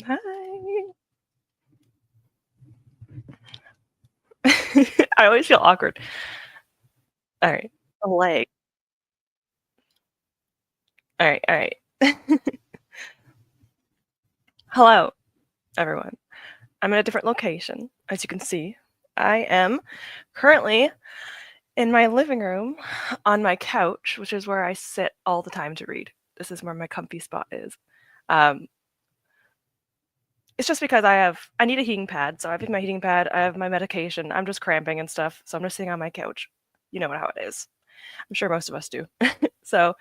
Hi. I always feel awkward. All right. A leg. All right. All right. Hello, everyone. I'm in a different location, as you can see. I am currently in my living room on my couch, which is where I sit all the time to read. This is where my comfy spot is. Um, it's just because I need a heating pad, so I have my heating pad, I have my medication, I'm just cramping and stuff, so I'm just sitting on my couch. You know how it is. I'm sure most of us do. So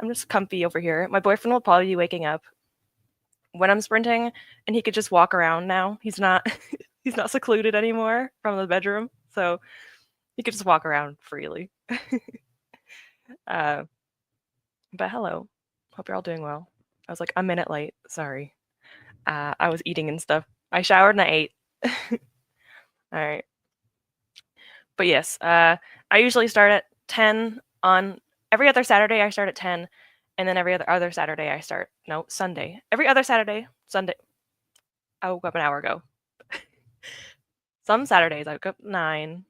I'm just comfy over here. My boyfriend will probably be waking up when I'm sprinting, and he could just walk around now. He's not he's not secluded anymore from the bedroom, so he could just walk around freely. uh, but hello, hope you're all doing well. I was like a minute late. Sorry. I was eating and stuff. I showered and I ate. All right. But yes, I usually start at 10 on every other Saturday. I start at 10, and then every other Saturday I start. No, Sunday. Every other Saturday, Sunday. I woke up an hour ago. Some Saturdays I wake up 9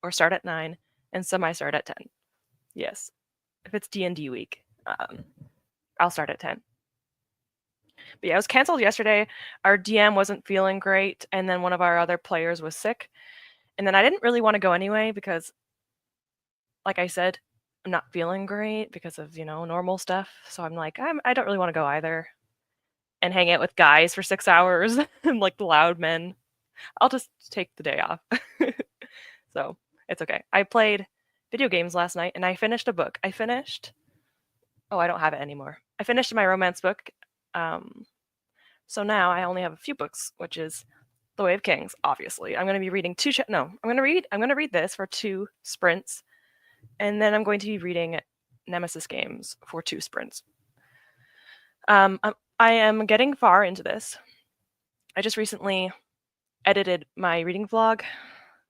or start at 9, and some I start at 10. Yes, if it's D&D week, I'll start at 10. But yeah, it was canceled yesterday. Our DM wasn't feeling great, and then one of our other players was sick. And then I didn't really want to go anyway because, like I said, I'm not feeling great because of, normal stuff. So I'm like, I don't really want to go either and hang out with guys for 6 hours and like loud men. I'll just take the day off. So it's okay. I played video games last night and I finished a book. Oh, I don't have it anymore. I finished my romance book. So now I only have a few books, which is The Way of Kings, obviously. I'm going to be reading I'm going to read this for 2 sprints, and then I'm going to be reading Nemesis Games for 2 sprints. I am getting far into this. I just recently edited my reading vlog,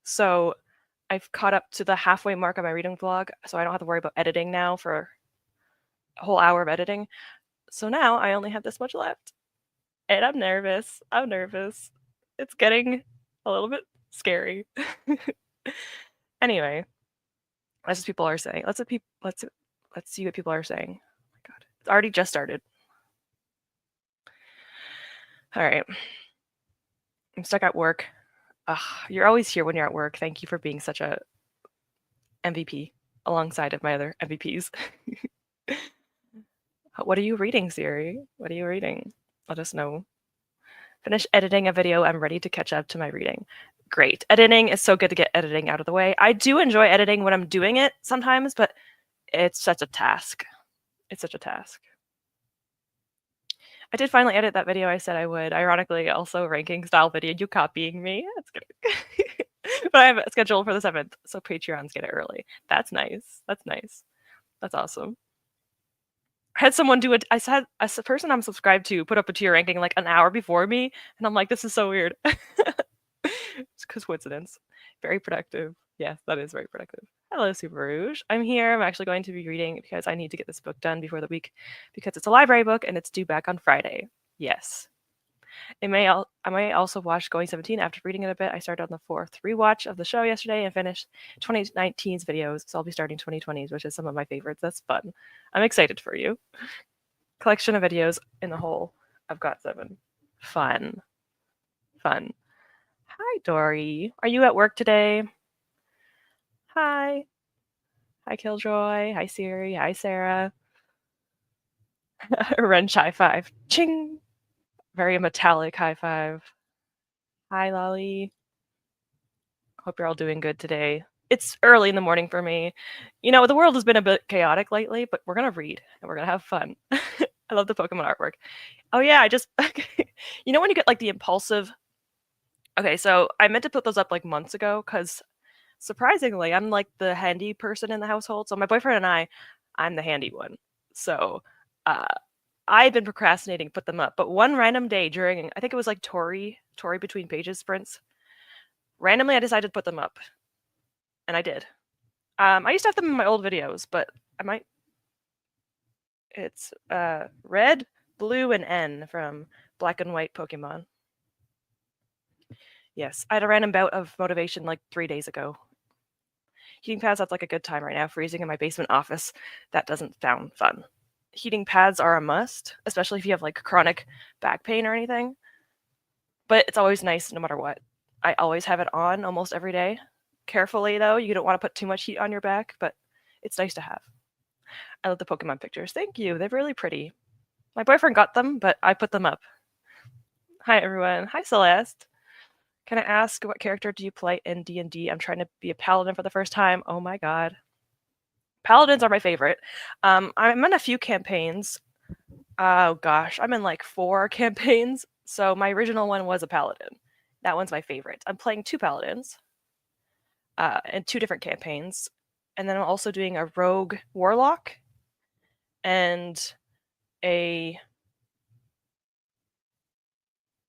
so I've caught up to the halfway mark of my reading vlog, so I don't have to worry about editing now for a whole hour of editing. So now I only have this much left, and I'm nervous. It's getting a little bit scary. Anyway, that's what people are saying. Let's see what people are saying. Oh my god, it's already just started. All right, I'm stuck at work. Ugh, you're always here when you're at work. Thank you for being such a MVP alongside of my other MVPs. What are you reading, Siri? What are you reading? Let us know. Finish editing a video. I'm ready to catch up to my reading. Great. Editing is so good to get editing out of the way. I do enjoy editing when I'm doing it sometimes, but it's such a task. It's such a task. I did finally edit that video I said I would. Ironically, also ranking style video. You copying me? That's good. But I have it scheduled for the 7th, so Patreons get it early. That's nice. That's nice. That's awesome. I had someone do it. I said a person I'm subscribed to put up a tier ranking like an hour before me, and I'm like, this is so weird. It's coincidence. Very productive. Yes, that is very productive. Hello, Super Rouge. I'm here. I'm actually going to be reading because I need to get this book done before the week because it's a library book and it's due back on Friday. Yes. I may also watch Going 17 after reading it a bit. I started on the 4th rewatch of the show yesterday and finished 2019's videos, so I'll be starting 2020's, which is some of my favorites. That's fun. I'm excited for you. Collection of videos in the whole. I've got 7. Fun. Hi, Dory. Are you at work today? Hi. Hi, Killjoy. Hi, Siri. Hi, Sarah. Wrench high five. Ching. Very metallic high five. Hi, Lolly. Hope you're all doing good today. It's early in the morning for me. The world has been a bit chaotic lately, but we're going to read and we're going to have fun. I love the Pokemon artwork. Oh, yeah, I just. When you get like the impulsive. Okay, so I meant to put those up like months ago because surprisingly, I'm like the handy person in the household. So my boyfriend and I'm the handy one. So uh, I've been procrastinating to put them up. But one random day during, I think it was like Tori Between Pages sprints, randomly I decided to put them up. And I did. I used to have them in my old videos, but I might. It's red, Blue and N from Black and White Pokemon. Yes, I had a random bout of motivation like 3 days ago. Heating pads sounds like a good time right now. Freezing in my basement office. That doesn't sound fun. Heating pads are a must, especially if you have like chronic back pain or anything. But it's always nice no matter what. I always have it on almost every day. Carefully though, you don't want to put too much heat on your back, but it's nice to have. I love the Pokemon pictures. Thank you. They're really pretty. My boyfriend got them, but I put them up. Hi everyone. Hi Celeste. Can I ask what character do you play in D&D? I'm trying to be a paladin for the first time. Oh my god. Paladins are my favorite. I'm in a few campaigns. Oh gosh, I'm in like 4 campaigns. So my original one was a paladin. That one's my favorite. I'm playing 2 paladins in 2 different campaigns. And then I'm also doing a rogue warlock and a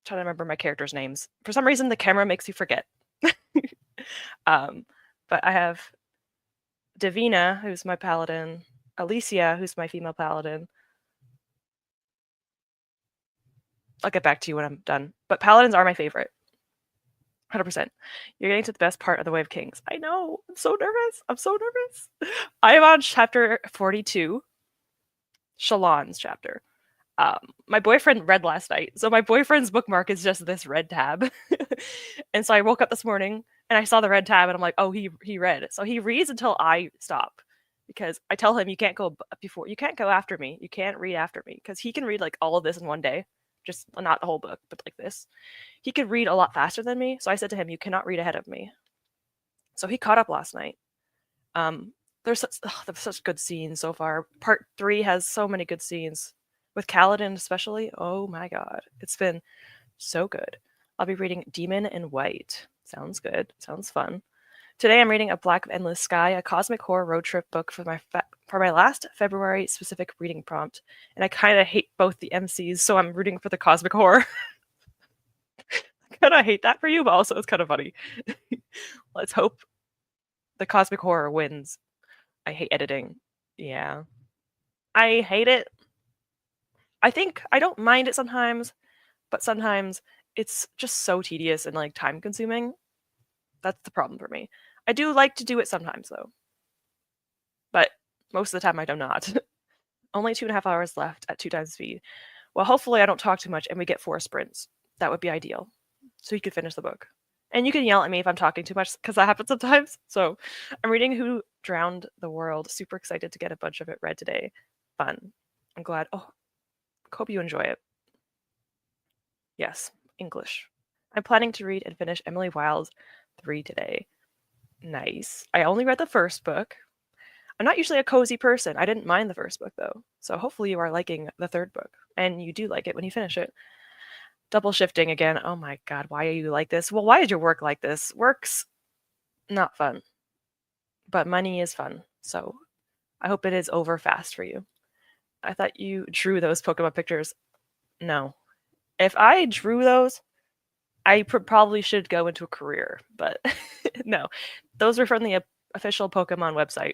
trying to remember my characters' names. For some reason the camera makes you forget. But I have Davina, who's my paladin, Alicia, who's my female paladin. I'll get back to you when I'm done. But paladins are my favorite. 100%. You're getting to the best part of the Way of Kings. I know. I'm so nervous. I'm so nervous. I am on chapter 42, Shalon's chapter. My boyfriend read last night. So my boyfriend's bookmark is just this red tab. And so I woke up this morning and I saw the red tab and I'm like, oh, he read. So he reads until I stop. Because I tell him you can't go after me. You can't read after me. Because he can read like all of this in one day. Just not the whole book, but like this. He could read a lot faster than me. So I said to him, you cannot read ahead of me. So he caught up last night. There's such good scenes so far. Part 3 has so many good scenes. With Kaladin especially. Oh my god. It's been so good. I'll be reading Demon in White. Sounds good. Sounds fun. Today I'm reading A Black Endless Sky, a cosmic horror road trip book for my last February specific reading prompt. And I kind of hate both the MCs, so I'm rooting for the cosmic horror. I kind of hate that for you, but also it's kind of funny. Let's hope the cosmic horror wins. I hate editing. Yeah. I hate it. I think I don't mind it sometimes, but sometimes it's just so tedious and like time consuming. That's the problem for me. I do like to do it sometimes though. But most of the time I do not. Only 2.5 hours left at 2 times speed. Well, hopefully I don't talk too much and we get 4 sprints. That would be ideal. So you could finish the book. And you can yell at me if I'm talking too much, because that happens sometimes. So I'm reading Who Drowned the World. Super excited to get a bunch of it read today. Fun. I'm glad. Oh, hope you enjoy it. Yes, English. I'm planning to read and finish Emily Wilde's 3 today. Nice. I only read the first book. I'm not usually a cozy person. I didn't mind the first book, though. So hopefully you are liking the 3rd book. And you do like it when you finish it. Double shifting again. Oh my god, why are you like this? Well, why is your work like this? Work's not fun. But money is fun. So I hope it is over fast for you. I thought you drew those Pokemon pictures. No. If I drew those, I probably should go into a career. But no. Those are from the official Pokemon website.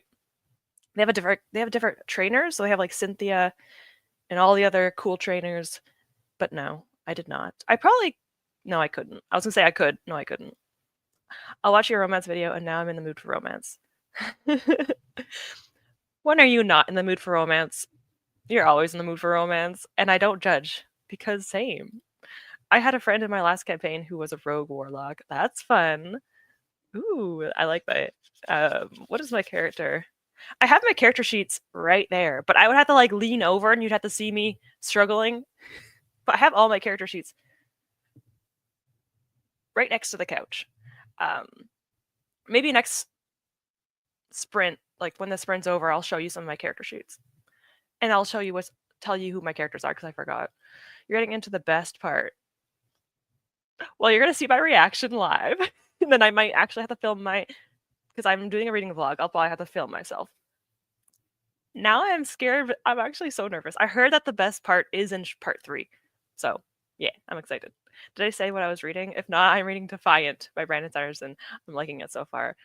They have different trainers. So they have like Cynthia and all the other cool trainers. But no, I did not. No, I couldn't. I was gonna say I could. No, I couldn't. I'll watch your romance video and now I'm in the mood for romance. When are you not in the mood for romance? You're always in the mood for romance, and I don't judge, because same. I had a friend in my last campaign who was a rogue warlock. That's fun. Ooh, I like that. What is my character? I have my character sheets right there, but I would have to like lean over and you'd have to see me struggling. But I have all my character sheets right next to the couch. Maybe next sprint, like when the sprint's over, I'll show you some of my character sheets. And I'll tell you who my characters are, because I forgot. You're getting into the best part. Well, you're going to see my reaction live. And then I might actually have to film because I'm doing a reading vlog, I'll probably have to film myself. Now I'm scared, but I'm actually so nervous. I heard that the best part is in part 3. So, yeah, I'm excited. Did I say what I was reading? If not, I'm reading Defiant by Brandon Sanderson. I'm liking it so far.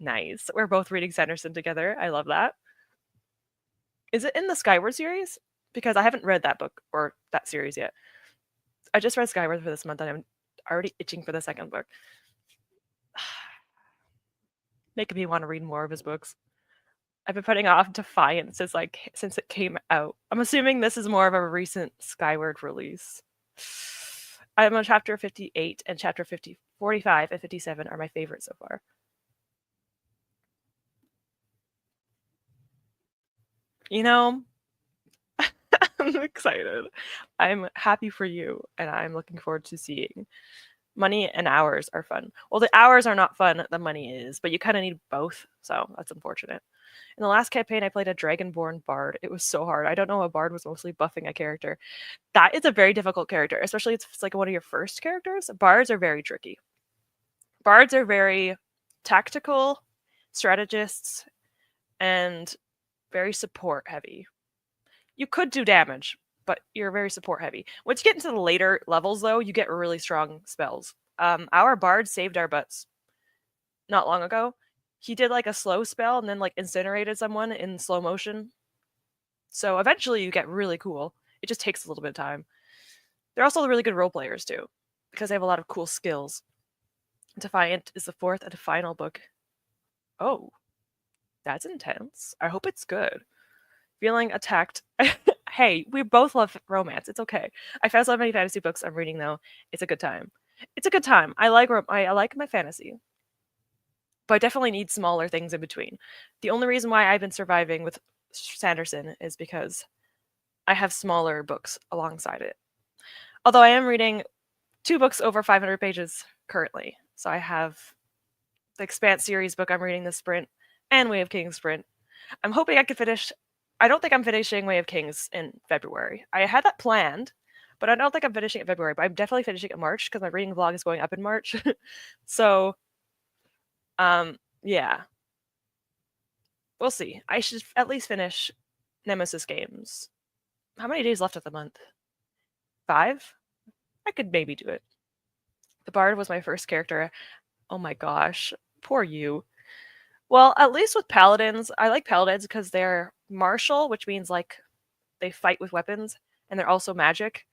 Nice. We're both reading Sanderson together. I love that. Is it in the Skyward series? because I haven't read that book or that series yet. I just read Skyward for this month, and I'm already itching for the second book. Making me want to read more of his books. I've been putting off Defiant since it came out. I'm assuming this is more of a recent Skyward release. I'm on chapter 58, and chapter 45 and 57 are my favorites so far. You know, I'm excited. I'm happy for you, and I'm looking forward to seeing. Money and hours are fun. Well, the hours are not fun, the money is, but you kind of need both, so that's unfortunate. In the last campaign, I played a Dragonborn Bard. It was so hard. I don't know, a Bard was mostly buffing a character. That is a very difficult character, especially if it's like one of your first characters. Bards are very tricky. Bards are very tactical, strategists, and very support heavy. You could do damage, but you're very support heavy. Once you get into the later levels, though, you get really strong spells. Our Bard saved our butts not long ago. He did like a slow spell and then like incinerated someone in slow motion. So eventually you get really cool. It just takes a little bit of time. They're also really good role players too, because they have a lot of cool skills. Defiant is the fourth and final book. Oh, that's intense. I hope it's good. Feeling attacked. Hey, we both love romance. It's okay. I found so many fantasy books I'm reading though. It's a good time. It's a good time. I like my fantasy, but I definitely need smaller things in between. The only reason why I've been surviving with Sanderson is because I have smaller books alongside it. Although I am reading 2 books over 500 pages currently. So I have the Expanse series book I'm reading this sprint and Way of Kings sprint. I'm hoping I can finish. I don't think I'm finishing Way of Kings in February. I had that planned, but I don't think I'm finishing it in February. But I'm definitely finishing it in March because my reading vlog is going up in March. So, yeah. We'll see. I should at least finish Nemesis Games. How many days left of the month? 5? I could maybe do it. The Bard was my first character. Oh my gosh. Poor you. Well, at least with Paladins, I like Paladins because they're martial, which means like they fight with weapons, and they're also magic.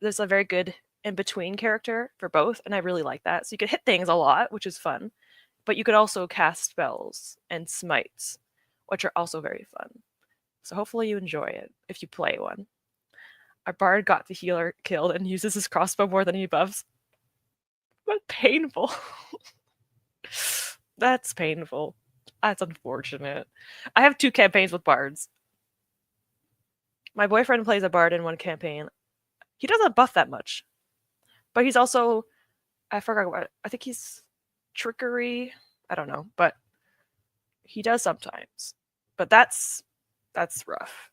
There's a very good in-between character for both, and I really like that. So you could hit things a lot, which is fun, but you could also cast spells and smites, which are also very fun. So hopefully you enjoy it if you play one. Our Bard got the healer killed and uses his crossbow more than he buffs. But painful. That's painful. That's unfortunate. I have 2 campaigns with bards. My boyfriend plays a bard in one campaign. He doesn't buff that much, but he's also, I forgot what, I think he's trickery. I don't know, but he does sometimes. But that's rough.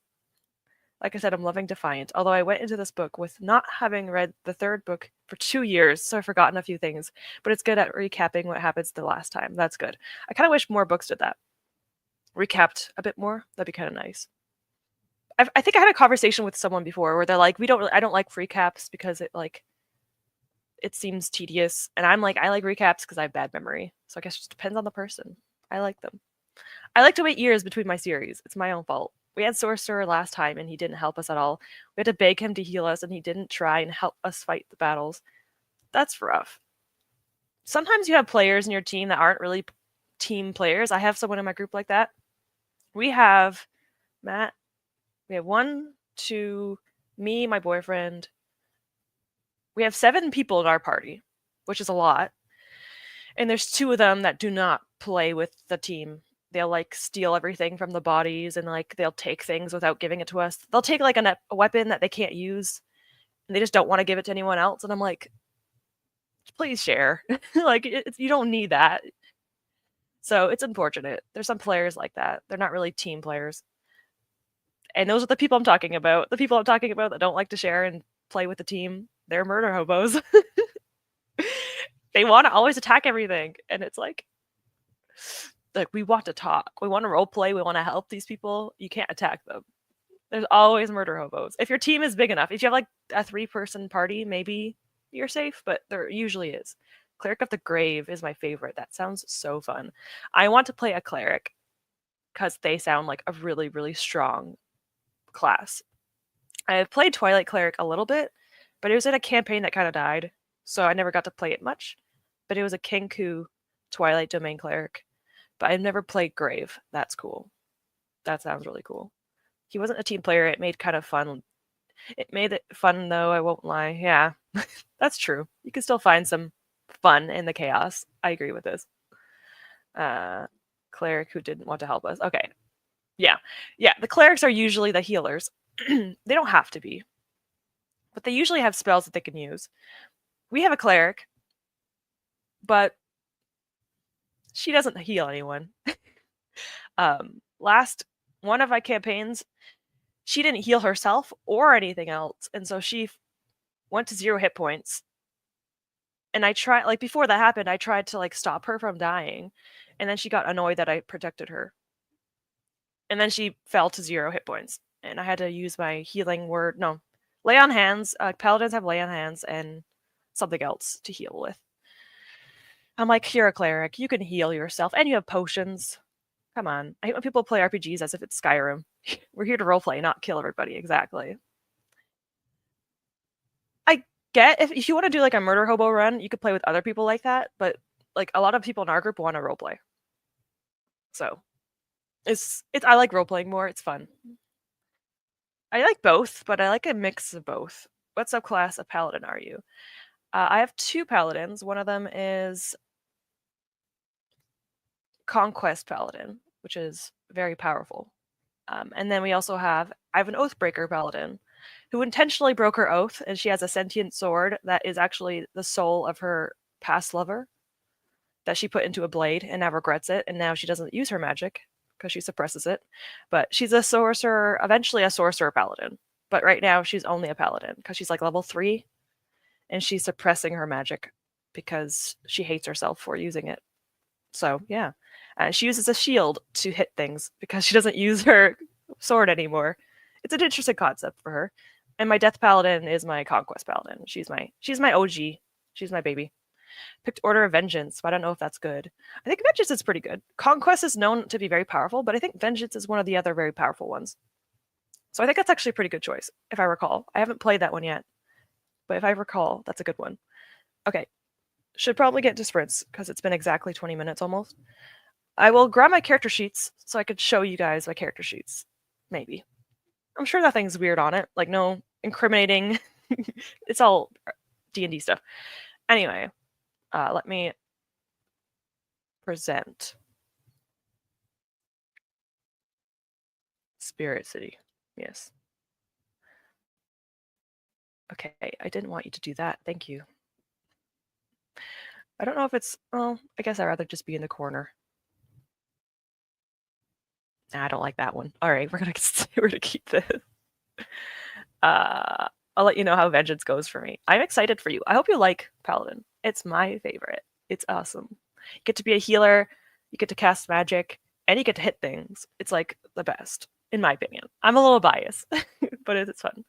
Like I said, I'm loving Defiant, although I went into this book with not having read the 3rd book for 2 years, so I've forgotten a few things, but it's good at recapping what happens the last time. That's good. I kind of wish more books did that. Recapped a bit more. That'd be kind of nice. I think I had a conversation with someone before where they're like, I don't like recaps because it seems tedious, and I'm like, I like recaps because I have bad memory. So I guess it just depends on the person. I like them. I like to wait years between my series. It's my own fault. We had Sorcerer last time, and he didn't help us at all. We had to beg him to heal us, and he didn't try and help us fight the battles. That's rough. Sometimes you have players in your team that aren't really team players. I have someone in my group like that. We have Matt. We have 1, 2, me, my boyfriend. We have 7 people in our party, which is a lot. And there's 2 of them that do not play with the team. They'll like steal everything from the bodies, and like they'll take things without giving it to us. They'll take like a weapon that they can't use, and they just don't want to give it to anyone else. And I'm like, please share. Like you don't need that. So it's unfortunate. There's some players like that. They're not really team players. And those are the people I'm talking about. The people I'm talking about that don't like to share and play with the team, they're murder hobos. They want to always attack everything, and it's like we want to talk, we want to role play, we want to help these people. You can't attack them. There's always murder hobos. If your team is big enough, if you have like a 3-person party, maybe you're safe, but there usually is. Cleric of the Grave is my favorite. That sounds so fun. I want to play a cleric because they sound like a really, really strong class. I played Twilight Cleric a little bit, but it was in a campaign that kind of died, so I never got to play it much. But it was a Kenku Twilight Domain Cleric. But I've never played Grave. That's cool. That sounds really cool. He wasn't a team player. It made kind of fun. It made it fun, though, I won't lie. Yeah, that's true. You can still find some fun in the chaos. I agree with this. Uh, Cleric who didn't want to help us. Okay. Yeah. Yeah, the clerics are usually the healers. They don't have to be, but they usually have spells that they can use. We have a cleric, but she doesn't heal anyone. Last one of my campaigns, she didn't heal herself or anything else, and so she went to 0 hit points. And I tried, like, before that happened, I tried to, like, stop her from dying, and then she got annoyed that I protected her. And then she fell to 0 hit points, and I had to use my healing word. No, lay on hands. Paladins have lay on hands and something else to heal with. I'm like, you're a cleric. You can heal yourself, and you have potions. Come on. I hate when people play RPGs as if it's Skyrim. We're here to roleplay, not kill everybody. Exactly. I get if you want to do like a murder hobo run, you could play with other people like that, but like a lot of people in our group want to roleplay. So it's I like roleplaying more. It's fun. I like both, but I like a mix of both. What subclass of paladin are you? I have 2 paladins. One of them is Conquest Paladin, which is very powerful. And then we also I have an Oathbreaker Paladin, who intentionally broke her oath, and she has a sentient sword that is actually the soul of her past lover that she put into a blade and now regrets it, and now she doesn't use her magic because she suppresses it. But she's a sorcerer, eventually a sorcerer paladin. But right now she's only a paladin because she's like level 3, and she's suppressing her magic because she hates herself for using it. So yeah, she uses a shield to hit things because she doesn't use her sword anymore. It's an interesting concept for her. And my death paladin is my conquest paladin. She's my OG. She's my baby. Picked Order of Vengeance, but I don't know if that's good. I think Vengeance is pretty good. Conquest is known to be very powerful, but I think Vengeance is one of the other very powerful ones. So I think that's actually a pretty good choice, if I recall. I haven't played that one yet, but if I recall, that's a good one. Okay, should probably get to sprints because it's been exactly 20 minutes almost. I will grab my character sheets so I could show you guys my character sheets. Maybe. I'm sure nothing's weird on it. Like, no incriminating. It's all D&D stuff. Anyway, let me present Spirit City. Yes. Okay, I didn't want you to do that. Thank you. I don't know if it's... Well, I guess I'd rather just be in the corner. Nah, I don't like that one. All right, we're gonna keep this. I'll let you know how Vengeance goes for me. I'm excited for you. I hope you like Paladin. It's my favorite. It's awesome. You get to be a healer, you get to cast magic, and you get to hit things. It's like the best, in my opinion. I'm a little biased, but it's fun.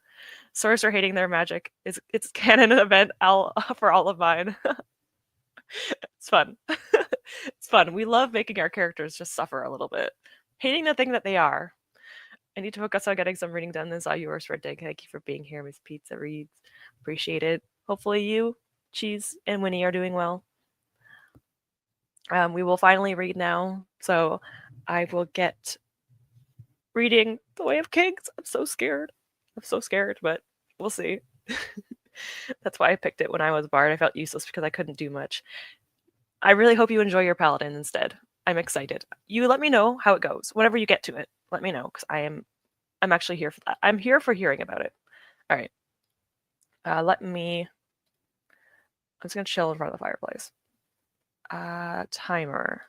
Sorcerer hating their magic it's canon event for all of mine. It's fun. It's fun. We love making our characters just suffer a little bit. Hating the thing that they are. I need to focus on getting some reading done. This is all yours for a day. Thank you for being here, Miss Pizza Reads. Appreciate it. Hopefully you, Cheese, and Winnie are doing well. We will finally read now, so I will get reading The Way of Kings. I'm so scared. I'm so scared, but we'll see. That's why I picked it when I was Bard. I felt useless because I couldn't do much. I really hope you enjoy your Paladin instead. I'm excited. You let me know how it goes. Whenever you get to it, let me know, because I'm actually here for that. I'm here for hearing about it. All right. I'm just going to chill in front of the fireplace. Timer.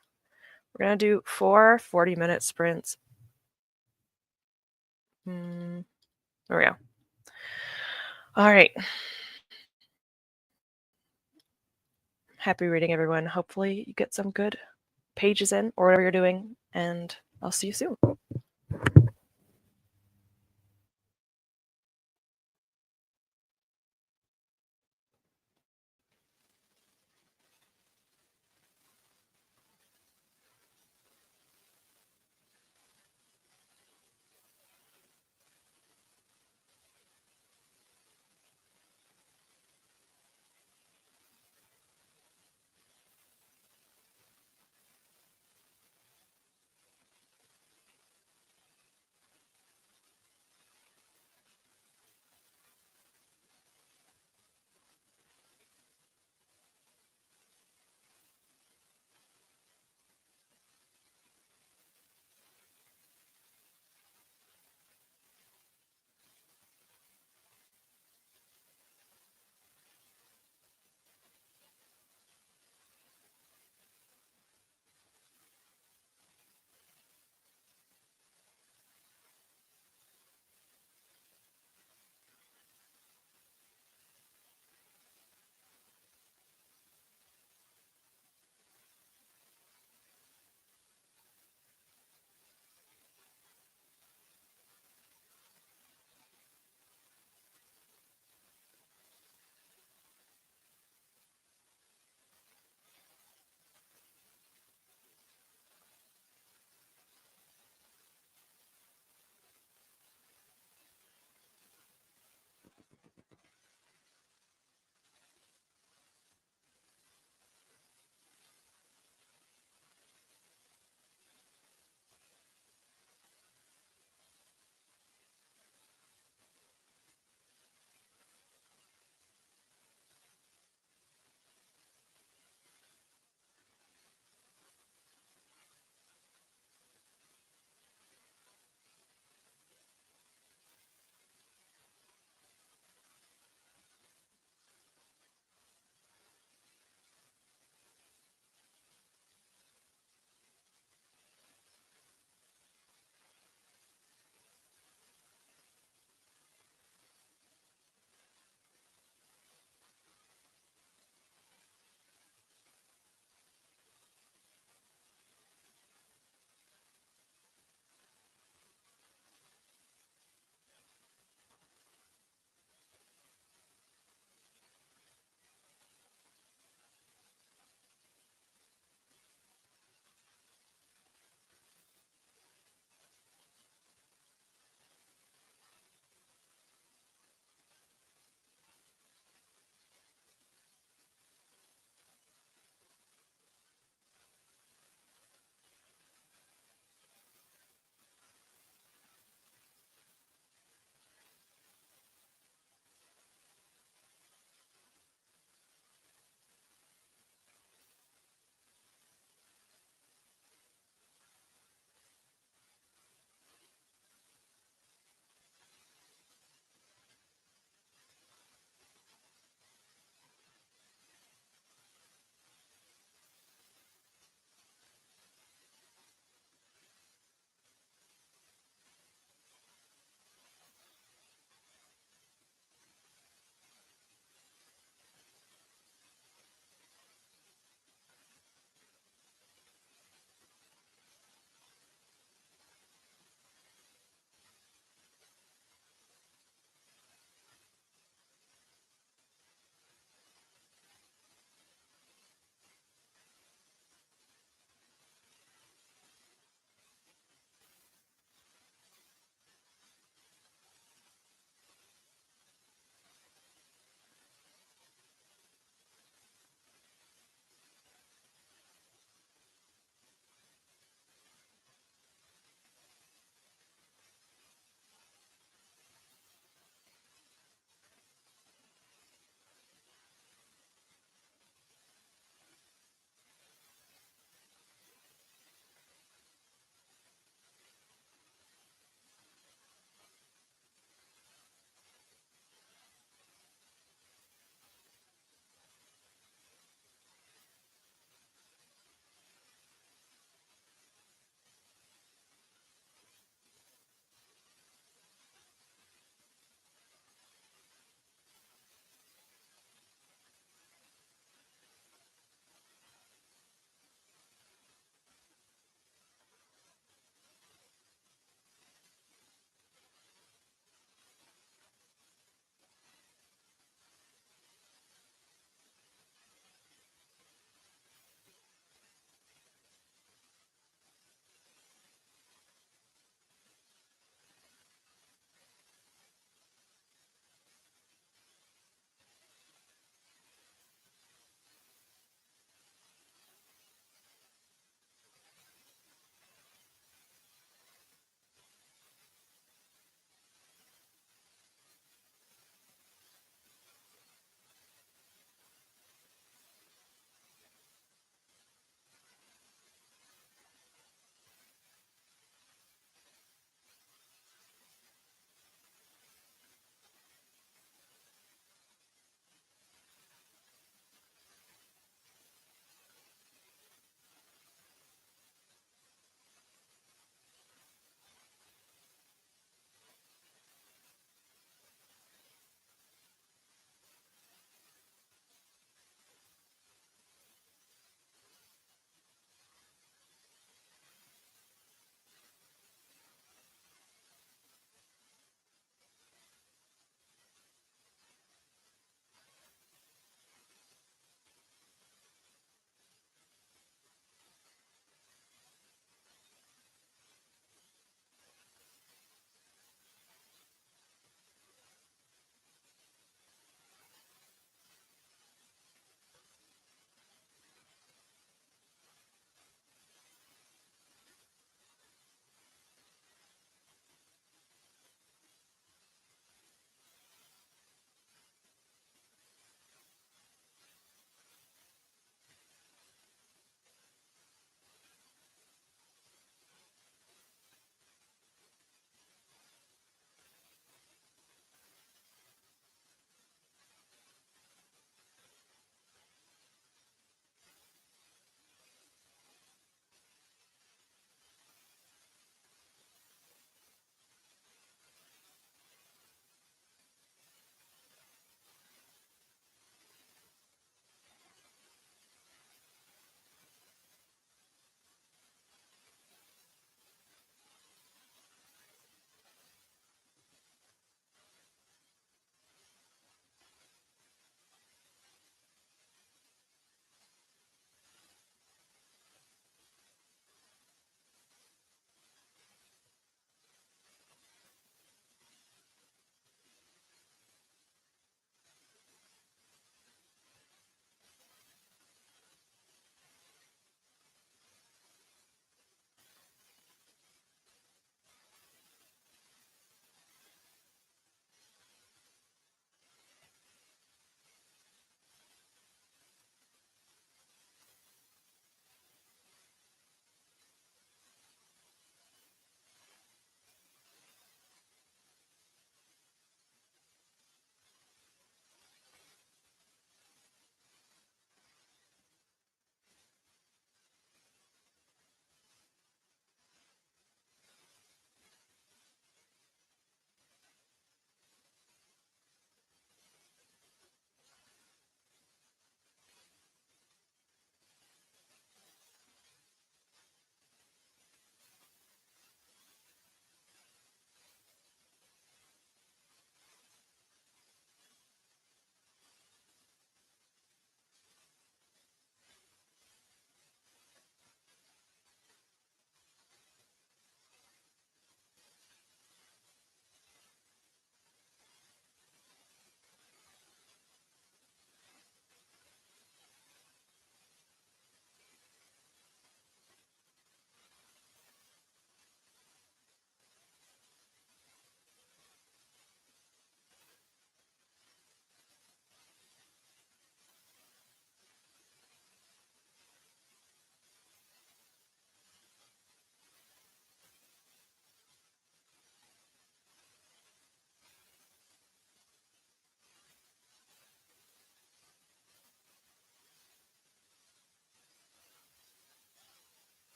We're going to do 4 40-minute sprints. There we go. All right. Happy reading, everyone. Hopefully you get some good pages in or whatever you're doing, and I'll see you soon.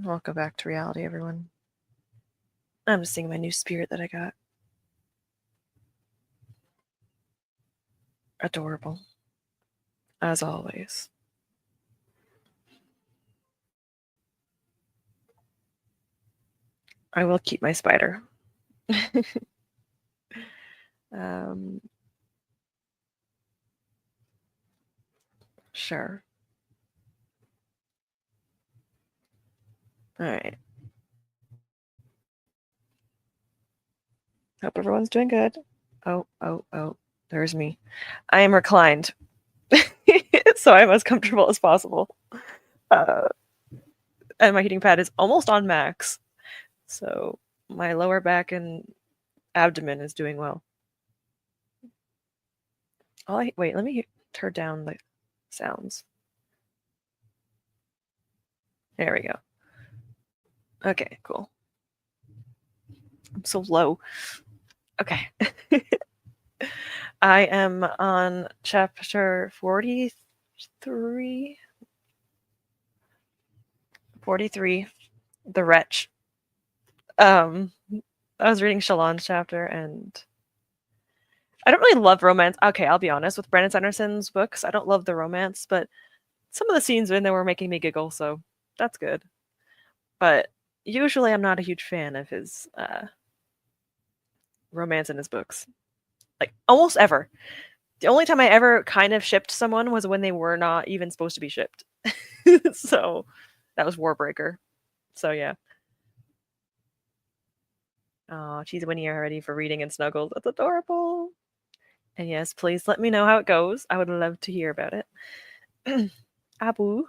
Welcome back to reality, everyone. I'm just seeing my new spirit that I got. Adorable. As always. I will keep my spider. Sure. Alright. Hope everyone's doing good. Oh, there's me. I am reclined. So I'm as comfortable as possible. And my heating pad is almost on max. So my lower back and abdomen is doing well. Wait, let me turn down the sounds. There we go. Okay, cool. I'm so low. Okay. I am on chapter 43. 43, The Wretch. I was reading Shalon's chapter, and I don't really love romance. Okay, I'll be honest. With Brandon Sanderson's books, I don't love the romance, but some of the scenes in there were making me giggle, so that's good. But usually I'm not a huge fan of his romance in his books. Like, almost ever. The only time I ever kind of shipped someone was when they were not even supposed to be shipped. So, that was Warbreaker. So, yeah. Oh, she's winning already for reading and snuggles. That's adorable. And yes, please let me know how it goes. I would love to hear about it. Abu.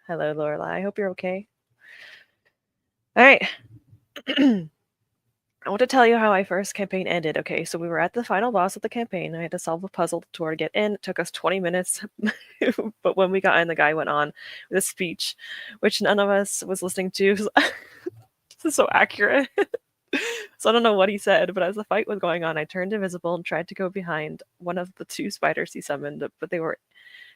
Hello, Lorelai. I hope you're okay. All right. I want to tell you how my first campaign ended. Okay, so we were at the final boss of the campaign. I had to solve a puzzle to get in. It took us 20 minutes. But when we got in, the guy went on with a speech, which none of us was listening to. This is so accurate. So I don't know what he said, but as the fight was going on, I turned invisible and tried to go behind one of the two spiders he summoned, but they were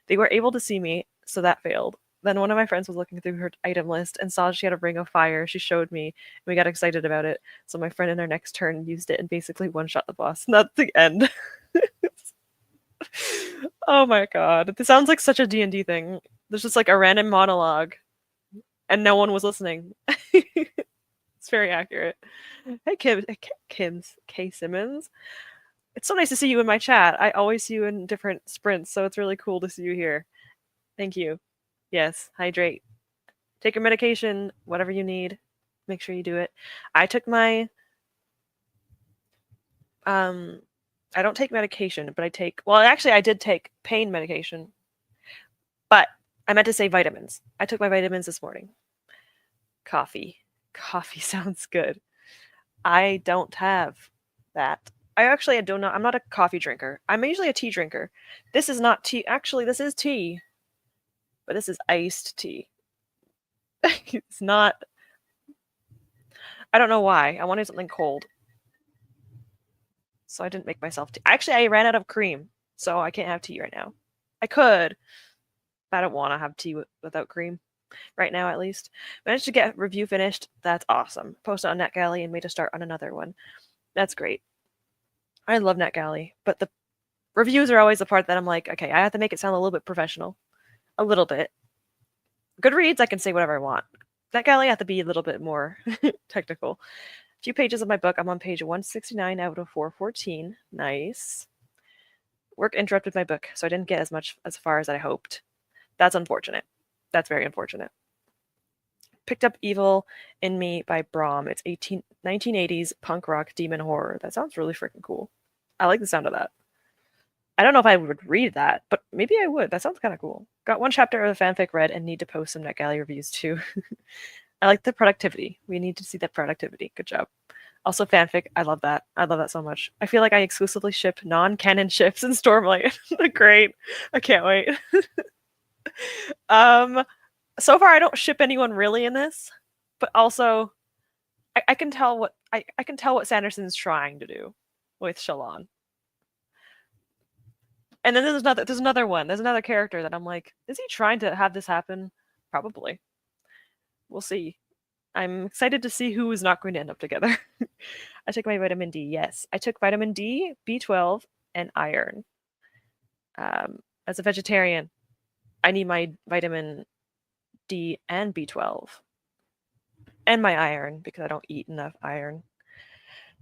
able to see me, so that failed. Then one of my friends was looking through her item list and saw she had a ring of fire. She showed me, and we got excited about it. So my friend in our next turn used it and basically one-shot the boss. And that's the end. Oh my god. This sounds like such a D&D thing. There's just like a random monologue, and no one was listening. It's very accurate. Hey, K. Simmons. It's so nice to see you in my chat. I always see you in different sprints, so it's really cool to see you here. Thank you. Yes, hydrate. Take your medication, whatever you need. Make sure you do it. I took my I don't take medication, but I did take pain medication. But I meant to say vitamins. I took my vitamins this morning. Coffee. Coffee sounds good. I don't have that. I don't know. I'm not a coffee drinker. I'm usually a tea drinker. This is not tea. Actually, this is tea. But this is iced tea. It's not. I don't know why. I wanted something cold. So I didn't make myself tea. Actually, I ran out of cream, so I can't have tea right now. I could, but I don't want to have tea without cream. Right now, at least. Managed to get review finished. That's awesome. Posted on NetGalley and made a start on another one. That's great. I love NetGalley, but the reviews are always the part that I'm like, okay, I have to make it sound a little bit professional. A little bit. Goodreads, I can say whatever I want. NetGalley, I have to be a little bit more technical. A few pages of my book. I'm on page 169 out of 414. Nice. Work interrupted my book, so I didn't get as far as I hoped. That's unfortunate. That's very unfortunate. Picked up Evil in Me by Brahm. It's 1980s punk rock demon horror. That sounds really freaking cool. I like the sound of that. I don't know if I would read that, but maybe I would. That sounds kind of cool. Got one chapter of the fanfic read and need to post some NetGalley reviews too. I like the productivity. We need to see that productivity. Good job. Also fanfic. I love that. I love that so much. I feel like I exclusively ship non-canon ships in Stormlight. Great. I can't wait. So far I don't ship anyone really in this, but also I can tell what I can tell what Sanderson's trying to do with Shalon. And then there's another one. There's another character that I'm like, is he trying to have this happen? Probably. We'll see. I'm excited to see who is not going to end up together. I took my vitamin D. Yes, I took vitamin D, B12, and iron. As a vegetarian, I need my vitamin D and B12 and my iron because I don't eat enough iron.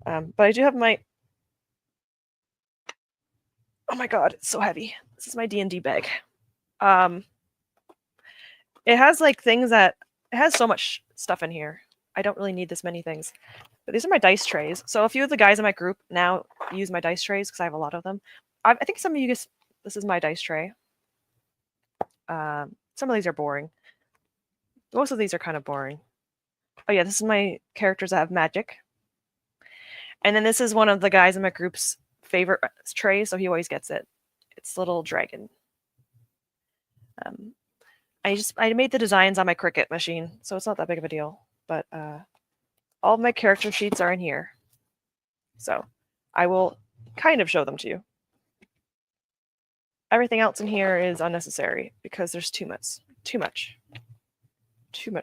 But I do have my. Oh my god, it's so heavy. This is my D&D bag. It has like things that it has so much stuff in here. I don't really need this many things. But these are my dice trays. So a few of the guys in my group now use my dice trays because I have a lot of them. I think some of you guys, this is my dice tray. Some of these are boring. Most of these are kind of boring. Oh yeah, this is my characters that have magic. And then this is one of the guys in my group's favorite trays, so he always gets it. It's little dragon. I made the designs on my Cricut machine, so it's not that big of a deal. But all of my character sheets are in here. So I will kind of show them to you. Everything else in here is unnecessary because there's too much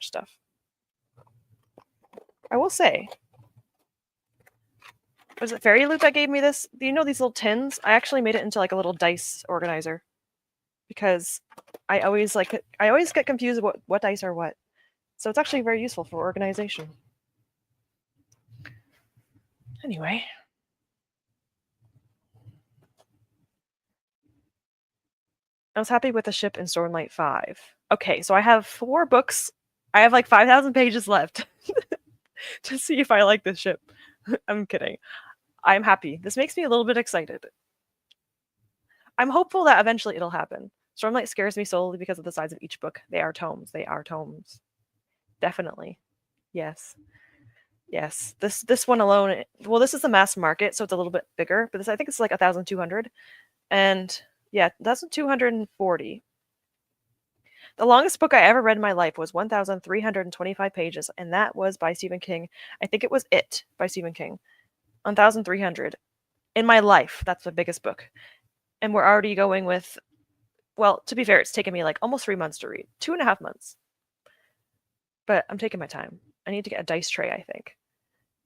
stuff. I will say, was it Fairy Loot that gave me this? Do you know these little tins? I actually made it into like a little dice organizer because I always get confused what dice are what. So it's actually very useful for organization. Anyway. I was happy with the ship in Stormlight 5. Okay, so I have 4 books. I have like 5,000 pages left to see if I like this ship. I'm kidding. I'm happy. This makes me a little bit excited. I'm hopeful that eventually it'll happen. Stormlight scares me solely because of the size of each book. They are tomes. They are tomes. Definitely. Yes. Yes. This one alone, well, this is the mass market, so it's a little bit bigger, but this I think it's like 1,200. And yeah, 1,240. The longest book I ever read in my life was 1,325 pages, and that was by Stephen King. I think it was It by Stephen King. 1,300. In my life, that's the biggest book. And we're already going with, well, to be fair, it's taken me like almost 3 months to read. 2.5 months. But I'm taking my time. I need to get a dice tray, I think.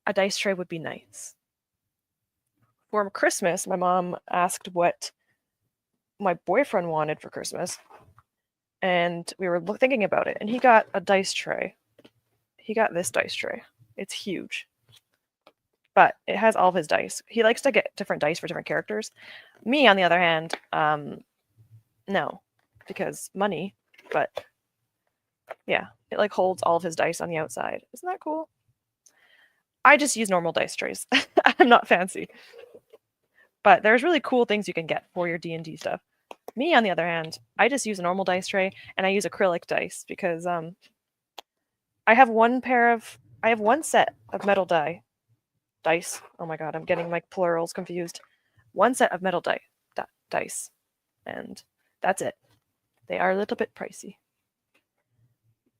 A dice tray would be nice. For Christmas, my mom asked what my boyfriend wanted for Christmas. And we were thinking about it. And he got a dice tray. He got this dice tray. It's huge. But it has all of his dice. He likes to get different dice for different characters. Me, on the other hand, no. Because money. But yeah, it like holds all of his dice on the outside. Isn't that cool? I just use normal dice trays. I'm not fancy. But there's really cool things you can get for your D&D stuff. Me, on the other hand, I just use a normal dice tray, and I use acrylic dice because I have one set of metal dice. Oh my god, I'm getting my plurals confused. One set of metal dice, and that's it. They are a little bit pricey.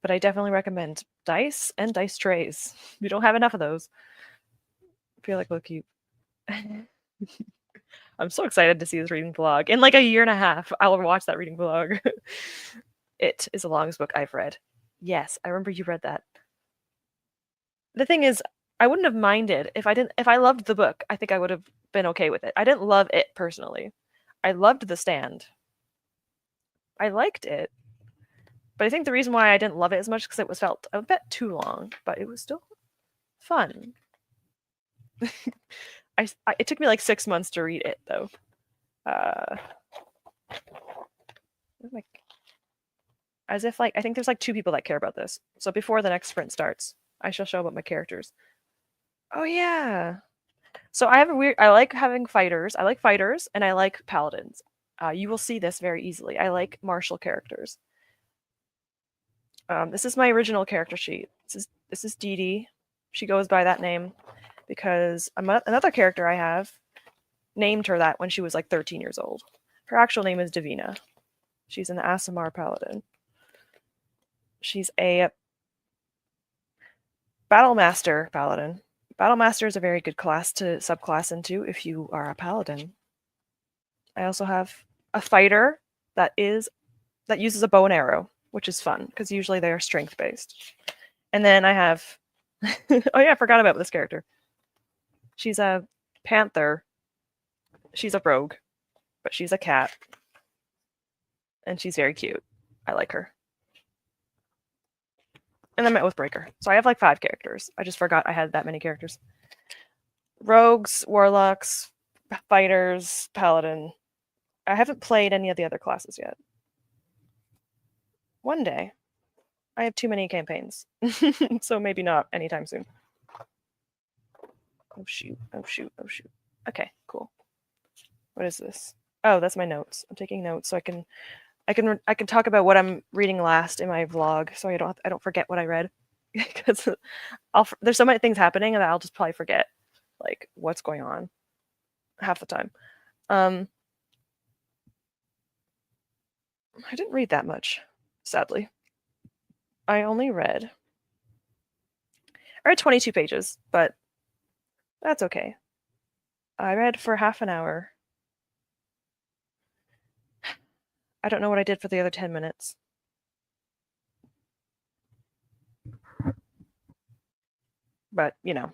But I definitely recommend dice and dice trays. You don't have enough of those. I feel like they'll keep. I'm so excited to see this reading vlog. In like a year and a half, I'll watch that reading vlog. It is the longest book I've read. Yes, I remember you read that. The thing is, I wouldn't have minded if I loved the book. I think I would have been okay with it. I didn't love it personally. I loved The Stand. I liked it. But I think the reason why I didn't love it as much is because it felt a bit too long, but it was still fun. It took me like 6 months to read it, though. As if like I think there's like 2 people that care about this. So before the next sprint starts, I shall show about my characters. Oh yeah. So I like having fighters. I like fighters and I like paladins. You will see this very easily. I like martial characters. This is my original character sheet. This is Dee Dee. She goes by that name because another character I have named her that when she was like 13 years old. Her actual name is Davina. She's an Aasimar paladin. She's a Battlemaster paladin. Battlemaster is a very good class to subclass into if you are a paladin. I also have a fighter that uses a bow and arrow, which is fun because usually they are strength based. And then I have oh yeah, I forgot about this character. She's a panther. She's a rogue, but she's a cat. And she's very cute. I like her. And then I'm Oathbreaker. So I have like 5 characters. I just forgot I had that many characters. Rogues, warlocks, fighters, paladin. I haven't played any of the other classes yet. One day. I have too many campaigns. So maybe not anytime soon. Oh shoot, oh shoot, oh shoot. Okay, cool. What is this? Oh, that's my notes. I'm taking notes so I can talk about what I'm reading last in my vlog, so I don't forget what I read. Because there's so many things happening that I'll just probably forget like what's going on half the time. I didn't read that much, sadly. I read 22 pages, but that's okay. I read for half an hour. I don't know what I did for the other 10 minutes. But, you know.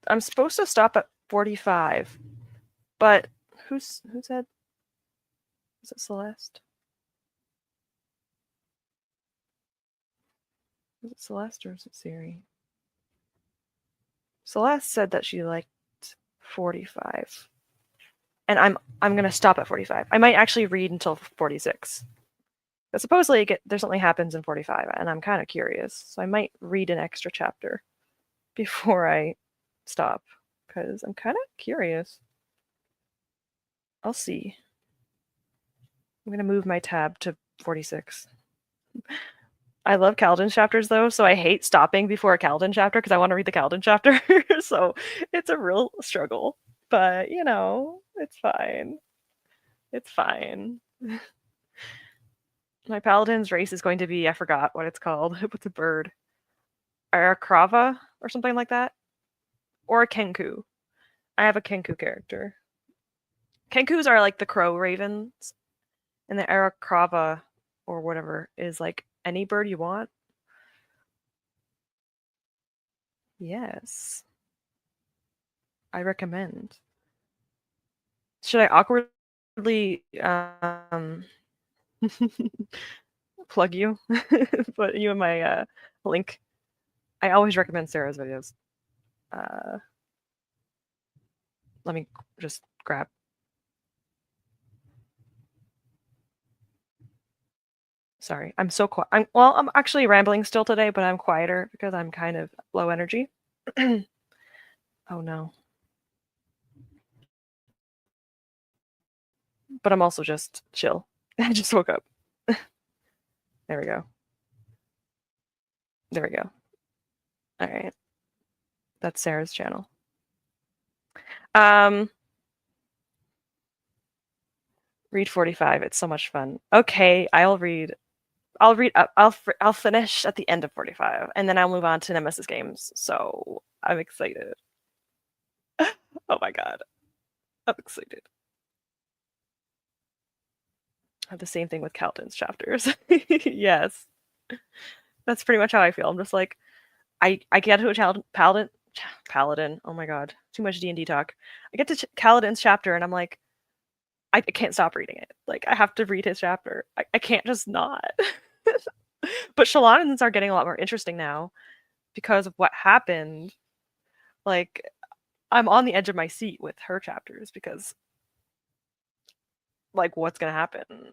I'm supposed to stop at 45. But who said? Is it Celeste? Is it Celeste or is it Siri? Celeste said that she liked 45. And I'm gonna stop at 45. I might actually read until 46. But supposedly there's something happens in 45, and I'm kind of curious. So I might read an extra chapter before I stop, because I'm kind of curious. I'll see. I'm gonna move my tab to 46. I love Kaladin's chapters though, so I hate stopping before a Kaladin chapter because I want to read the Kaladin chapter. So it's a real struggle. But, you know, it's fine. It's fine. My paladin's race is going to be, I forgot what it's called. What's a bird? Arakrava or something like that? Or a Kenku. I have a Kenku character. Kenkus are like the crow ravens, and the Arakrava or whatever is like any bird you want. Yes. I recommend. Should I awkwardly plug you? Put you in my link. I always recommend Sarah's videos. Let me just grab. Sorry, I'm so quiet. I'm actually rambling still today, but I'm quieter because I'm kind of low energy. Oh no. But I'm also just chill. I just woke up. There we go. There we go. All right. That's Sarah's channel. Read 45. It's so much fun. Okay, I'll read. I'll finish at the end of 45, and then I'll move on to Nemesis games. So I'm excited. Oh my god, I'm excited. I have the same thing with Kaladin's chapters. Yes, that's pretty much how I feel. I'm just like, I get to a paladin. Oh my god, too much D&D talk. I get to Kaladin's chapter, and I'm like, I can't stop reading it. Like, I have to read his chapter. I can't just not. But Shallanins are getting a lot more interesting now because of what happened. Like, I'm on the edge of my seat with her chapters because, like, what's gonna happen?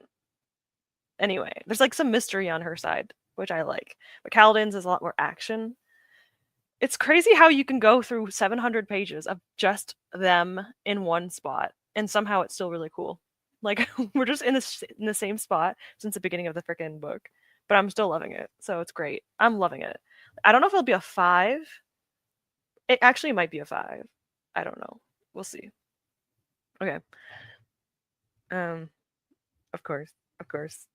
Anyway, there's like some mystery on her side, which I like. But Kaladin's is a lot more action. It's crazy how you can go through 700 pages of just them in one spot, and somehow it's still really cool. Like, we're just in the same spot since the beginning of the freaking book, but I'm still loving it. So it's great. I'm loving it. I don't know if it'll be a 5. It actually might be a 5. I don't know. We'll see. Okay. Of course. Of course.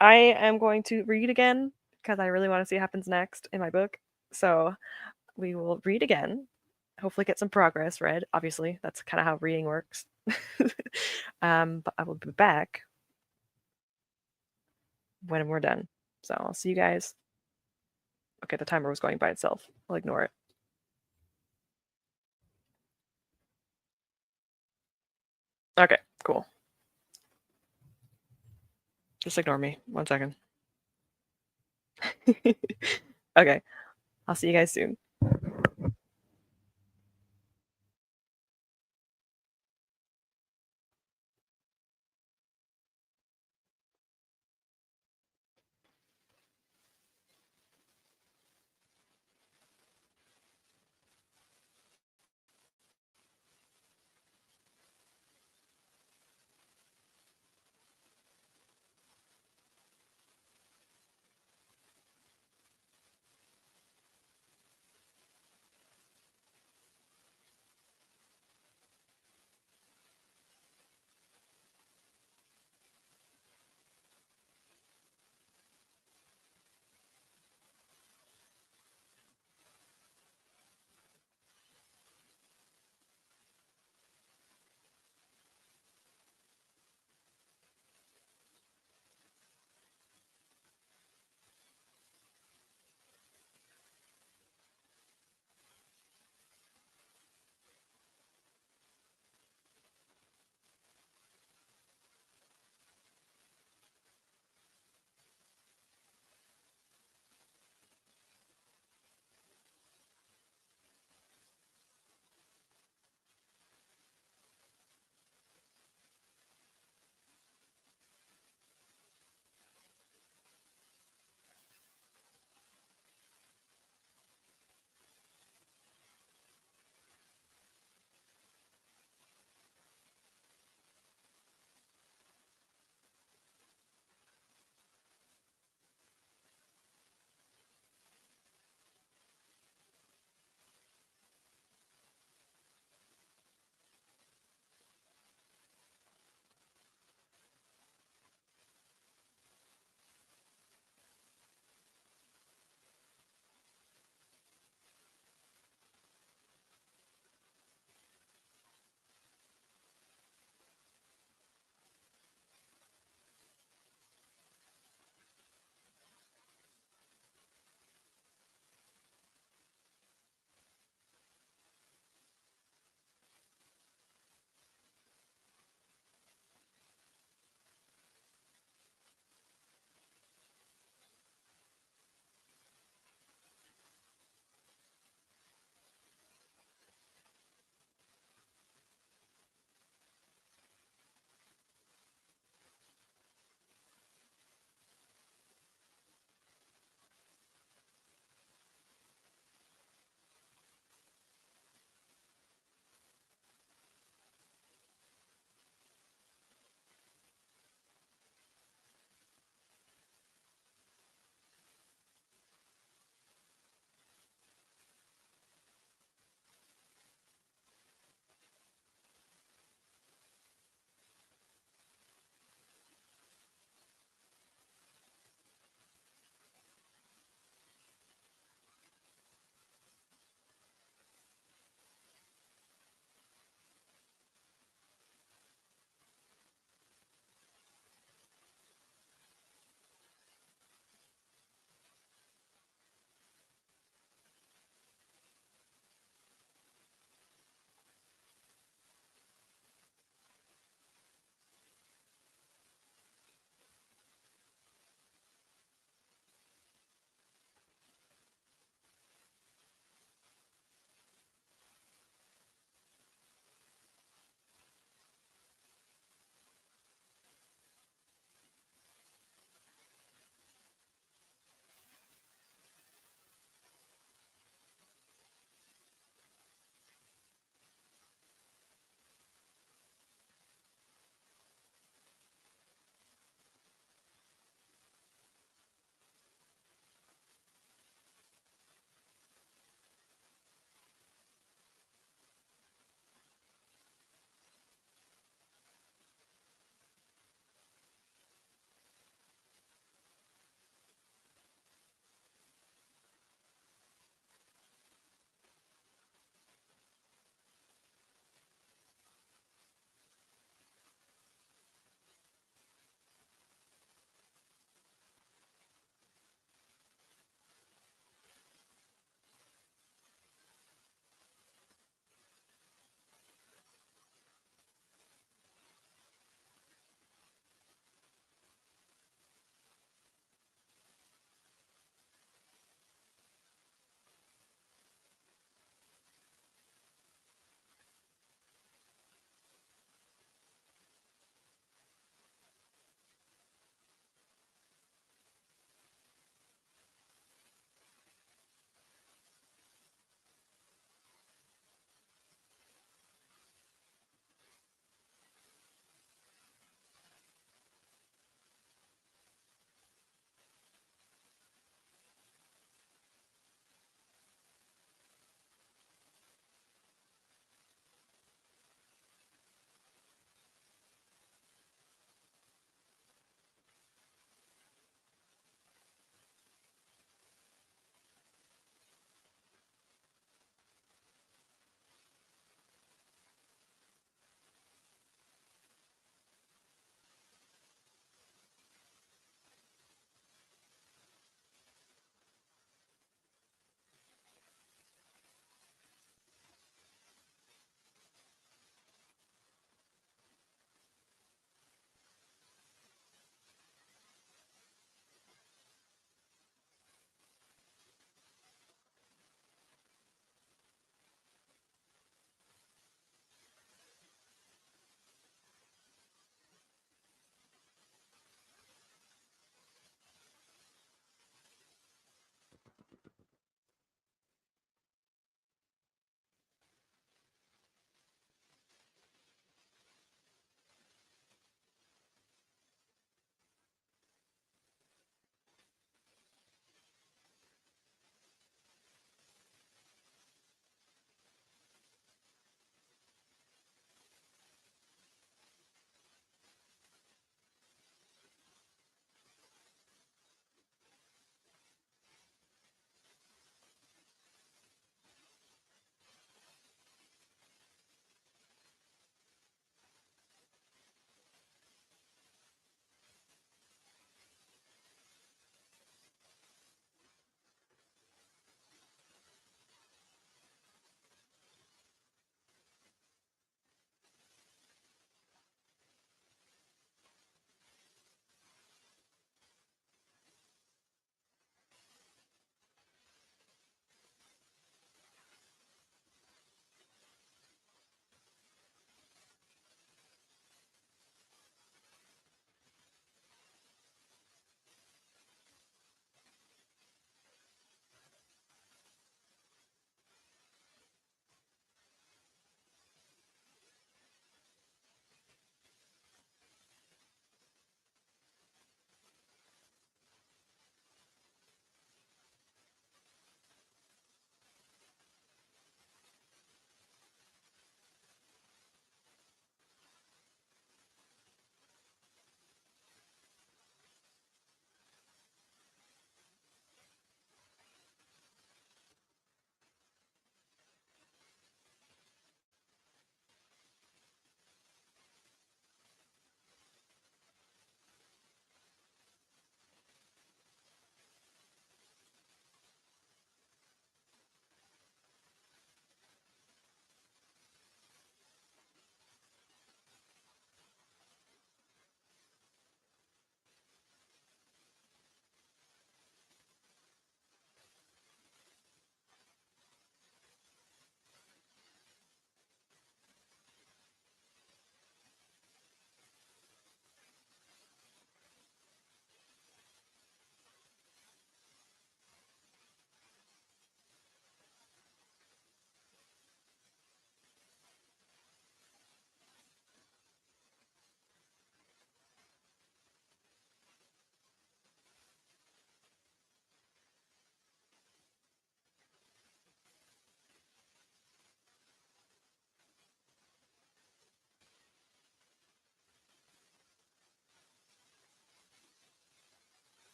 I am going to read again because I really want to see what happens next in my book. So we will read again. Hopefully get some progress read. Obviously, that's kind of how reading works. But I will be back when we're done. So I'll see you guys. Okay, the timer was going by itself. I'll ignore it. Okay, cool. Just ignore me. 1 second. Okay, I'll see you guys soon.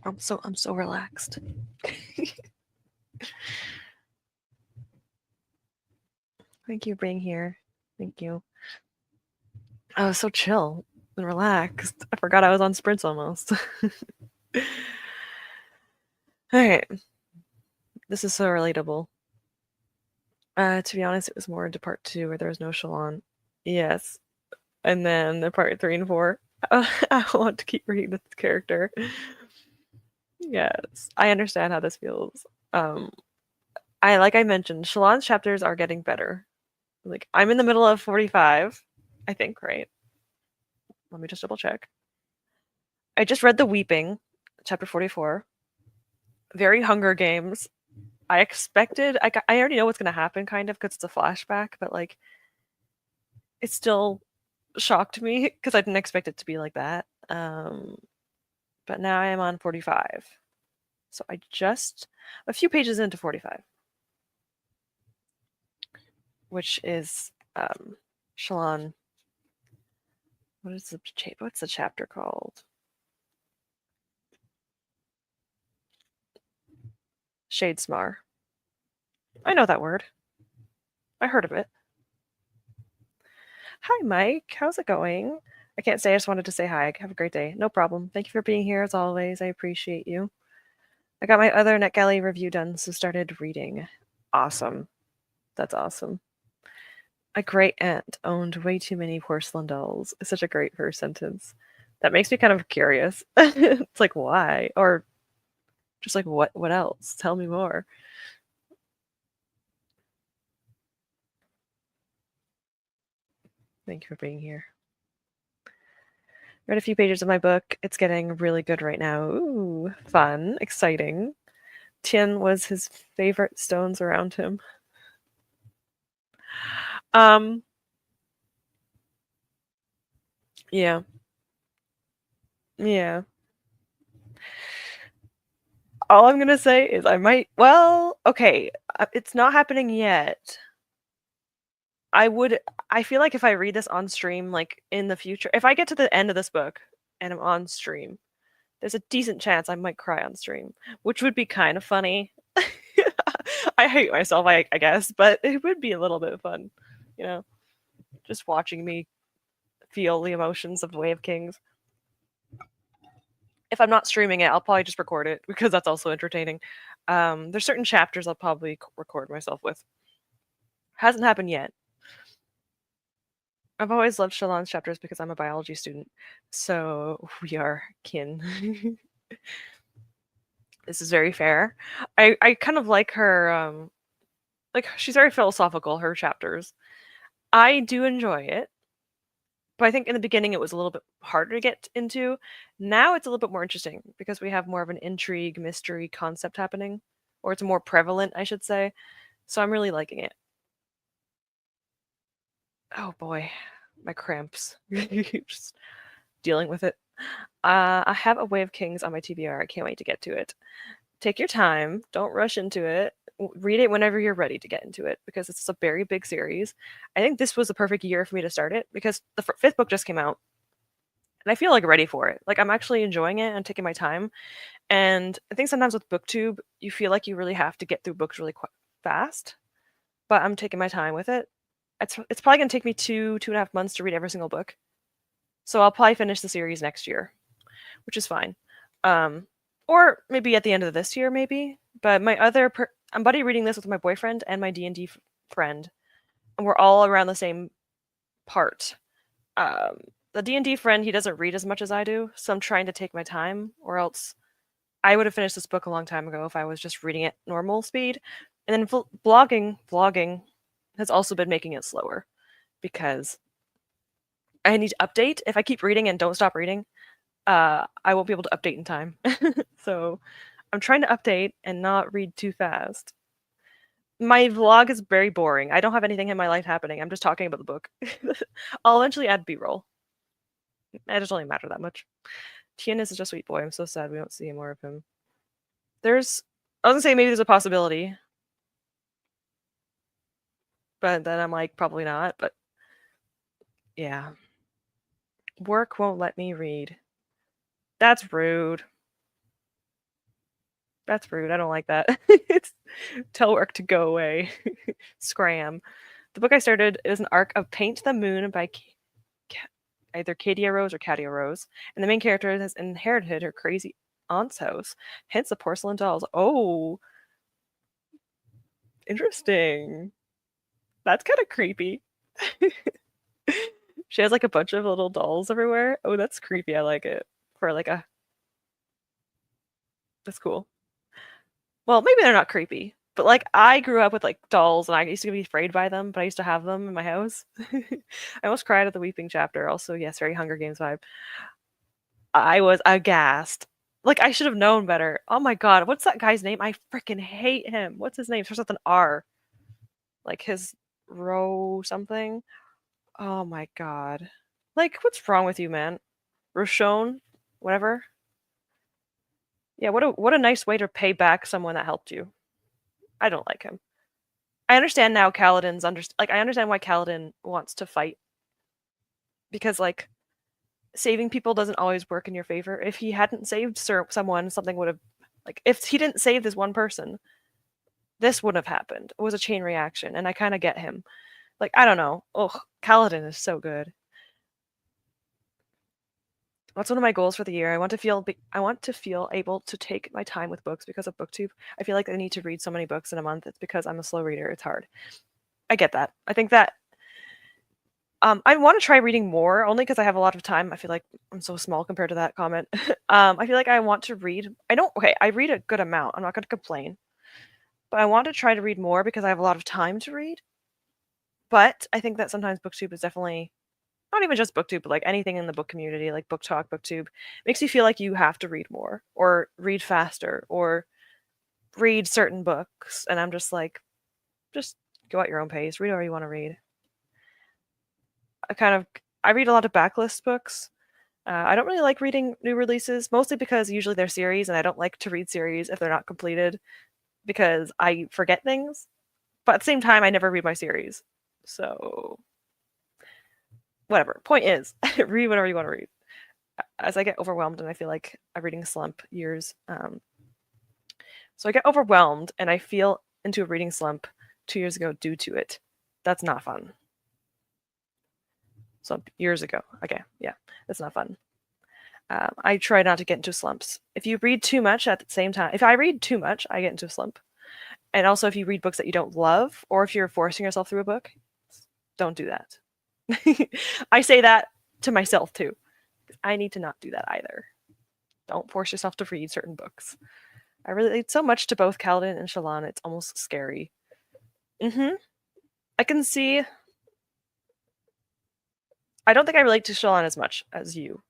I'm so relaxed. Thank you for being here. Thank you. I was so chill and relaxed. I forgot I was on sprints almost. Alright. This is so relatable. To be honest, it was more into part 2 where there was no Shalon. Yes. And then the part 3 and 4. I want to keep reading this character. Yes. I understand how this feels. Like I mentioned, Shalon's chapters are getting better. Like, I'm in the middle of 45, I think, right? Let me just double check. I just read The Weeping, chapter 44. Very Hunger Games. I expected, I already know what's going to happen, kind of, because it's a flashback, but, like, it still shocked me, because I didn't expect it to be like that. But now I am on 45. So I just, a few pages into 45. Which is, Shalon. What's the chapter called? Shadesmar. I know that word. I heard of it. Hi, Mike. How's it going? I can't say. I just wanted to say hi. Have a great day. No problem. Thank you for being here as always. I appreciate you. I got my other NetGalley review done, so started reading. Awesome. That's awesome. A great aunt owned way too many porcelain dolls. It's such a great first sentence. That makes me kind of curious. It's like, why? Or just like, what else? Tell me more. Thank you for being here. Read a few pages of my book. It's getting really good right now. Ooh, fun, exciting. Tin was his favorite stones around him. Yeah. Yeah. All I'm gonna say is okay, it's not happening yet. I feel like if I read this on stream, like, in the future, if I get to the end of this book and I'm on stream, there's a decent chance I might cry on stream, which would be kind of funny. I hate myself, I guess, but it would be a little bit fun, you know, just watching me feel the emotions of the Way of Kings. If I'm not streaming it, I'll probably just record it because that's also entertaining. There's certain chapters I'll probably record myself with. Hasn't happened yet. I've always loved Shalon's chapters because I'm a biology student, so we are kin. This is very fair. I kind of like her, like, she's very philosophical, her chapters. I do enjoy it, but I think in the beginning it was a little bit harder to get into. Now it's a little bit more interesting because we have more of an intrigue, mystery concept happening, or it's more prevalent, I should say. So I'm really liking it. Oh boy, my cramps. Just dealing with it. I have A Way of Kings on my TBR. I can't wait to get to it. Take your time. Don't rush into it. Read it whenever you're ready to get into it because it's a very big series. I think this was the perfect year for me to start it because the fifth book just came out and I feel like ready for it. Like, I'm actually enjoying it and taking my time. And I think sometimes with BookTube, you feel like you really have to get through books really fast, but I'm taking my time with it. It's probably going to take me 2.5 months to read every single book. So I'll probably finish the series next year, which is fine. Or maybe at the end of this year, maybe. But I'm buddy reading this with my boyfriend and my D&D friend, and we're all around the same part. The D&D friend, he doesn't read as much as I do, so I'm trying to take my time, or else I would have finished this book a long time ago if I was just reading it normal speed. And then vlogging has also been making it slower because I need to update. If I keep reading and don't stop reading, I won't be able to update in time. So I'm trying to update and not read too fast. My vlog is very boring. I don't have anything in my life happening. I'm just talking about the book. I'll eventually add B-roll. It doesn't really matter that much. Tien is such a sweet boy. I'm so sad we don't see more of him. I was gonna say maybe there's a possibility. But then I'm like, probably not. But yeah. Work won't let me read. That's rude. That's rude. I don't like that. It's tell work to go away. Scram. The book I started is an arc of Paint the Moon by either Katia Rose or Katia Rose, and the main character has inherited her crazy aunt's house, hence the porcelain dolls. Oh, interesting. That's kind of creepy. She has like a bunch of little dolls everywhere. Oh, that's creepy. I like it. For like a That's cool. Well, maybe they're not creepy, but like I grew up with like dolls and I used to be afraid by them, but I used to have them in my house. I almost cried at the weeping chapter. Also, yes, very Hunger Games vibe. I was aghast. Like I should have known better. Oh my god, what's that guy's name? I freaking hate him. What's his name? Starts with an R. Like his row something. Oh my god. Like what's wrong with you, man? Roshon, whatever. Yeah, what a nice way to pay back someone that helped you. I don't like him. I understand now Kaladin's I understand why Kaladin wants to fight because like saving people doesn't always work in your favor. If he hadn't saved someone, something would have like if he didn't save this one person, this wouldn't have happened. It was a chain reaction, and I kind of get him. Like I don't know. Oh, Kaladin is so good. That's one of my goals for the year. I want to feel able to take my time with books because of BookTube. I feel like I need to read so many books in a month. It's because I'm a slow reader. It's hard. I get that. I think that I want to try reading more only because I have a lot of time. I feel like I'm so small compared to that comment. I feel like I want to read. I read a good amount. I'm not going to complain. But I want to try to read more because I have a lot of time to read. But I think that sometimes BookTube is definitely not even just BookTube, but like anything in the book community, like Book Talk, BookTube, makes you feel like you have to read more or read faster or read certain books. And I'm just like, just go at your own pace, read whatever you want to read. I read a lot of backlist books. I don't really like reading new releases, mostly because usually they're series, and I don't like to read series if they're not completed because I forget things. But at the same time, I never read my series. So, whatever. Point is, read whatever you want to read. As I get overwhelmed and I feel like a reading slump years. So I get overwhelmed and I feel into a reading slump 2 years ago due to it. That's not fun. So years ago. Okay, yeah, that's not fun. I try not to get into slumps. If you read too much at the same time, if I read too much, I get into a slump. And also, if you read books that you don't love, or if you're forcing yourself through a book, don't do that. I say that to myself too. I need to not do that either. Don't force yourself to read certain books. I relate so much to both Kaladin and Shallan, it's almost scary. I can see. I don't think I relate to Shallan as much as you.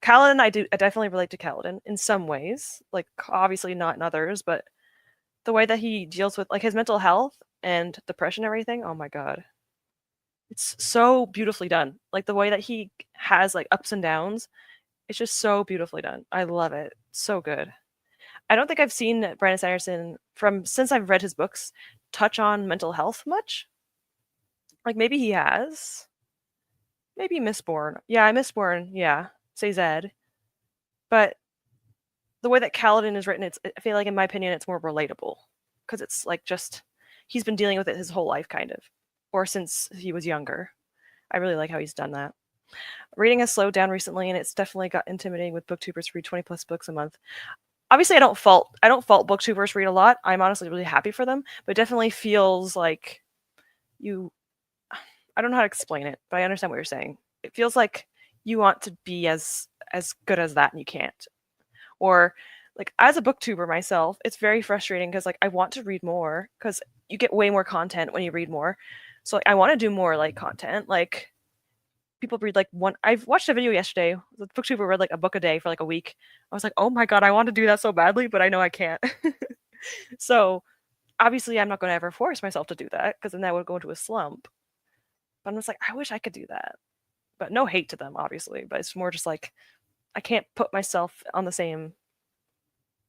Kaladin, I definitely relate to Kaladin in some ways. Like, obviously not in others, but the way that he deals with, like, his mental health and depression and everything, oh my god. It's so beautifully done. Like, the way that he has, like, ups and downs, it's just so beautifully done. I love it. So good. I don't think I've seen Brandon Sanderson since I've read his books touch on mental health much. Like maybe he has. Maybe Mistborn. Yeah, Mistborn. Yeah, say Zed. But the way that Kaladin is written, I feel like in my opinion, it's more relatable because it's like just he's been dealing with it his whole life, kind of, or since he was younger. I really like how he's done that. Reading has slowed down recently, and it's definitely got intimidating with booktubers who read 20 plus books a month. Obviously, I don't fault booktubers read a lot. I'm honestly really happy for them, but it definitely feels like you. I don't know how to explain it, but I understand what you're saying. It feels like you want to be as good as that, and you can't. Or like as a booktuber myself, it's very frustrating because like I want to read more because you get way more content when you read more. So like, I want to do more like content. Like people read like one. I've watched a video yesterday. The booktuber read like a book a day for like a week. I was like, oh my god, I want to do that so badly, but I know I can't. So obviously, I'm not going to ever force myself to do that because then that would go into a slump. But I'm just like, I wish I could do that. But no hate to them, obviously. But it's more just like I can't put myself on the same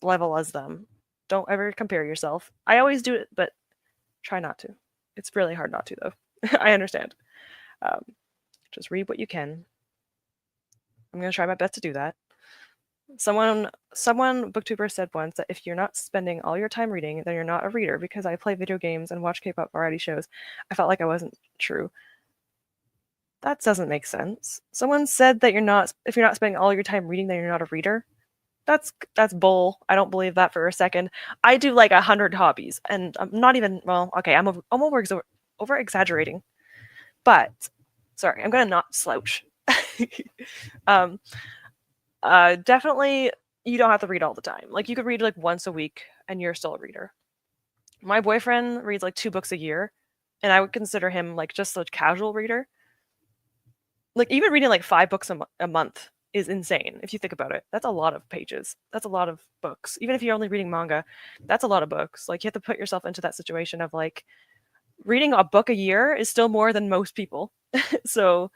level as them. Don't ever compare yourself. I always do it, but try not to. It's really hard not to, though. I understand. Just read what you can. I'm going to try my best to do that. Someone booktuber said once that if you're not spending all your time reading, then you're not a reader. Because I play video games and watch K-pop variety shows, I felt like I wasn't true. That doesn't make sense. Someone said that if you're not spending all your time reading, then you're not a reader. That's bull. I don't believe that for a second. I do like 100 hobbies, and I'm not even okay. I'm over exaggerating, but sorry, I'm gonna not slouch. um, definitely, you don't have to read all the time. Like you could read like once a week, and you're still a reader. My boyfriend reads like 2 books a year, and I would consider him like just a casual reader. Like even reading like 5 books a month is insane if you think about it. That's a lot of pages. That's a lot of books. Even if you're only reading manga, that's a lot of books. Like you have to put yourself into that situation of like reading a book a year is still more than most people. So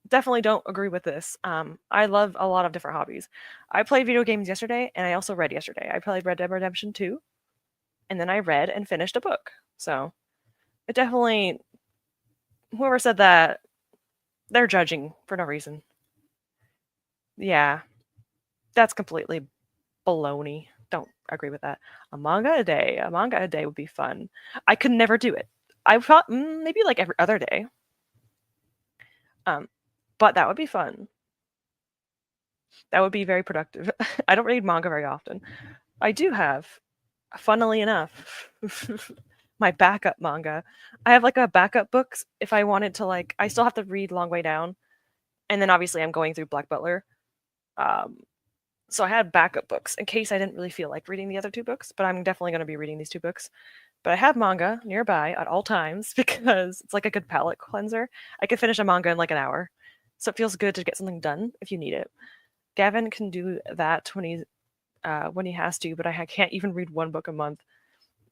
definitely don't agree with this. I love a lot of different hobbies. I played video games yesterday, and I also read yesterday. I played Red Dead Redemption 2, and then I read and finished a book. So it definitely, whoever said that, they're judging for no reason. Yeah, that's completely baloney. Don't agree with that. A manga a day. A manga a day would be fun. I could never do it. I thought maybe like every other day. But that would be fun. That would be very productive. I don't read manga very often. I do have, funnily enough, my backup manga. I have like a backup books if I wanted to like. I still have to read Long Way Down, and then obviously I'm going through Black Butler. Um, so I had backup books in case I didn't really feel like reading the other 2 books, but I'm definitely going to be reading these 2 books. But I have manga nearby at all times because it's like a good palate cleanser. I could finish a manga in like an hour. So it feels good to get something done if you need it. Gavin can do that when he has to, but I can't even read 1 book a month.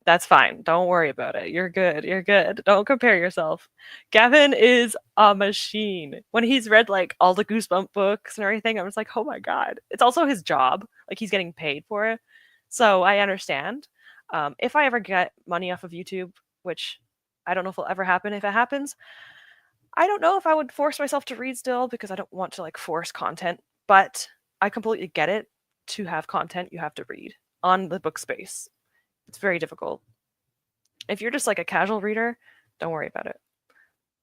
That's fine. Don't worry about it. You're good. You're good. Don't compare yourself. Gavin is a machine. When he's read like all the Goosebump books and everything, I'm just like, oh my god. It's also his job. Like he's getting paid for it. So I understand. If I ever get money off of YouTube, which I don't know if it'll ever happen, if it happens, I don't know if I would force myself to read still because I don't want to like force content, but I completely get it. To have content, you have to read on the book space. It's very difficult. If you're just like a casual reader, don't worry about it.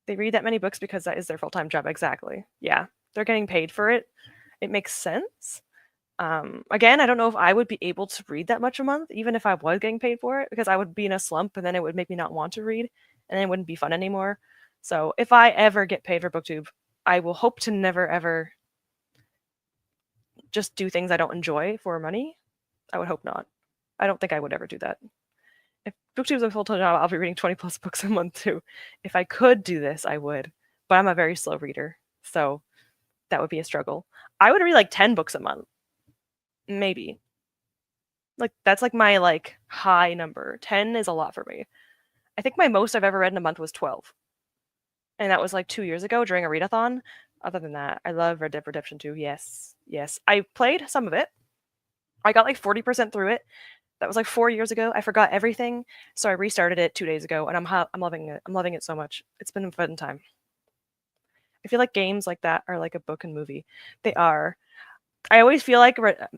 They read that many books because that is their full-time job. Exactly. Yeah. They're getting paid for it. It makes sense. Again, I don't know if I would be able to read that much a month, even if I was getting paid for it, because I would be in a slump and then it would make me not want to read and it wouldn't be fun anymore. So if I ever get paid for BookTube, I will hope to never ever just do things I don't enjoy for money. I would hope not. I don't think I would ever do that. If BookTube is a full-time job, I'll be reading 20 plus books a month too. If I could do this, I would. But I'm a very slow reader, so that would be a struggle. I would read like 10 books a month. Maybe. Like that's like my like high number. 10 is a lot for me. I think my most I've ever read in a month was 12. And that was like 2 years ago during a readathon. Other than that, I love Red Dead Redemption 2. Yes. Yes. I played some of it. I got like 40% through it. That was like 4 years ago. I forgot everything, so I restarted it 2 days ago, and I'm loving it. I'm loving it so much. It's been a fun time. I feel like games like that are like a book and movie. They are. I always feel like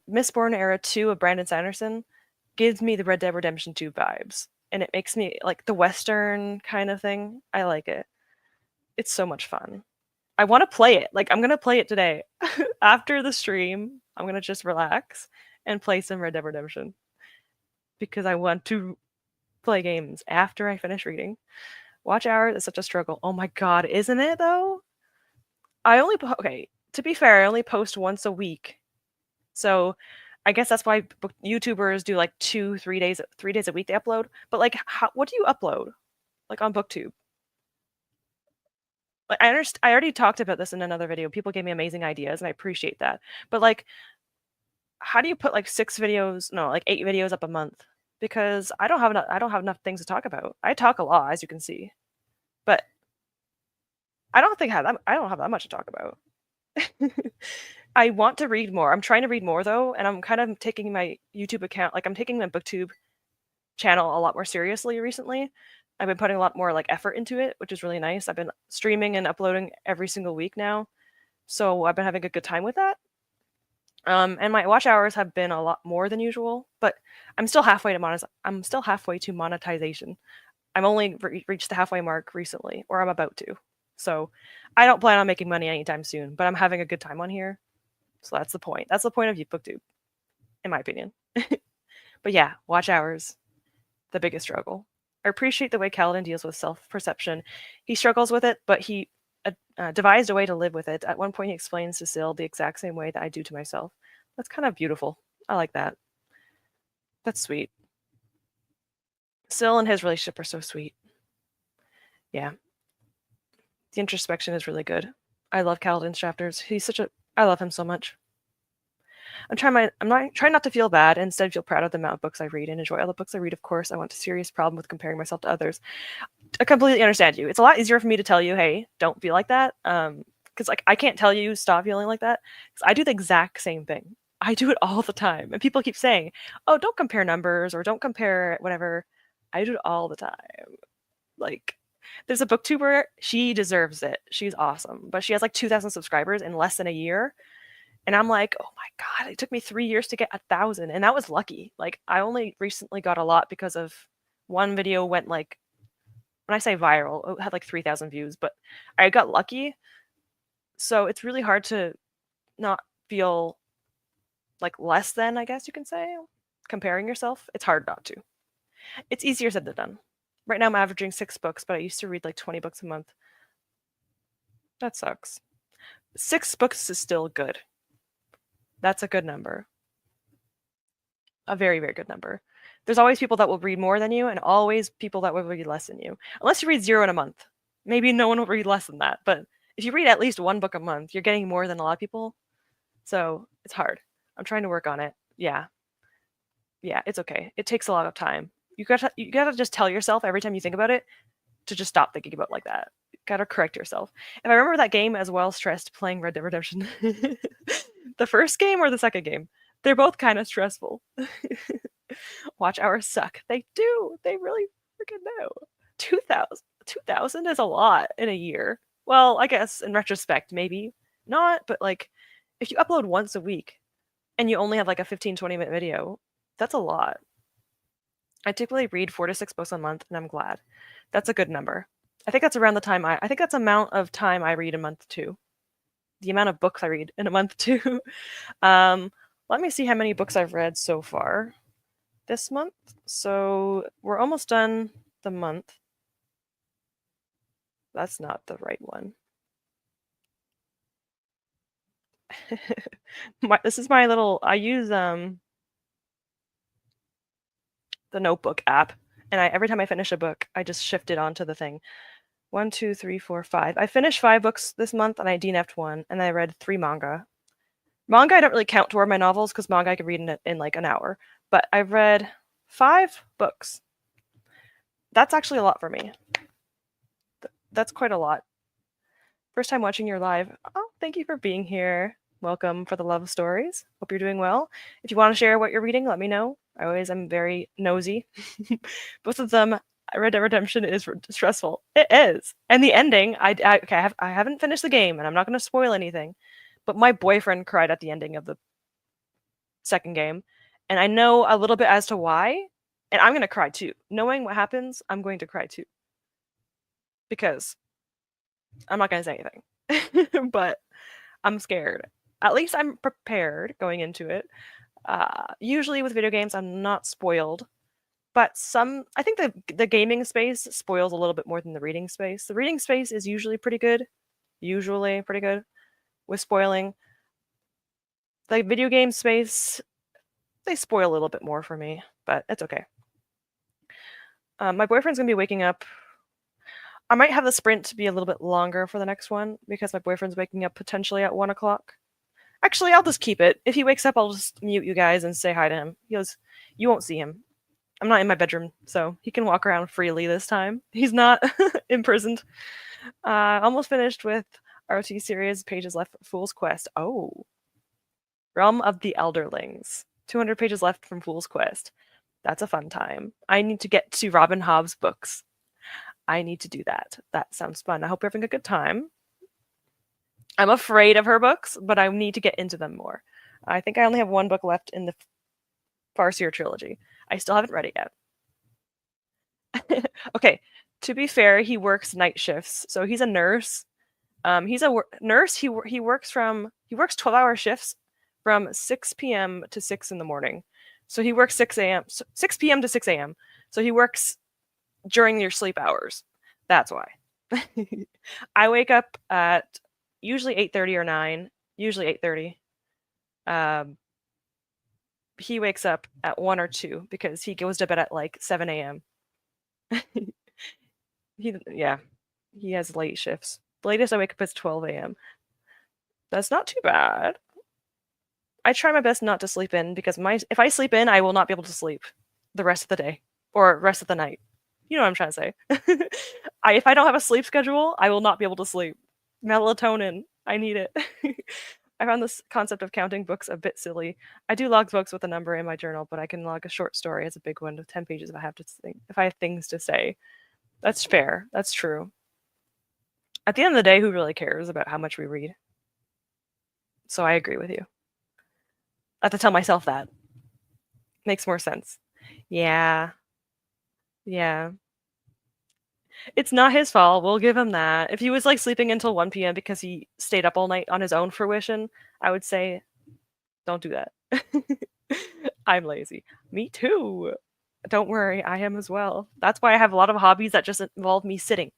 Mistborn Era 2 of Brandon Sanderson gives me the Red Dead Redemption 2 vibes, and it makes me like the Western kind of thing. I like it. It's so much fun. I want to play it. Like I'm gonna play it today. After the stream, I'm gonna just relax and play some Red Dead Redemption because I want to play games after I finish reading. Watch hours is such a struggle. Oh my god, isn't it though? Okay, to be fair, I only post once a week. So I guess that's why YouTubers do like 3 days a week they upload. But like what do you upload? Like on BookTube? Like I already talked about this in another video. People gave me amazing ideas and I appreciate that. But like how do you put like 8 videos up a month? Because I don't have enough things to talk about. I talk a lot, as you can see. But I don't have that much to talk about. I want to read more. I'm trying to read more though, and I'm kind of taking my YouTube account, like I'm taking my BookTube channel a lot more seriously recently. I've been putting a lot more like effort into it, which is really nice. I've been streaming and uploading every single week now. So I've been having a good time with that. And my watch hours have been a lot more than usual, but I'm still halfway to monetization. I'm only reached the halfway mark recently, or I'm about to. So I don't plan on making money anytime soon, but I'm having a good time on here. So that's the point. That's the point of BooksTube, in my opinion. But yeah, watch hours, the biggest struggle. I appreciate the way Kaladin deals with self-perception. He struggles with it, but he devised a way to live with it. At one point, he explains to Syl the exact same way that I do to myself. That's kind of beautiful. I like that. That's sweet. Syl and his relationship are so sweet. Yeah. The introspection is really good. I love Kaladin's chapters. I love him so much. I'm trying not to feel bad, and instead feel proud of the amount of books I read and enjoy all the books I read, of course. I want a serious problem with comparing myself to others. I completely understand you. It's a lot easier for me to tell you, hey, don't feel like that. Because like I can't tell you stop feeling like that. Because I do the exact same thing. I do it all the time. And people keep saying, oh, don't compare numbers or don't compare whatever. I do it all the time. Like, there's a booktuber, she deserves it. She's awesome. But she has like 2,000 subscribers in less than a year. And I'm like, oh my God, it took me 3 years to get 1,000. And that was lucky. Like, I only recently got a lot because of one video went like, when I say viral, it had like 3,000 views, but I got lucky. So it's really hard to not feel like less than, I guess you can say, comparing yourself. It's hard not to. It's easier said than done. Right now I'm averaging 6 books, but I used to read like 20 books a month. That sucks. 6 books is still good. That's a good number. A very, very good number. There's always people that will read more than you and always people that will read less than you. Unless you read 0 in a month. Maybe no one will read less than that. But if you read at least 1 book a month, you're getting more than a lot of people. So it's hard. I'm trying to work on it. Yeah. Yeah, it's okay. It takes a lot of time. You gotta just tell yourself every time you think about it to just stop thinking about it like that. You gotta correct yourself. If I remember that game as well stressed playing Red Dead Redemption. The first game or the second game? They're both kind of stressful. Watch hours suck. They do. They really freaking do. 2,000 is a lot in a year. Well, I guess in retrospect, maybe not, but like if you upload once a week and you only have like a 15-20 minute video, that's a lot. I typically read 4 to 6 books a month, and I'm glad. That's a good number. I think that's around the time I think that's amount of time I read a month too. The amount of books I read in a month too. Let me see how many books I've read so far this month. So we're almost done the month. That's not the right one. This is my little, I use the notebook app, and every time I finish a book, I just shift it onto the thing. 1, 2, 3, 4, 5. I finished 5 books this month, and I DNF'd 1, and I read 3 manga. Manga I don't really count toward my novels because manga I can read in like an hour. But I've read 5 books. That's actually a lot for me. That's quite a lot. First time watching your live. Oh, thank you for being here. Welcome for the love of stories. Hope you're doing well. If you want to share what you're reading, let me know. I always am very nosy. Both of them, Red Dead Redemption is stressful. It is. And the ending, I haven't finished the game, and I'm not going to spoil anything, but my boyfriend cried at the ending of the second game, and I know a little bit as to why, and I'm going to cry too. Knowing what happens, I'm going to cry too. Because I'm not going to say anything. But I'm scared. At least I'm prepared going into it. Usually with video games, I'm not spoiled. But I think the gaming space spoils a little bit more than the reading space. The reading space is usually pretty good. With spoiling. The video game space, they spoil a little bit more for me, but it's okay. My boyfriend's going to be waking up. I might have the sprint to be a little bit longer for the next one because my boyfriend's waking up potentially at 1 o'clock. Actually, I'll just keep it. If he wakes up, I'll just mute you guys and say hi to him. He goes, you won't see him. I'm not in my bedroom, so he can walk around freely this time. He's not imprisoned. Almost finished with ROT series, pages left for Fool's Quest. Oh. Realm of the Elderlings. 200 pages left from Fool's Quest. That's a fun time. I need to get to Robin Hobb's books. I need to do that. That sounds fun. I hope you're having a good time. I'm afraid of her books, but I need to get into them more. I think I only have one book left in the Farseer trilogy. I still haven't read it yet. Okay, to be fair, he works night shifts, so he's a nurse. He's a nurse. He works 12-hour shifts from 6 p.m. to 6 in the morning. So he works 6 p.m. to 6 a.m. So he works during your sleep hours. That's why. I wake up at usually 8:30 or 9, usually 8:30. He wakes up at 1 or 2 because he goes to bed at like 7 a.m. He has late shifts. The latest I wake up is 12 a.m. That's not too bad. I try my best not to sleep in because if I sleep in, I will not be able to sleep the rest of the day or rest of the night. You know what I'm trying to say. If I don't have a sleep schedule, I will not be able to sleep. Melatonin, I need it. I found this concept of counting books a bit silly. I do log books with a number in my journal, but I can log a short story as a big one with 10 pages if I have things to say. That's fair. That's true. At the end of the day, who really cares about how much we read? So I agree with you. I have to tell myself that. Makes more sense. Yeah. Yeah. It's not his fault. We'll give him that. If he was like sleeping until 1 p.m. because he stayed up all night on his own fruition, I would say, don't do that. I'm lazy. Me too. Don't worry, I am as well. That's why I have a lot of hobbies that just involve me sitting.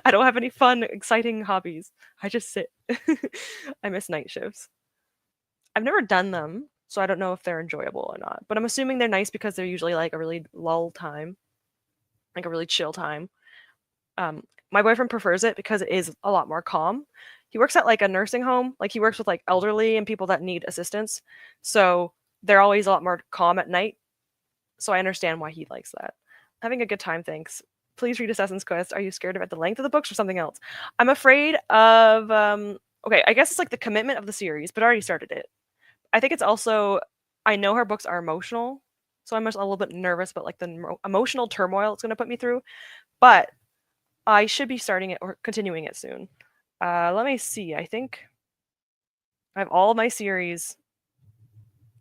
I don't have any fun, exciting hobbies. I just sit. I miss night shifts. I've never done them, so I don't know if they're enjoyable or not. But I'm assuming they're nice because they're usually like a really lull time, like a really chill time. My boyfriend prefers it because it is a lot more calm. He works at like a nursing home, like he works with like elderly and people that need assistance. So they're always a lot more calm at night. So I understand why he likes that. Having a good time, thanks. Please read Assassin's Quest. Are you scared about the length of the books or something else? I'm afraid of okay, I guess it's like the commitment of the series, but I already started it. I think it's also I know her books are emotional, so I'm just a little bit nervous about like the emotional turmoil it's going to put me through. But I should be starting it or continuing it soon. Let me see. I think I have all my series.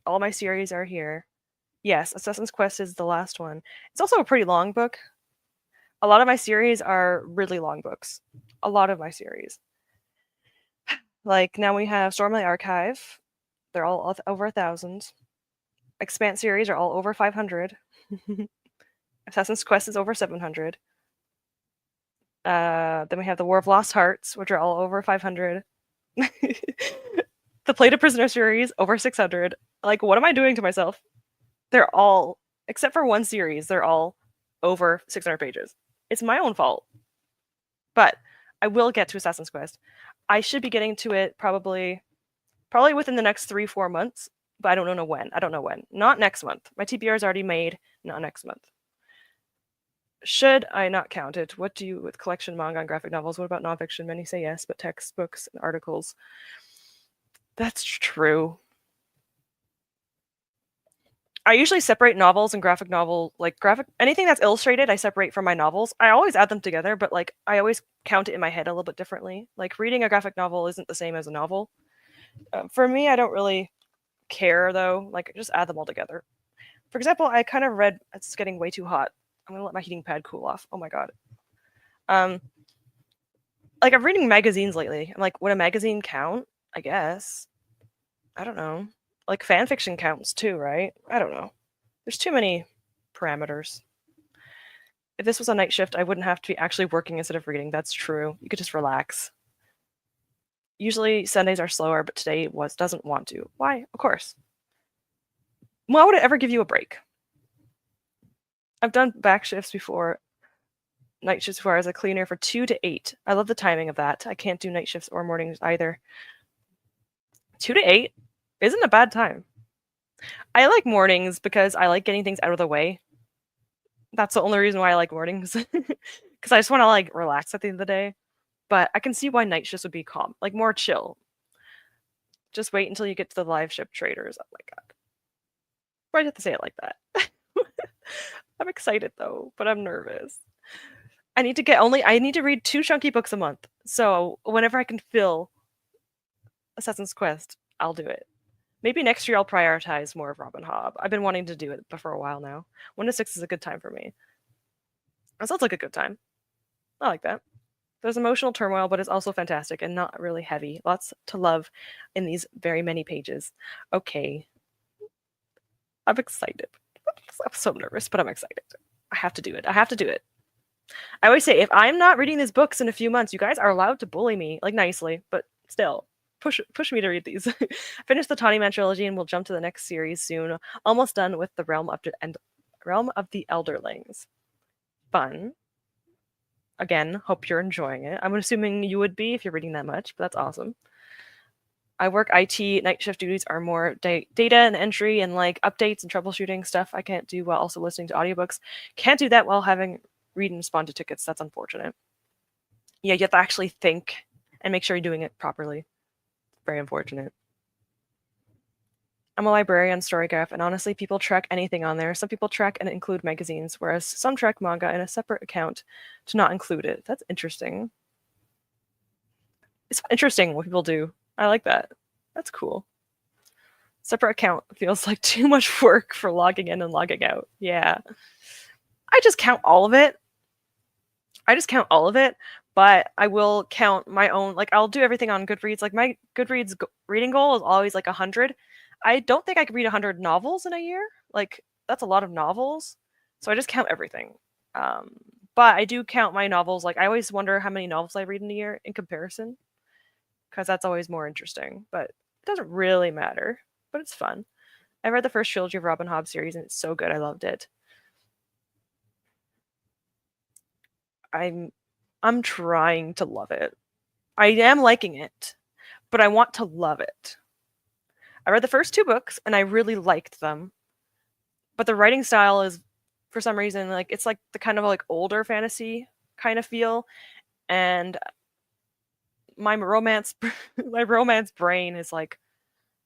All my series are here. Yes, Assassin's Quest is the last one. It's also a pretty long book. A lot of my series are really long books. A lot of my series. Like now we have Stormlight Archive. They're all over 1,000. Expanse series are all over 500. Assassin's Quest is over 700. Then we have the War of Lost Hearts, which are all over 500. The Play to Prisoner series, over 600. Like, what am I doing to myself? They're all, except for one series, they're all over 600 pages. It's my own fault. But I will get to Assassin's Quest. I should be getting to it probably within the next 3-4 months, but I don't know when. Not next month. My TBR is already made, not next month. Should I not count it? What do you with collection manga and graphic novels? What about nonfiction? Many say yes, but textbooks and articles. That's true. I usually separate novels and graphic novel, like anything that's illustrated, I separate from my novels. I always add them together, but like I always count it in my head a little bit differently. Like reading a graphic novel isn't the same as a novel. For me, I don't really care though. Like just add them all together. For example, I kind of read. It's getting way too hot. I'm gonna let my heating pad cool off. Oh my god. Like I'm reading magazines lately. I'm like, would a magazine count? I guess. I don't know. Like fan fiction counts too, right? I don't know. There's too many parameters. If this was a night shift, I wouldn't have to be actually working instead of reading. That's true. You could just relax. Usually Sundays are slower, but today doesn't want to. Why? Of course. Why would it ever give you a break? I've done back shifts before, night shifts before as a cleaner for 2 to 8. I love the timing of that. I can't do night shifts or mornings either. 2 to 8 isn't a bad time. I like mornings because I like getting things out of the way. That's the only reason why I like mornings. Because I just want to like relax at the end of the day. But I can see why night shifts would be calm, like more chill. Just wait until you get to the live ship traders. Oh my god. Why'd you have to say it like that? I'm excited though, but I'm nervous. I need to read 2 chunky books a month. So whenever I can fill Assassin's Quest, I'll do it. Maybe next year I'll prioritize more of Robin Hobb. I've been wanting to do it for a while now. 1 to 6 is a good time for me. That sounds like a good time. I like that. There's emotional turmoil, but it's also fantastic and not really heavy. Lots to love in these very many pages. Okay. I'm excited. I'm so nervous, but I'm excited. I have to do it. I have to do it. I always say, if I'm not reading these books in a few months, you guys are allowed to bully me, like nicely, but still, push me to read these. Finish the Tawny Man trilogy, and we'll jump to the next series soon. Almost done with the Realm of the Elderlings. Fun. Again, hope you're enjoying it. I'm assuming you would be if you're reading that much, but that's awesome. I work IT. Night shift duties are more data and entry and like updates and troubleshooting stuff I can't do while also listening to audiobooks. Can't do that while having read and respond to tickets. That's unfortunate. Yeah, you have to actually think and make sure you're doing it properly. Very unfortunate. I'm a librarian on Storygraph, and honestly, people track anything on there. Some people track and include magazines, whereas some track manga in a separate account to not include it. That's interesting. It's interesting what people do. I like that. That's cool. Separate account feels like too much work for logging in and logging out. Yeah. I just count all of it. But I will count my own. Like, I'll do everything on Goodreads. Like, my Goodreads reading goal is always like 100. I don't think I could read 100 novels in a year. Like, that's a lot of novels. So I just count everything. But I do count my novels. Like, I always wonder how many novels I read in a year in comparison, because that's always more interesting. But it doesn't really matter. But it's fun. I read the first trilogy of Robin Hobb series, and it's so good. I loved it. I'm trying to love it. I am liking it, but I want to love it. I read the first 2 books and I really liked them. But the writing style is, for some reason, like, it's like the kind of like older fantasy kind of feel, and my romance brain is like,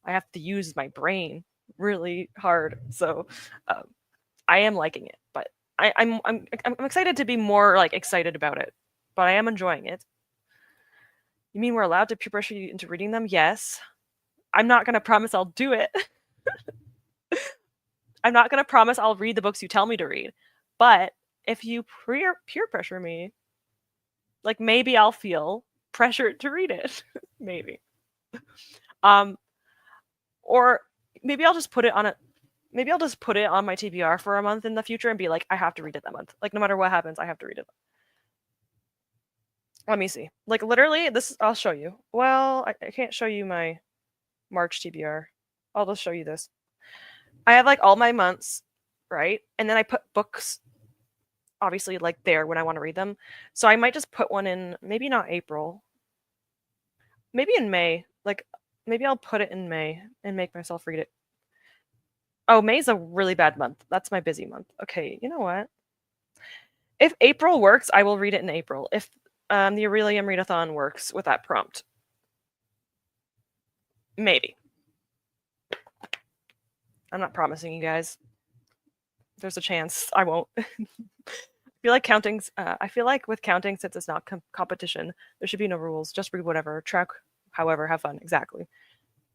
I have to use my brain really hard. So I am liking it, but I'm excited to be more like excited about it. But I am enjoying it. You mean we're allowed to peer pressure you into reading them? Yes. I'm not going to promise I'll do it. I'm not going to promise I'll read the books you tell me to read. But if you peer pressure me, like, maybe I'll feel pressured to read it. Maybe. Or maybe I'll just put it on my TBR for a month in the future and be like, I have to read it that month. Like, no matter what happens, I have to read it. Let me see. Like, literally, I'll show you. Well, I can't show you my March TBR. I'll just show you this. I have like all my months, right? And then I put books, obviously, like, there when I want to read them. So I might just put one in, maybe not April, maybe in May. Like, maybe I'll put it in May and make myself read it. Oh, May's a really bad month. That's my busy month. Okay, you know what? If April works, I will read it in April. If the Aurelium Readathon works with that prompt, maybe. I'm not promising you guys. There's a chance I won't. I feel like with counting, since it's not competition, there should be no rules. Just read whatever, track however, have fun. Exactly.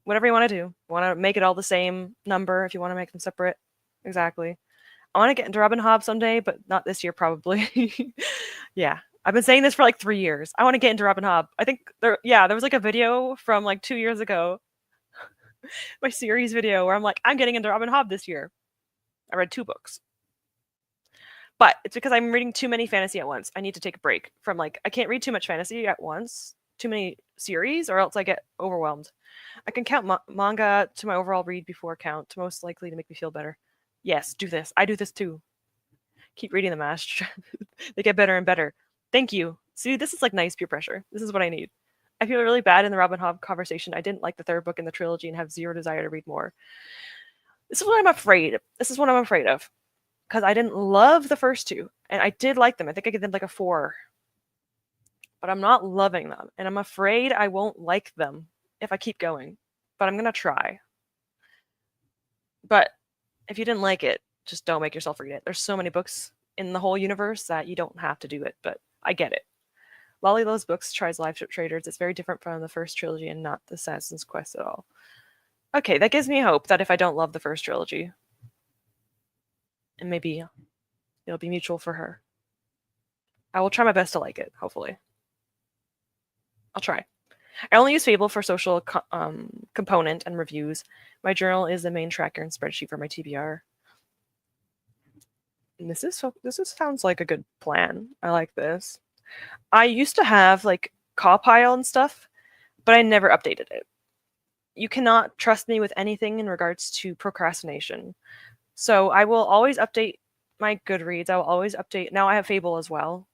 Whatever you want to do. Want to make it all the same number if you want to make them separate. Exactly. I want to get into Robin Hobb someday, but not this year probably. Yeah. I've been saying this for like 3 years. I want to get into Robin Hobb. I think there was like a video from like 2 years ago. My series video where I'm like, I'm getting into Robin Hobb this year. I read 2 books. But it's because I'm reading too many fantasy at once. I need to take a break from, like, I can't read too much fantasy at once, too many series, or else I get overwhelmed. I can count manga to my overall read before count, most likely to make me feel better. Yes, do this. I do this too. Keep reading them, Ash. They get better and better. Thank you. See, this is like nice peer pressure. This is what I need. I feel really bad in the Robin Hobb conversation. I didn't like the 3rd book in the trilogy and have zero desire to read more. This is what I'm afraid of. Because I didn't love the first 2, and I did like them. I think I gave them like a 4. But I'm not loving them, and I'm afraid I won't like them if I keep going. But I'm going to try. But if you didn't like it, just don't make yourself read it. There's so many books in the whole universe that you don't have to do it, but I get it. Lolly Loves Books tries Live Ship Traders. It's very different from the first trilogy and not the Assassin's Quest at all. Okay, that gives me hope that if I don't love the first trilogy, and maybe it'll be mutual for her. I will try my best to like it, hopefully. I'll try. I only use Fable for social component and reviews. My journal is the main tracker and spreadsheet for my TBR. And this sounds like a good plan. I like this. I used to have like Cawpile and stuff, but I never updated it. You cannot trust me with anything in regards to procrastination. So I will always update my Goodreads. I will always update. Now I have Fable as well.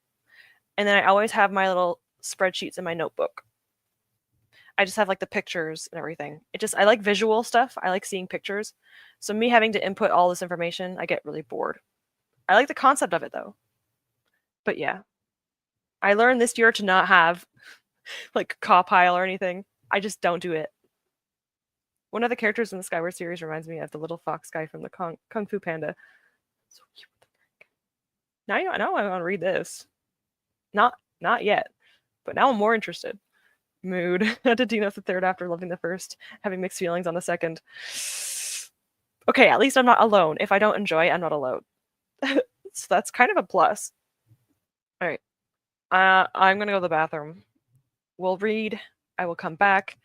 And then I always have my little spreadsheets in my notebook. I just have like the pictures and everything. I like visual stuff. I like seeing pictures. So me having to input all this information, I get really bored. I like the concept of it though. But yeah. I learned this year to not have like Cawpile or anything. I just don't do it. One of the characters in the Skyward series reminds me of the little fox guy from the Kung Fu Panda. So cute. Now I want to read this. Not yet, but now I'm more interested. Mood. Had to DNF the third after loving the first, having mixed feelings on the second. Okay, at least I'm not alone. If I don't enjoy it, I'm not alone. So that's kind of a plus. All right. I'm gonna go to the bathroom. We'll read. I will come back.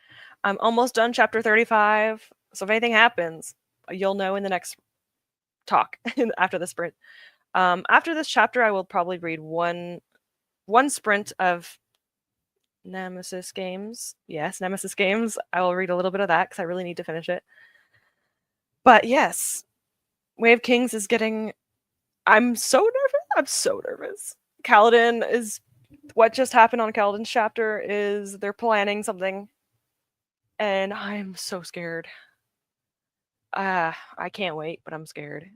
I'm almost done chapter 35. So if anything happens, you'll know in the next talk after the sprint. After this chapter, I will probably read one sprint of Nemesis games. Yes, Nemesis games. I will read a little bit of that because I really need to finish it. But yes, Way of Kings is getting. I'm so nervous. Kaladin is. What just happened on Kaladin's chapter is they're planning something. And I'm so scared. I can't wait, but I'm scared.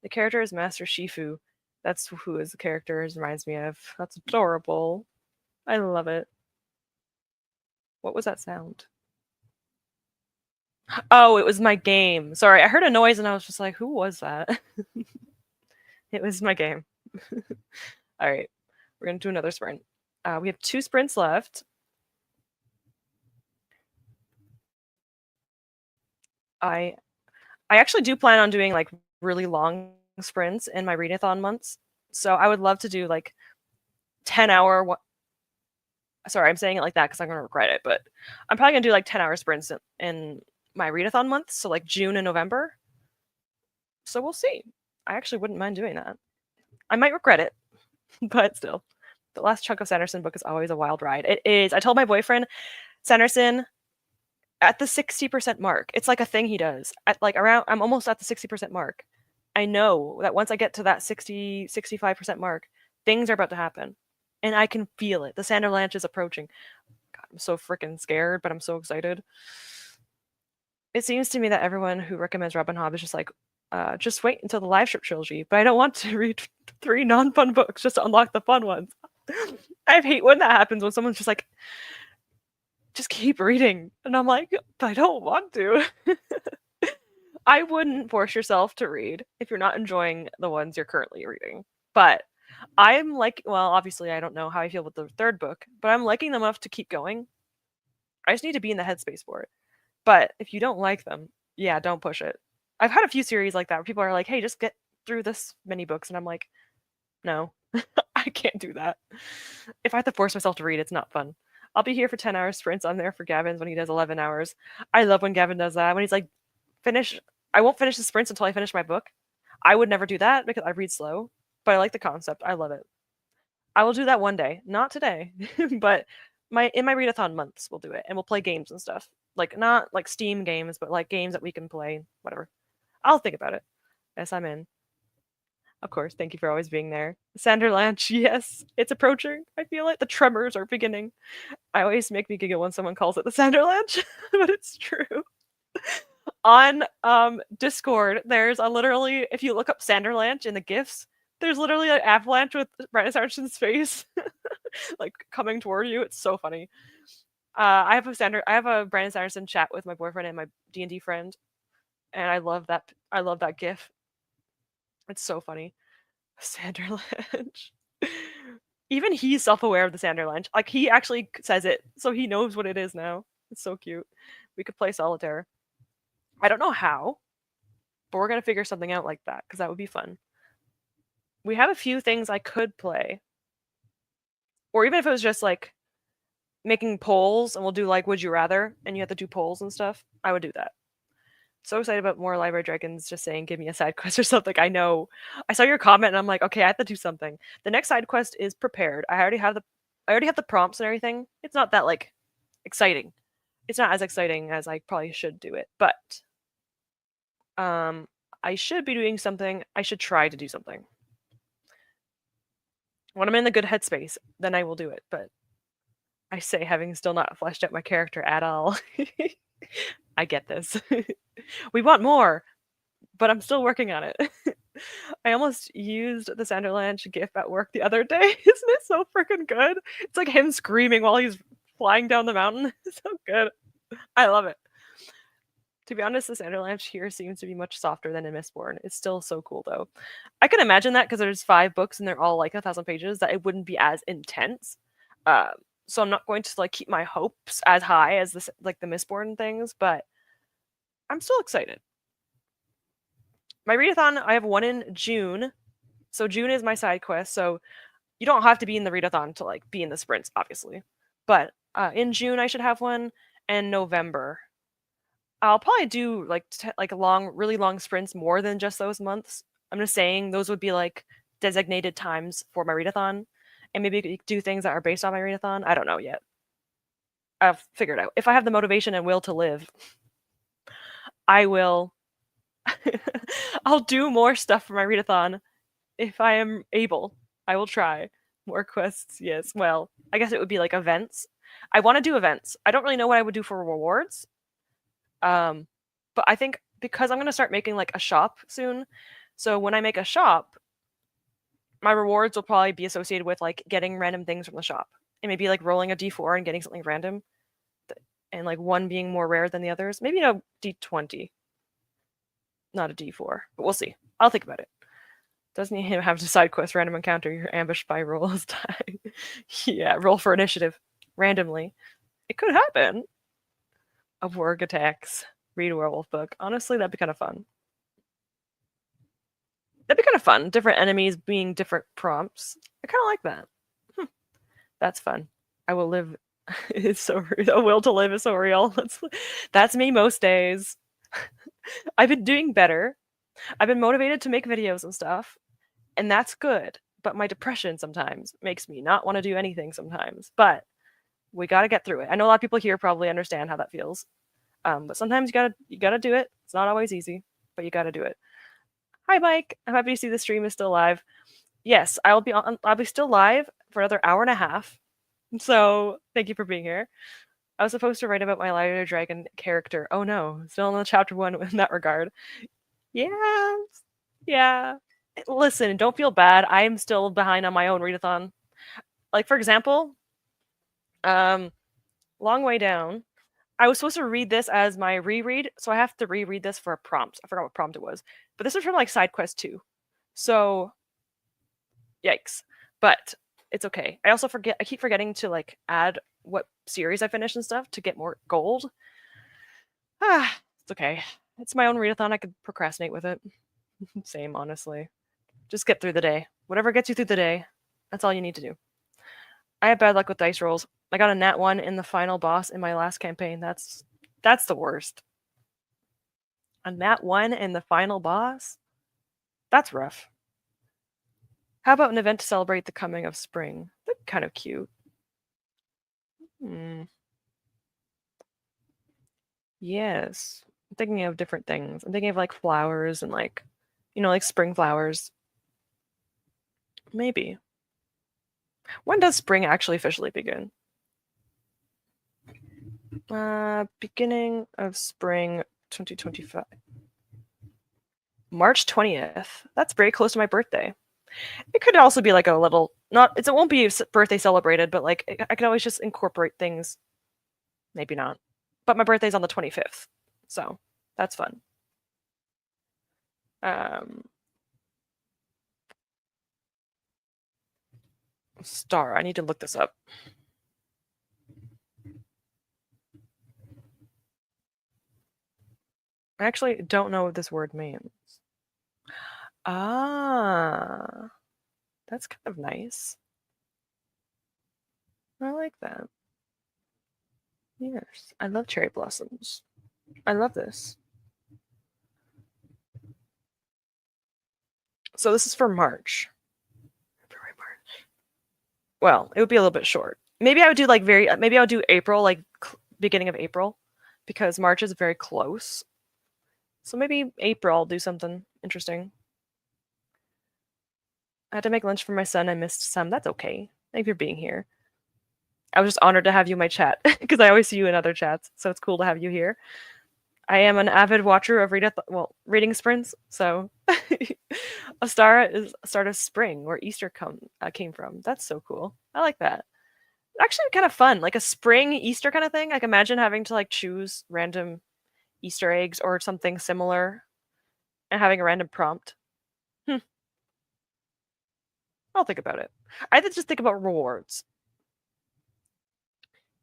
The character is Master Shifu. That's who his character reminds me of. That's adorable. I love it. What was that sound? Oh, it was my game. Sorry, I heard a noise and I was just like, who was that? It was my game. All right, we're going to do another sprint. We have 2 sprints left. I actually do plan on doing like really long sprints in my readathon months. So I would love to do like 10-hour. Sorry, I'm saying it like that because I'm going to regret it, but I'm probably going to do like 10-hour sprints in my readathon months, so like June and November. So we'll see. I actually wouldn't mind doing that. I might regret it, but still. The last chunk of Sanderson book is always a wild ride. It is. I told my boyfriend, Sanderson, at the 60% mark. It's like a thing he does. I'm almost at the 60% mark. I know that once I get to that 60, 65% mark, things are about to happen. And I can feel it. The Sanderlanche is approaching. God, I'm so freaking scared, but I'm so excited. It seems to me that everyone who recommends Robin Hobb is just like, just wait until the live strip trilogy. But I don't want to read 3 non-fun books just to unlock the fun ones. I hate when that happens, when someone's just like, just keep reading. And I'm like, but I don't want to. I wouldn't force yourself to read if you're not enjoying the ones you're currently reading. But I'm like, well, obviously I don't know how I feel with the 3rd book, but I'm liking them enough to keep going. I just need to be in the headspace for it. But if you don't like them, yeah, don't push it. I've had a few series like that where people are like, hey, just get through this many books. And I'm like, no, I can't do that. If I have to force myself to read, it's not fun. I'll be here for 10-hour sprints. I'm there for Gavin's when he does 11 hours. I love when Gavin does that. When he's like, I won't finish the sprints until I finish my book. I would never do that because I read slow, but I like the concept. I love it. I will do that one day. Not today, but in my readathon months we'll do it, and we'll play games and stuff. Like not like Steam games, but like games that we can play, whatever. I'll think about it. Yes, I'm in. Of course, thank you for always being there. Sanderlanche, yes, it's approaching. I feel like the tremors are beginning. I always make me giggle when someone calls it the Sanderlanche, but it's true. On Discord, there's literally, if you look up Sanderlanche in the GIFs, there's literally an avalanche with Brandon Sanderson's face, like coming toward you. It's so funny. I have a Brandon Sanderson chat with my boyfriend and my D&D friend, and I love that. I love that GIF. It's so funny. Sanderlanche. Even he's self-aware of the Sanderlanche. Like he actually says it, so he knows what it is now. It's so cute. We could play solitaire. I don't know how, but we're gonna figure something out like that because that would be fun. We have a few things I could play, or even if it was just like making polls and we'll do like would you rather and you have to do polls and stuff, I would do that. So excited about more Library Dragons just saying give me a side quest or something. I know. I saw your comment and I'm like, okay, I have to do something. The next side quest is prepared. I already have the prompts and everything. It's not that like exciting. It's not as exciting as I probably should do it, but um I should be doing something. I should try to do something. When I'm in the good headspace, then I will do it, but I say having still not fleshed out my character at all. I get this. We want more, but I'm still working on it. I almost used the Sanderlanche gif at work the other day. Isn't it so freaking good? It's like him screaming while he's flying down the mountain. It's so good. I love it. To be honest, the Sanderlanche here seems to be much softer than in Mistborn. It's still so cool though. I can imagine that because there's 5 books and they're all like 1,000 pages that it wouldn't be as intense. Uh, so I'm not going to like keep my hopes as high as this like the Mistborn things, but I'm still excited. My readathon, I have one in June. So June is my side quest. So you don't have to be in the readathon to like be in the sprints, obviously. But in June I should have one, and November. I'll probably do like really long sprints more than just those months. I'm just saying those would be like designated times for my readathon, and maybe do things that are based on my readathon. I don't know yet. I'll figure it out. If I have the motivation and will to live, I will. I'll do more stuff for my readathon if I am able. I will try more quests. Yes. Well, I guess it would be like events. I want to do events. I don't really know what I would do for rewards. But I think because I'm going to start making like a shop soon, so when I make a shop, my rewards will probably be associated with like getting random things from the shop, and maybe like rolling a d4 and getting something random, and like one being more rare than the others. Maybe a d20, not a d4, but we'll see. I'll think about it. Doesn't he have to side quest random encounter? You're ambushed by rolls die. Yeah, roll for initiative randomly. It could happen. A warg attacks. Read a werewolf book. Honestly, that'd be kind of fun. That'd be kind of fun. Different enemies being different prompts. I kind of like that. That's fun. I will live. It's so a will to live is so real. That's me most days. I've been doing better. I've been motivated to make videos and stuff, and that's good. But my depression sometimes makes me not want to do anything sometimes. But we got to get through it. I know a lot of people here probably understand how that feels. But sometimes you gotta do it. It's not always easy, but you gotta do it. Hi, Mike. I'm happy to see the stream is still live. Yes, I'll be still live for another hour and a half. So thank you for being here. I was supposed to write about my Lighter Dragon character. Oh no, still in the chapter 1 in that regard. Yeah, yeah. Listen, don't feel bad. I am still behind on my own readathon. Like for example, long way down. I was supposed to read this as my reread, so I have to reread this for a prompt. I forgot what prompt it was, but this is from like side quest 2. So, yikes. But it's okay. I also keep forgetting to like add what series I finished and stuff to get more gold. It's okay. It's my own readathon. I could procrastinate with it. Same, honestly. Just get through the day. Whatever gets you through the day, that's all you need to do. I had bad luck with dice rolls. I got a nat 1 in the final boss in my last campaign. That's the worst. A nat 1 in the final boss? That's rough. How about an event to celebrate the coming of spring? That's kind of cute. Yes. I'm thinking of different things. I'm thinking of like flowers and like, like spring flowers. Maybe. When does spring actually officially begin? Beginning of spring 2025. March 20th. That's very close to my birthday. It could also be like a little, it won't be birthday celebrated, but like I can always just incorporate things. Maybe not. But my birthday's on the 25th, so that's fun. Star, I need to look this up. I actually don't know what this word means. Ah, that's kind of nice. I like that. Yes, I love cherry blossoms. I love this. So this is for March. February, March. Well, it would be a little bit short. Maybe I would do like maybe I would do April, like beginning of April, because March is very close. So maybe April I'll do something interesting. I had to make lunch for my son. I missed some. That's okay. Thank you for being here. I was just honored to have you in my chat because I always see you in other chats, so it's cool to have you here. I am an avid watcher of reading sprints, so Astara is a start of spring where Easter came from. That's so cool. I like that. Actually, kind of fun, like a spring Easter kind of thing. Like imagine having to like choose random Easter eggs or something similar, and having a random prompt. I'll think about it. I just think about rewards.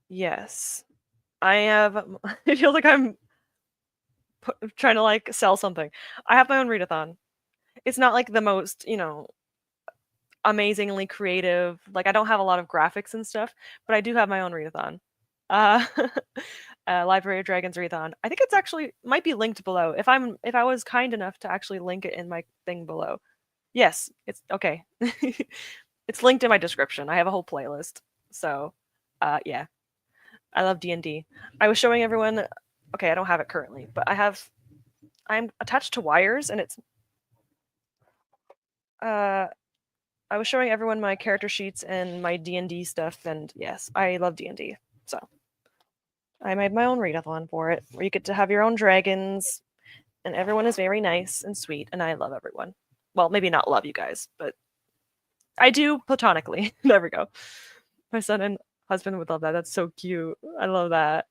Yes, I have. It feels like I'm trying to like sell something. I have my own readathon. It's not like the most, amazingly creative. Like I don't have a lot of graphics and stuff, but I do have my own readathon. Uh, Library of Dragons readathon. I think it's actually might be linked below. If I was kind enough to actually link it in my thing below. Yes, it's okay. It's linked in my description. I have a whole playlist. So, yeah, I love D&D. I was showing everyone. Okay, I don't have it currently, but I'm attached to wires, and it's. I was showing everyone my character sheets and my D&D stuff, and yes, I love D&D. So, I made my own readathon for it, where you get to have your own dragons, and everyone is very nice and sweet, and I love everyone. Well, maybe not love you guys, but I do platonically. There we go. My son and husband would love that. That's so cute. I love that.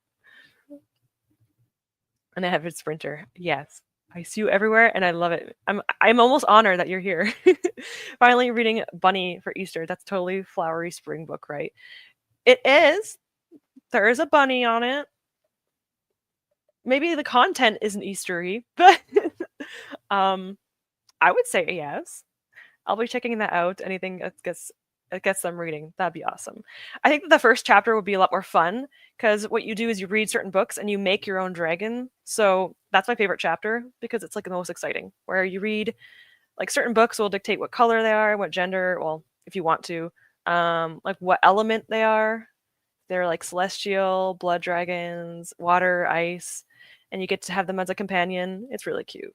And I have a sprinter. Yes. I see you everywhere and I love it. I'm almost honored that you're here. Finally reading Bunny for Easter. That's totally flowery spring book, right? It is. There is a bunny on it. Maybe the content isn't Eastery, but I would say yes. I'll be checking that out. Anything that gets them reading, that'd be awesome. I think that the first chapter would be a lot more fun because what you do is you read certain books and you make your own dragon. So that's my favorite chapter because it's like the most exciting. Where you read like certain books will dictate what color they are, what gender. Well, if you want to, like what element they are. They're like celestial, blood dragons, water, ice, and you get to have them as a companion. It's really cute.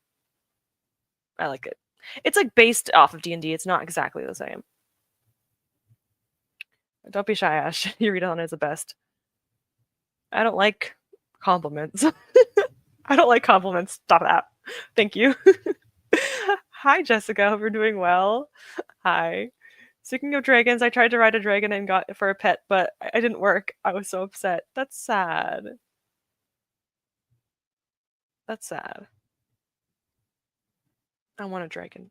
I like it. It's like based off of D&D. It's not exactly the same. Don't be shy, Ash. Your readathon is the best. I don't like compliments. I don't like compliments. Stop that. Thank you. Hi, Jessica. Hope you're doing well. Hi. Speaking of dragons, I tried to ride a dragon and got it for a pet, but it didn't work. I was so upset. That's sad. That's sad. I want a dragon.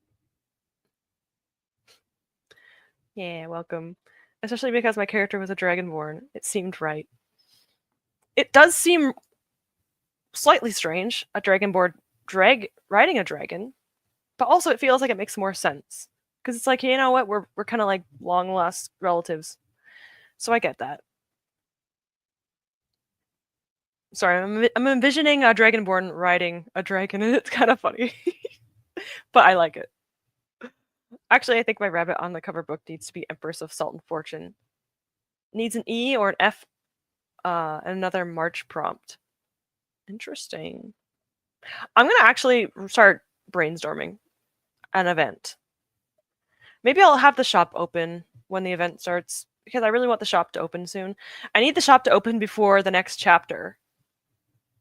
Yeah, welcome. Especially because my character was a dragonborn. It seemed right. It does seem slightly strange, a dragonborn riding a dragon, but also it feels like it makes more sense. Because it's like, you know what, we're kind of like long lost relatives. So I get that. Sorry, I'm envisioning a dragonborn riding a dragon, and it's kind of funny. But I like it. Actually, I think my rabbit on the cover book needs to be Empress of Salt and Fortune. Needs an E or an F, and another March prompt. Interesting. I'm gonna actually start brainstorming an event. Maybe I'll have the shop open when the event starts because I really want the shop to open soon. I need the shop to open before the next chapter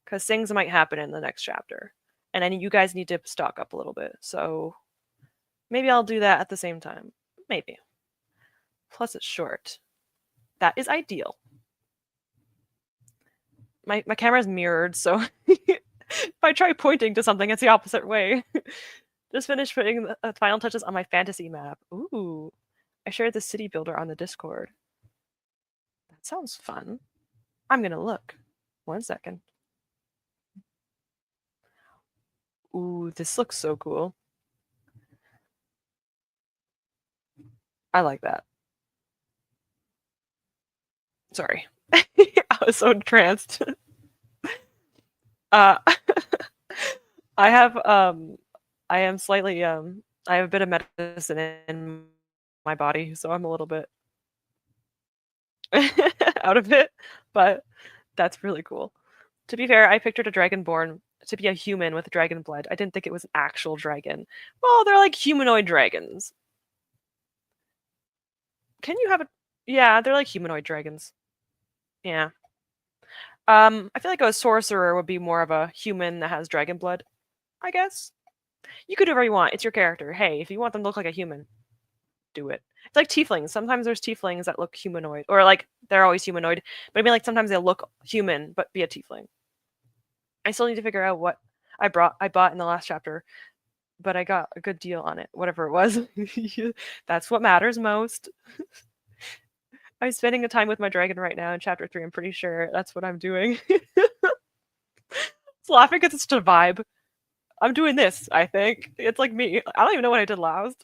because things might happen in the next chapter, and you guys need to stock up a little bit. So maybe I'll do that at the same time. Maybe. Plus, it's short. That is ideal. My camera's mirrored, so if I try pointing to something, it's the opposite way. Just finished putting the final touches on my fantasy map. Ooh. I shared the city builder on the Discord. That sounds fun. I'm gonna look. 1 second. Ooh, this looks so cool. I like that. Sorry. I was so entranced. Uh, I have I am slightly I have a bit of medicine in my body, so I'm a little bit out of it, but that's really cool. To be fair, I pictured a dragonborn to be a human with dragon blood. I didn't think it was an actual dragon. Well, they're like humanoid dragons. Can you have a Yeah, they're like humanoid dragons. Yeah. I feel like a sorcerer would be more of a human that has dragon blood, I guess. You could do whatever you want. It's your character. Hey, if you want them to look like a human, do it. It's like tieflings. Sometimes there's tieflings that look humanoid, or like they're always humanoid. But I mean, like sometimes they look human but be a tiefling. I still need to figure out what I bought in the last chapter, but I got a good deal on it, whatever it was. That's what matters most. I'm spending a time with my dragon right now in chapter 3. I'm pretty sure that's what I'm doing. It's laughing because it's just a vibe. I'm doing this, I think. It's like me. I don't even know what I did last.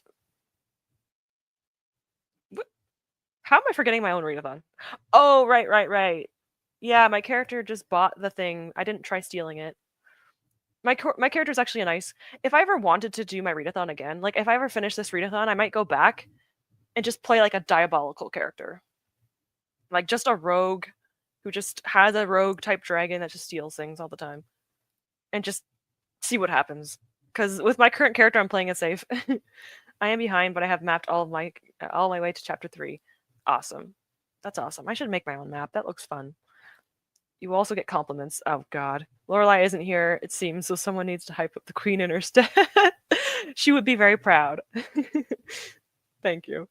How am I forgetting my own readathon? Oh, right. Yeah, my character just bought the thing. I didn't try stealing it. My character's actually a nice. If I ever wanted to do my readathon again, like if I ever finish this readathon, I might go back and just play like a diabolical character. Like just a rogue who just has a rogue type dragon that just steals things all the time. And just see what happens. Because with my current character, I'm playing it safe. I am behind, but I have mapped all my way to chapter 3. Awesome. That's awesome. I should make my own map. That looks fun. You also get compliments. Oh god. Lorelai isn't here, it seems, so someone needs to hype up the queen in her stead. She would be very proud. Thank you.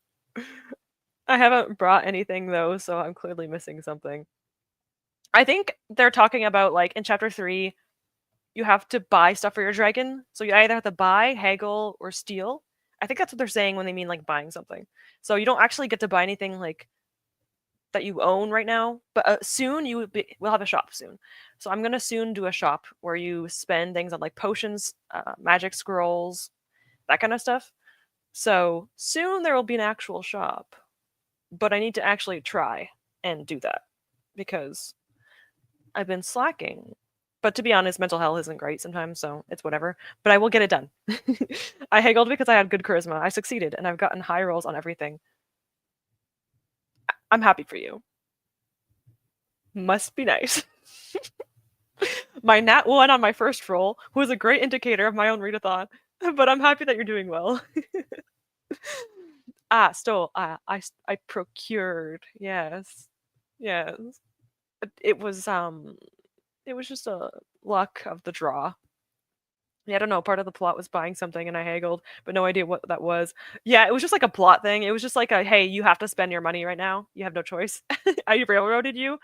I haven't brought anything though, so I'm clearly missing something. I think they're talking about like in chapter 3, you have to buy stuff for your dragon. So you either have to buy, haggle, or steal. I think that's what they're saying when they mean like buying something. So you don't actually get to buy anything like that you own right now, but soon we'll have a shop soon. So I'm gonna soon do a shop where you spend things on like potions, magic scrolls, that kind of stuff. So soon there will be an actual shop, but I need to actually try and do that because I've been slacking. But to be honest, mental health isn't great sometimes, so it's whatever. But I will get it done. I haggled because I had good charisma. I succeeded, and I've gotten high rolls on everything. I'm happy for you. Must be nice. My nat 1 on my first roll was a great indicator of my own readathon, but I'm happy that you're doing well. Stole. I procured. Yes. Yes. It was just a luck of the draw. Yeah, I don't know. Part of the plot was buying something and I haggled, but no idea what that was. Yeah, it was just like a plot thing. It was just like a hey, you have to spend your money right now. You have no choice. I railroaded you.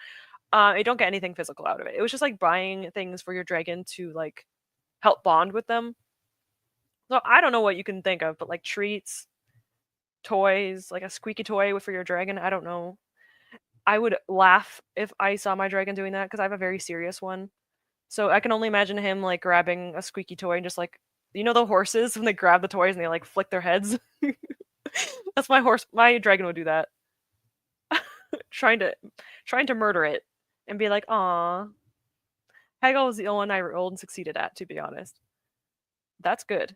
You don't get anything physical out of it. It was just like buying things for your dragon to like help bond with them. So I don't know what you can think of, but like treats, toys, like a squeaky toy for your dragon. I don't know. I would laugh if I saw my dragon doing that because I have a very serious one. So I can only imagine him like grabbing a squeaky toy and just like the horses when they grab the toys and they like flick their heads. That's my horse. My dragon would do that, trying to murder it and be like, "Aw." Haggle was the only one I rolled and succeeded at, to be honest. That's good.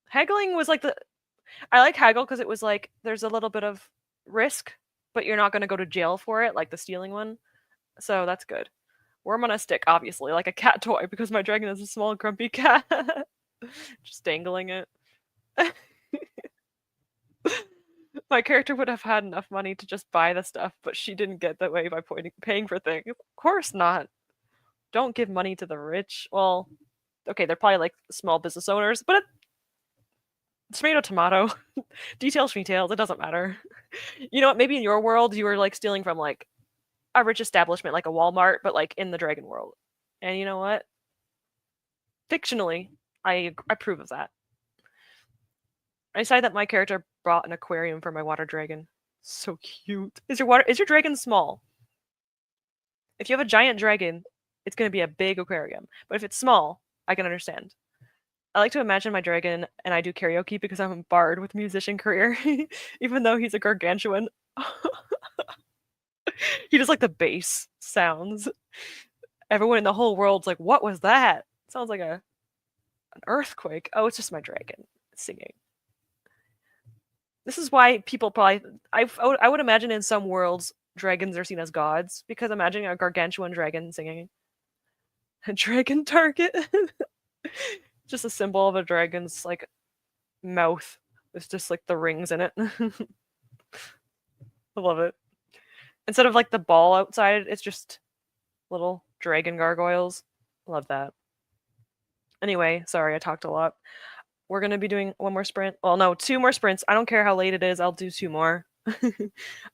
Haggling was like I like haggle because it was like there's a little bit of risk, but you're not going to go to jail for it like the stealing one. So that's good. Worm on a stick, obviously, like a cat toy because my dragon is a small grumpy cat. Just dangling it. My character would have had enough money to just buy the stuff, but she didn't get that way by paying for things. Of course not. Don't give money to the rich. Well, okay, they're probably like small business owners, but tomato tomato. Details details, it doesn't matter. You know what, maybe in your world you were like stealing from like a rich establishment like a Walmart, but like in the dragon world. And you know what? Fictionally, I approve of that. I decided that my character brought an aquarium for my water dragon. So cute. Is your dragon small? If you have a giant dragon, it's gonna be a big aquarium. But if it's small, I can understand. I like to imagine my dragon and I do karaoke because I'm a bard with musician career, even though he's a gargantuan. He does like the bass sounds. Everyone in the whole world's like, "What was that?" Sounds like an earthquake. Oh, it's just my dragon singing. This is why people probably I would imagine in some worlds dragons are seen as gods because imagine a gargantuan dragon singing. A dragon target. Just a symbol of a dragon's like mouth. It's just like the rings in it. I love it. Instead of like the ball outside, it's just little dragon gargoyles. Love that. Anyway, sorry, I talked a lot. We're gonna be doing one more sprint. Well, no, two more sprints. I don't care how late it is. I'll do two more.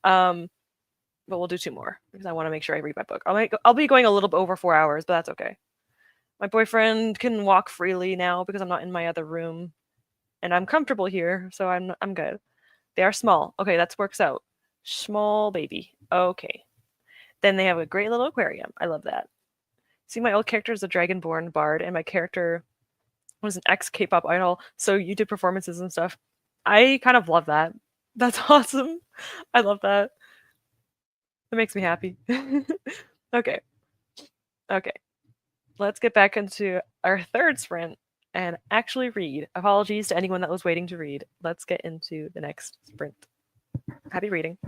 um, but we'll do two more because I want to make sure I read my book. I'll be going a little bit over 4 hours, but that's okay. My boyfriend can walk freely now because I'm not in my other room, and I'm comfortable here, so I'm good. They are small. Okay, that works out. Small baby. Okay. Then they have a great little aquarium. I love that. See, my old character is a dragonborn bard, and my character was an ex K-pop idol, so you did performances and stuff. I kind of love that. That's awesome. I love that. It makes me happy. Okay. Okay. Let's get back into our third sprint and actually read. Apologies to anyone that was waiting to read. Let's get into the next sprint. Happy reading.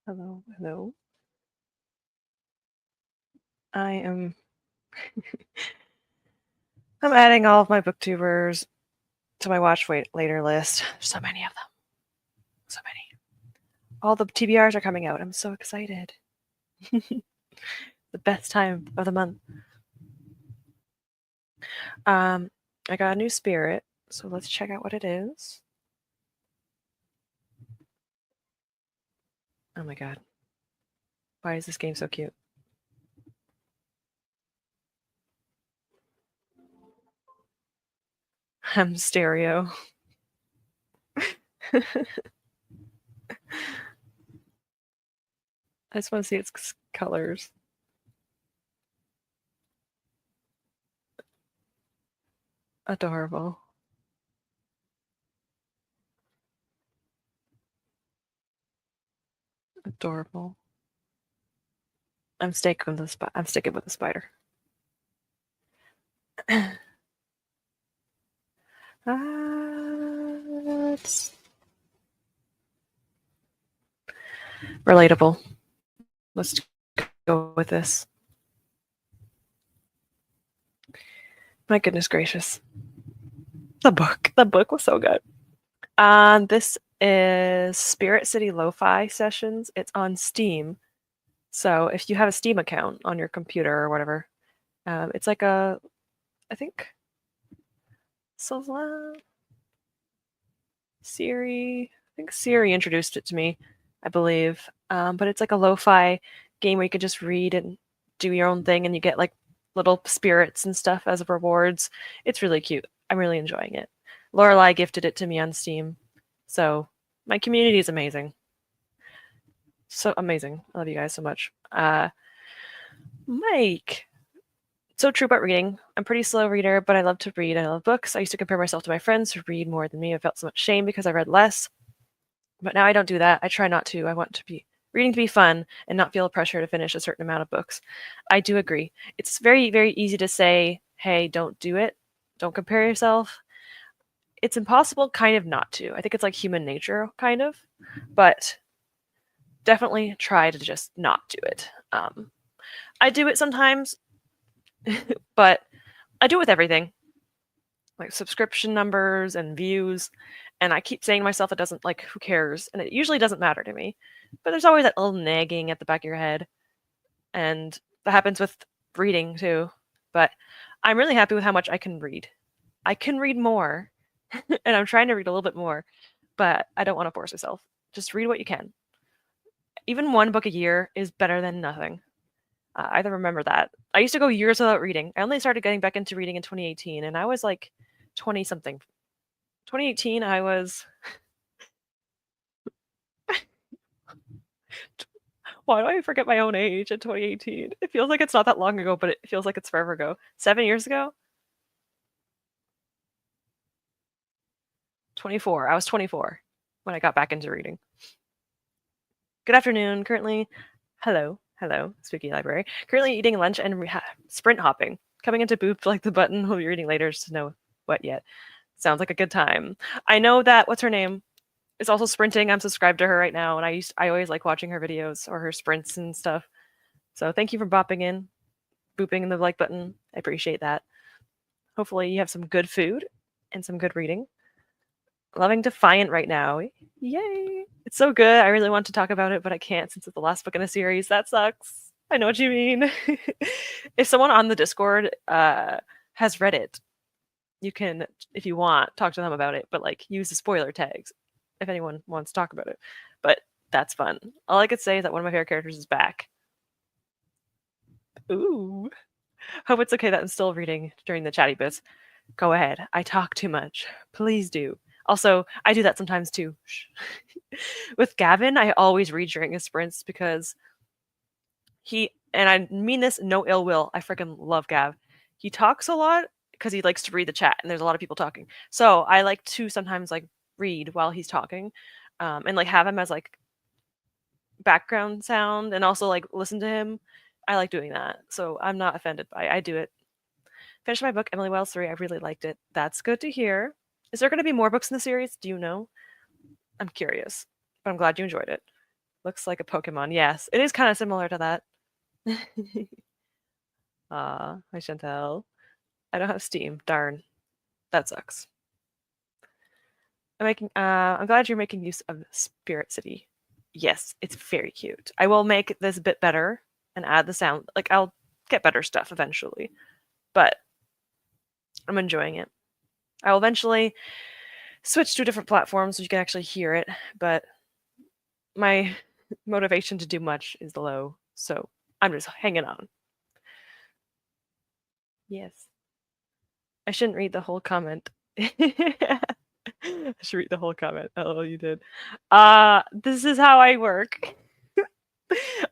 Hello, hello. I'm adding all of my booktubers to my watch later list. There's so many of them. So many. All the TBRs are coming out. I'm so excited. The best time of the month. I got a new spirit, so let's check out what it is. Oh my god. Why is this game so cute? I'm stereo. I just want to see its colors. Adorable. Adorable. I'm sticking with the spider. It's relatable. Let's go with this. My goodness gracious. The book was so good. This is Spirit City Lo-Fi Sessions. It's on Steam. So if you have a Steam account on your computer or whatever, it's like I think, Siri introduced it to me, I believe. But it's like a lo-fi game where you can just read and do your own thing, and you get like little spirits and stuff as rewards. It's really cute. I'm really enjoying it. Lorelai gifted it to me on Steam. So my community is amazing. So amazing. I love you guys so much. Mike. So true about reading. I'm a pretty slow reader, but I love to read. I love books. I used to compare myself to my friends who read more than me. I felt so much shame because I read less. But now I don't do that. I try not to. I want to be reading to be fun and not feel pressure to finish a certain amount of books. I do agree. It's very, very easy to say, hey, don't do it. Don't compare yourself. It's impossible kind of not to. I think it's like human nature, kind of. But definitely try to just not do it. I do it sometimes, but I do it with everything. Like subscription numbers and views. And I keep saying to myself, it doesn't, like, who cares? And it usually doesn't matter to me. But there's always that little nagging at the back of your head. And that happens with reading too. But I'm really happy with how much I can read. I can read more. And I'm trying to read a little bit more. But I don't want to force myself. Just read what you can. Even one book a year is better than nothing. I remember that. I used to go years without reading. I only started getting back into reading in 2018, and I was like 20 something. 2018, I was. Why do I forget my own age in 2018? It feels like it's not that long ago, but it feels like it's forever ago. 7 years ago? 24. I was 24 when I got back into reading. Good afternoon. Hello, spooky library. Currently eating lunch and sprint hopping. Coming into Boop like the button we'll be reading later to know what yet. Sounds like a good time. I know that, what's her name? Is also sprinting. I'm subscribed to her right now, and I always like watching her videos or her sprints and stuff. So thank you for bopping booping the like button. I appreciate that. Hopefully you have some good food and some good reading. Loving Defiant right now. Yay! It's so good. I really want to talk about it, but I can't since it's the last book in a series. That sucks. I know what you mean. If someone on the Discord has read it, you can, if you want, talk to them about it, but like use the spoiler tags if anyone wants to talk about it. But that's fun. All I could say is that one of my favorite characters is back. Ooh. Hope it's okay that I'm still reading during the chatty bits. Go ahead. I talk too much. Please do. Also, I do that sometimes too. With Gavin, I always read during his sprints because and I mean this no ill will, I freaking love Gav. He talks a lot because he likes to read the chat, and there's a lot of people talking. So I like to sometimes like read while he's talking, and like have him as like background sound, and also like listen to him. I like doing that, so I'm not offended by it. I do it. Finished my book, Emily Wells 3. I really liked it. That's good to hear. Is there going to be more books in the series? Do you know? I'm curious, but I'm glad you enjoyed it. Looks like a Pokemon. Yes, it is kind of similar to that. Hi Chantel. I don't have Steam. Darn. That sucks. I'm glad you're making use of Spirit City. Yes, it's very cute. I will make this a bit better and add the sound. Like, I'll get better stuff eventually, but I'm enjoying it. I will eventually switch to a different platform so you can actually hear it, but my motivation to do much is low, so I'm just hanging on. Yes. I shouldn't read the whole comment. I should read the whole comment. Oh, you did. This is how I work.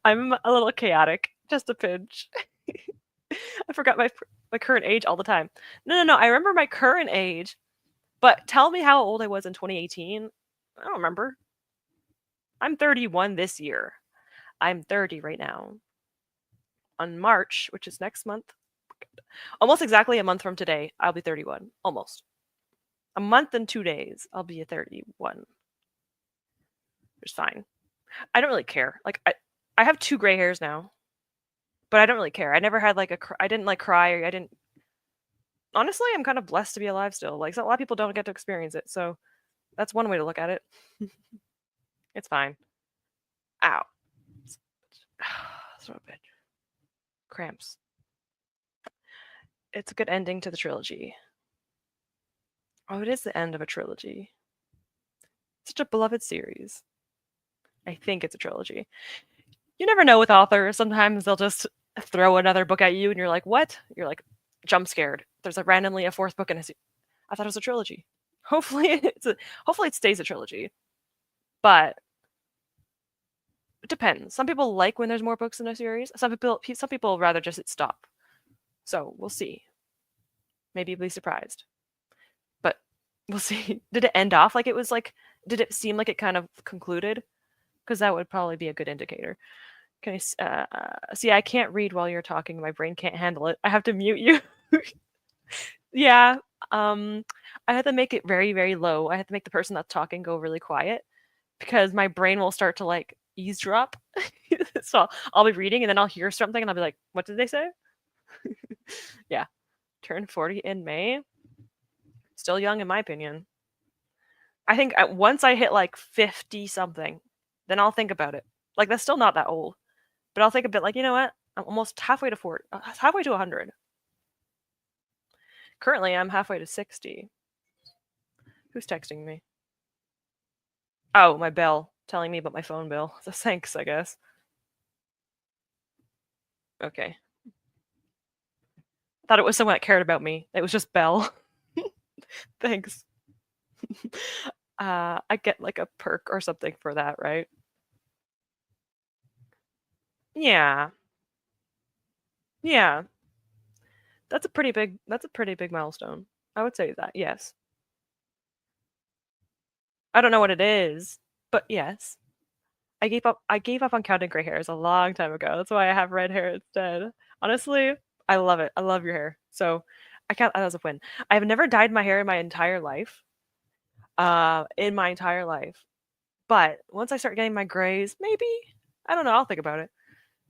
I'm a little chaotic, just a pinch. I forgot my current age all the time. No. I remember my current age, but tell me how old I was in 2018. I don't remember. I'm 31 this year. I'm 30 right now. On March, which is next month, almost exactly a month from today, I'll be 31. Almost. A month and 2 days, I'll be a 31. It's fine. I don't really care. Like, I have 2 gray hairs now, but I don't really care. I never had like I didn't like cry, or I didn't. Honestly, I'm kind of blessed to be alive still. Like, a lot of people don't get to experience it, so that's one way to look at it. It's fine. Ow. Son of a bitch. Cramps. It's a good ending to the trilogy. Oh, it is the end of a trilogy. Such a beloved series. I think it's a trilogy. You never know with authors. Sometimes they'll just throw another book at you and you're like, what? You're like, jump scared. There's randomly a 4th book in I thought it was a trilogy. Hopefully hopefully it stays a trilogy. But it depends. Some people like when there's more books in a series. Some people rather just it stop. So we'll see. Maybe you'll be surprised. But we'll see. Did it end off like it was like? Did it seem like it kind of concluded? Because that would probably be a good indicator. Can I see? I can't read while you're talking. My brain can't handle it. I have to mute you. Yeah. I had to make it very, very low. I had to make the person that's talking go really quiet because my brain will start to like eavesdrop. So I'll be reading and then I'll hear something and I'll be like, what did they say? Yeah. Turned 40 in May. Still young in my opinion. I think once I hit like 50 something, then I'll think about it. Like, that's still not that old. But I'll think a bit like, you know what? I'm almost halfway to 40, halfway to 100. Currently, I'm halfway to 60. Who's texting me? Oh, my bell telling me about my phone bill. So thanks, I guess. Okay. Thought it was someone that cared about me. It was just Bell. Thanks. I get like a perk or something for that, right? Yeah. Yeah. That's a pretty big milestone. I would say that, yes. I don't know what it is, but yes. I gave up on counting gray hairs a long time ago. That's why I have red hair instead. Honestly, I love it. I love your hair. So I count that as a win. I've never dyed my hair in my entire life. In my entire life. But once I start getting my grays, maybe I don't know, I'll think about it.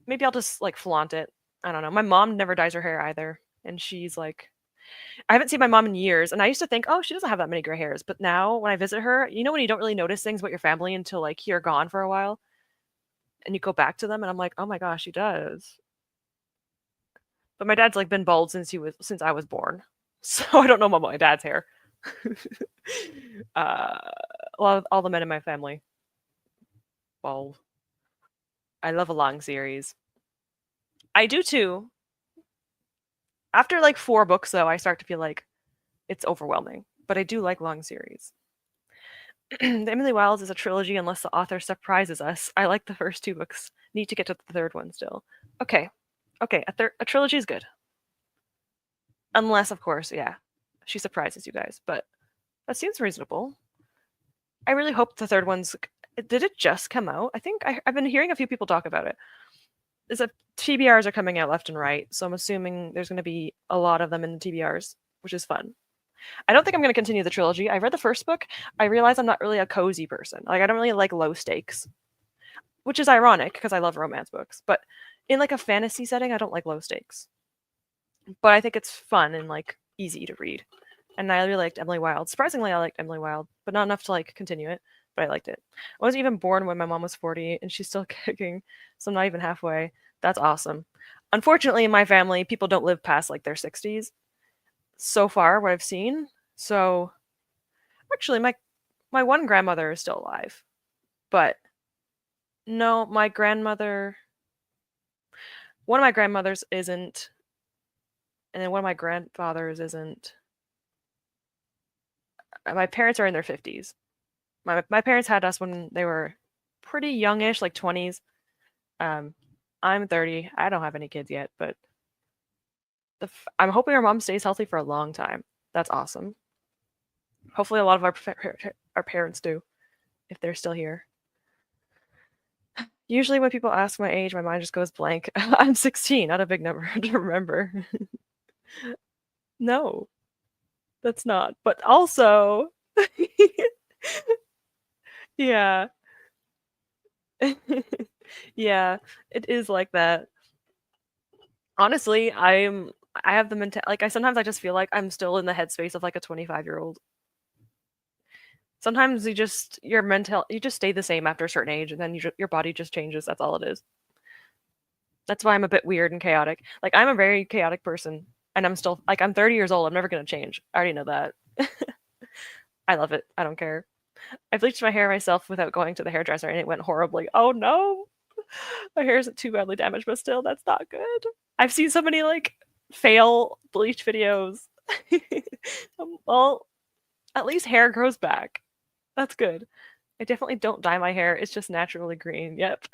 Maybe I'll just like flaunt it. I don't know. My mom never dyes her hair either. And she's like I haven't seen my mom in years, and I used to think, oh, she doesn't have that many gray hairs. But now when I visit her, you know when you don't really notice things about your family until like you're gone for a while? And you go back to them and I'm like, "Oh my gosh, he does." But my dad's like been bald since I was born. So I don't know about my dad's hair. All the men in my family bald. I love a long series. I do too. After like 4 books though, I start to feel like it's overwhelming. But I do like long series. The Emily Wilds is a trilogy unless the author surprises us. I like the first 2 books. Need to get to the 3rd one still. Okay. A trilogy is good. Unless, of course, yeah, she surprises you guys. But that seems reasonable. I really hope the 3rd one's. Did it just come out? I think I've been hearing a few people talk about it. Is that TBRs are coming out left and right, so I'm assuming there's going to be a lot of them in the TBRs, which is fun. I don't think I'm going to continue the trilogy. I read the first book. I realize I'm not really a cozy person. Like, I don't really like low stakes. which is ironic because I love romance books. But in like a fantasy setting, I don't like low stakes. But I think it's fun and like easy to read. And I really liked Emily Wilde. Surprisingly, I liked Emily Wilde, but not enough to like continue it. But I liked it. I wasn't even born when my mom was 40, and she's still kicking, so I'm not even halfway. That's awesome. Unfortunately, in my family, people don't live past like their 60s. So far, what I've seen. So actually, my one grandmother is still alive, but no, my grandmother. One of my grandmothers isn't, and then one of my grandfathers isn't. My parents are in their 50s. My parents had us when they were pretty youngish, like 20s. I'm 30. I don't have any kids yet, but I'm hoping our mom stays healthy for a long time. That's awesome. Hopefully, a lot of our parents do, if they're still here. Usually, when people ask my age, my mind just goes blank. I'm 16, not a big number to remember. No, that's not. But also, yeah. Yeah, it is like that. Honestly, I have the mental like I sometimes I just feel like I'm still in the headspace of like a 25-year-old. Sometimes you just stay the same after a certain age, and then your body just changes. That's all it is. That's why I'm a bit weird and chaotic. Like I'm a very chaotic person, and I'm still like I'm 30 years old. I'm never gonna change. I already know that. I love it. I don't care. I bleached my hair myself without going to the hairdresser, and it went horribly. Oh no, my hair isn't too badly damaged, but still, that's not good. I've seen so many like fail bleach videos. Well, at least hair grows back. That's good. I definitely don't dye my hair. It's just naturally green. Yep.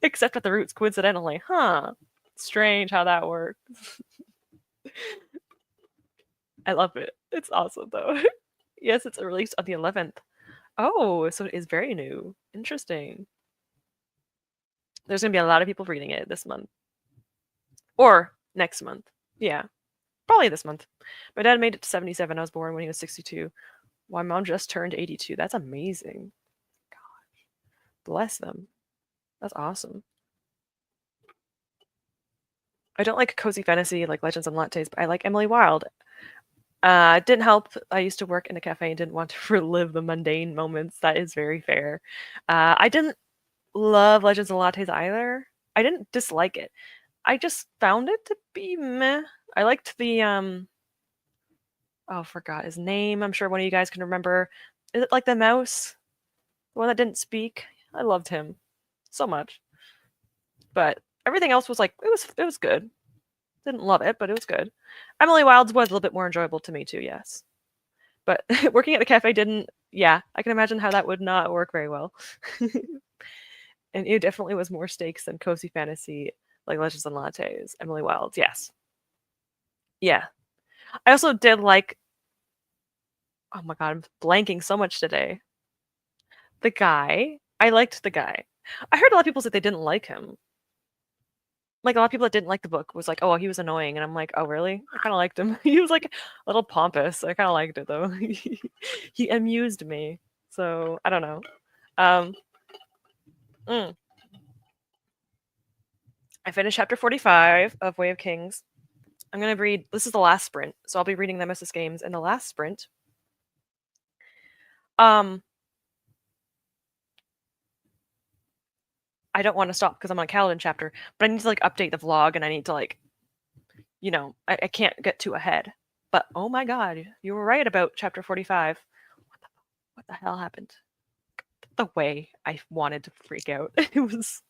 Except at the roots, coincidentally. Huh. Strange how that works. I love it. It's awesome though. Yes, it's released on the 11th. Oh, so it is very new. Interesting. There's going to be a lot of people reading it this month. Or next month. Yeah. Probably this month. My dad made it to 77. I was born when he was 62. My mom just turned 82. That's amazing. Gosh. Bless them. That's awesome. I don't like cozy fantasy like Legends and Lattes, but I like Emily Wilde. It didn't help. I used to work in a cafe and didn't want to relive the mundane moments. That is very fair. I didn't love Legends and Lattes either. I didn't dislike it. I just found it to be meh. I liked the oh, forgot his name. I'm sure one of you guys can remember. Is it like the mouse? The one that didn't speak? I loved him so much. But everything else was like it was good. Didn't love it, but it was good. Emily Wilde's was a little bit more enjoyable to me too, yes. But working at the cafe didn't yeah, I can imagine how that would not work very well. And it definitely was more stakes than cozy fantasy like Legends and Lattes, Emily Wilde, yes. Yeah. I also did like oh my god, I'm blanking so much today. The guy, I liked the guy. I heard a lot of people say they didn't like him. Like a lot of people that didn't like the book was like, "Oh, he was annoying," and I'm like, "Oh, really?" I kind of liked him. He was like a little pompous. I kind of liked it though. He amused me. So I don't know. Um, mm. I finished chapter 45 of Way of Kings. I'm gonna read. This is the last sprint, so I'll be reading Nemesis Games in the last sprint. Um, I don't want to stop because I'm on a Kaladin chapter, but I need to like update the vlog and I need to like, I can't get too ahead. But oh my god, you were right about chapter 45. What the hell happened? The way I wanted to freak out. It was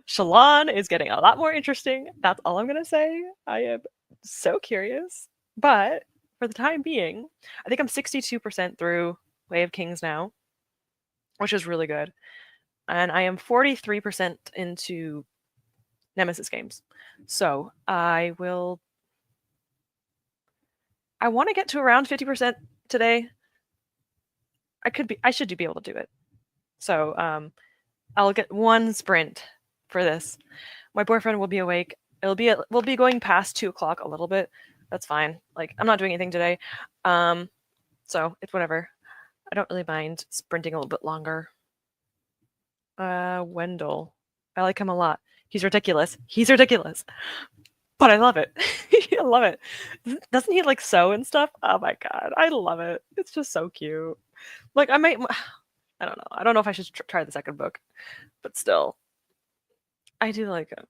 Shallan is getting a lot more interesting. That's all I'm gonna say. I am so curious. But for the time being, I think I'm 62% through Way of Kings now, which is really good. And I am 43% into Nemesis Games. So I want to get to around 50% today. I should be able to do it. So I'll get one sprint for this. My boyfriend will be awake. We'll be going past 2 o'clock a little bit. That's fine. Like I'm not doing anything today. So it's whatever. I don't really mind sprinting a little bit longer. Wendell. I like him a lot. He's ridiculous. He's ridiculous. But I love it. I love it. Doesn't he like sew and stuff? Oh my god, I love it. It's just so cute. Like I might, I don't know. I don't know if I should try the second book, but still, I do like it.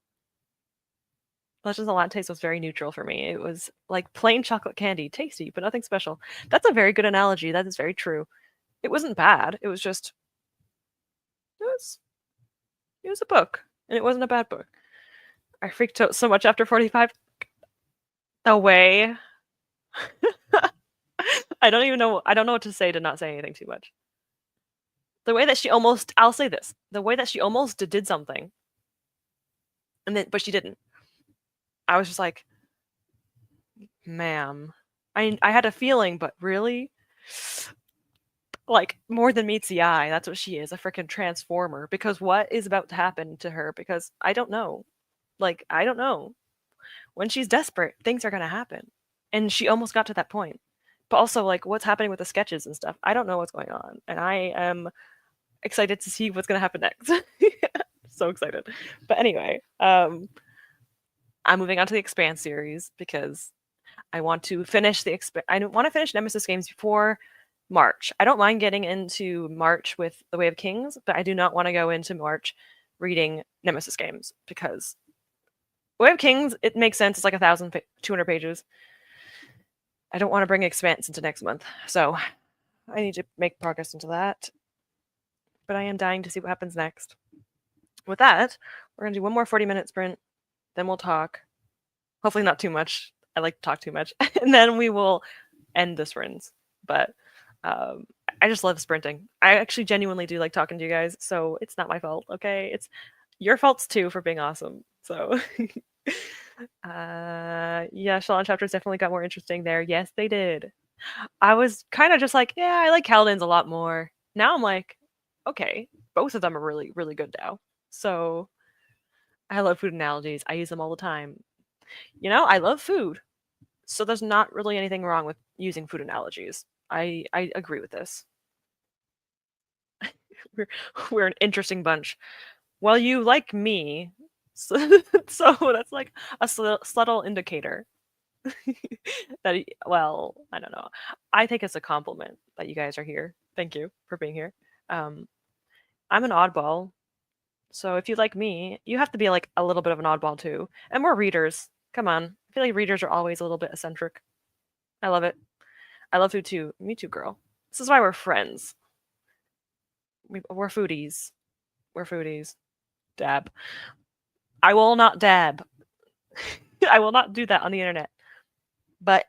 Legends of Lattes was very neutral for me. It was like plain chocolate candy, tasty, but nothing special. That's a very good analogy. That is very true. It wasn't bad. It was just, it was, it was a book, and it wasn't a bad book. I freaked out so much after 45. Away. I don't even know. I don't know what to say to not say anything too much. The way that she almost, I'll say this, the way that she almost did something, and then, but she didn't. I was just like, ma'am. I had a feeling, but really? Like, more than meets the eye. That's what she is, a freaking transformer. Because what is about to happen to her? Because I don't know. Like, I don't know. When she's desperate, things are going to happen. And she almost got to that point. But also, like, what's happening with the sketches and stuff? I don't know what's going on. And I am excited to see what's going to happen next. So excited. But anyway, I'm moving on to the Expanse series because I want to finish I want to finish Nemesis games before March. I don't mind getting into March with The Way of Kings, but I do not want to go into March reading Nemesis games because Way of Kings, it makes sense. It's like 1,200 pages. I don't want to bring Expanse into next month, so I need to make progress into that. But I am dying to see what happens next. With that, we're going to do one more 40-minute sprint, then we'll talk. Hopefully not too much. I like to talk too much. And then we will end the sprints. But I just love sprinting. I actually genuinely do like talking to you guys, so it's not my fault, okay? It's your faults too for being awesome. So yeah, Shalon chapters definitely got more interesting there. Yes, they did. I was kind of just like, yeah, I like Kaladin's a lot more. Now I'm like, okay, both of them are really, really good now. So I love food analogies. I use them all the time. You know, I love food. So there's not really anything wrong with using food analogies. I agree with this. we're an interesting bunch. Well, you like me, so that's like a subtle indicator that, well, I don't know. I think it's a compliment that you guys are here. Thank you for being here. I'm an oddball, so if you like me, you have to be like a little bit of an oddball too. And we're readers. Come on, I feel like readers are always a little bit eccentric. I love it. I love food too. Me too, girl. This is why we're friends. We're foodies. We're foodies. Dab. I will not dab. I will not do that on the internet. But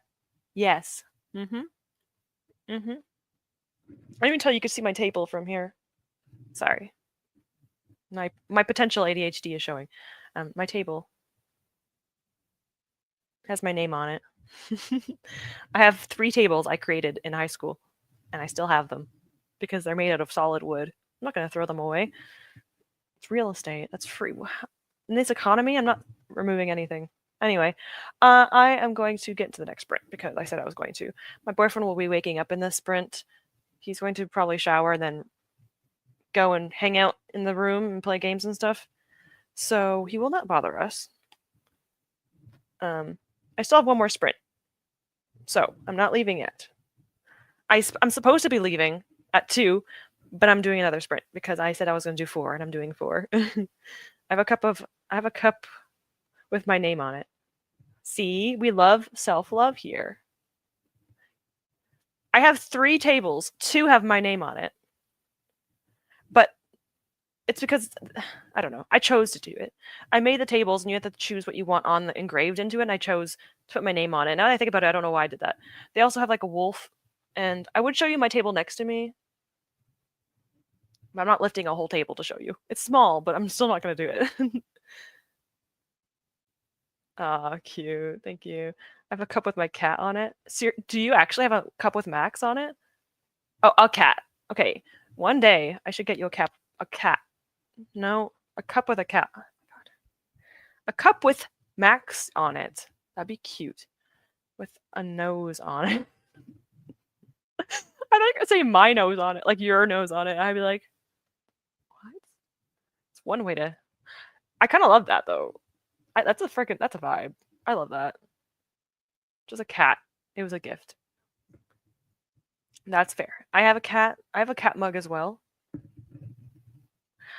yes. Mm-hmm. Mm-hmm. I didn't even tell you could see my table from here. Sorry. My potential ADHD is showing. My table has my name on it. I have 3 tables I created in high school, and I still have them because they're made out of solid wood. I'm not going to throw them away. It's real estate. That's free. In this economy, I'm not removing anything. Anyway, I am going to get into the next sprint because I said I was going to. My boyfriend will be waking up in this sprint. He's going to probably shower and then go and hang out in the room and play games and stuff. So he will not bother us. I still have one more sprint. So I'm not leaving yet. I'm supposed to be leaving at 2, but I'm doing another sprint because I said I was going to do 4, and I'm doing 4. I have a cup with my name on it. See, we love self-love here. I have 3 tables. 2 have my name on it. But it's because, I don't know, I chose to do it. I made the tables, and you have to choose what you want engraved into it, and I chose to put my name on it. Now that I think about it, I don't know why I did that. They also have like a wolf, and I would show you my table next to me. But I'm not lifting a whole table to show you. It's small, but I'm still not going to do it. Aw, cute. Thank you. I have a cup with my cat on it. Do you actually have a cup with Max on it? Oh, a cat. Okay. One day I should get you a cat. No, a cup with a cat. Oh my God. A cup with Max on it. That'd be cute. With a nose on it. I think I'd say my nose on it, like your nose on it. I'd be like, what? One way to. I kind of love that though. That's a freaking. That's a vibe. I love that. Just a cat. It was a gift. That's fair. I have a cat. I have a cat mug as well.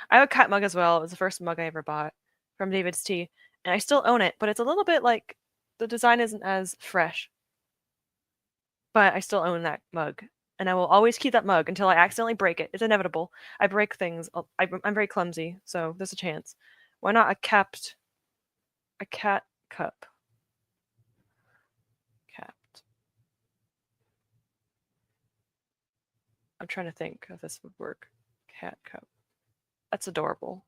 I have a cat mug as well. It was the first mug I ever bought from David's Tea, and I still own it, but it's a little bit like the design isn't as fresh. But I still own that mug, and I will always keep that mug until I accidentally break it. It's inevitable. I break things. I'm very clumsy, so there's a chance. Why not a cat cup? Capped. I'm trying to think if this would work. Cat cup. That's adorable.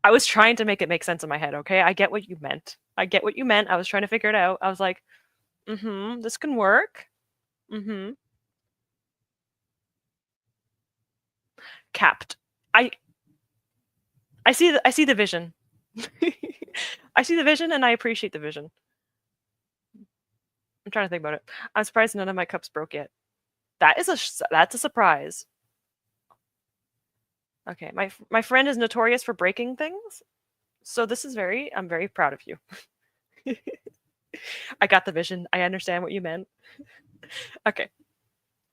I was trying to make it make sense in my head, okay? I get what you meant. I get what you meant. I was trying to figure it out. I was like, mm-hmm, this can work. Mm-hmm. Capped. I I see the vision. I see the vision and I appreciate the vision. I'm trying to think about it. I'm surprised none of my cups broke yet. That's a surprise. Okay, my friend is notorious for breaking things, so this is I'm very proud of you. I got the vision. I understand what you meant. Okay.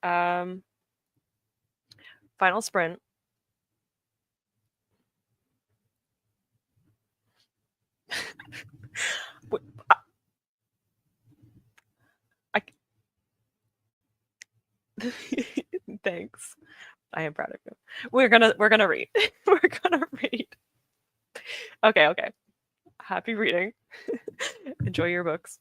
Um, final sprint. I, I thanks. I am proud of you. We're gonna read. We're gonna read. Okay, okay. Happy reading. Enjoy your books.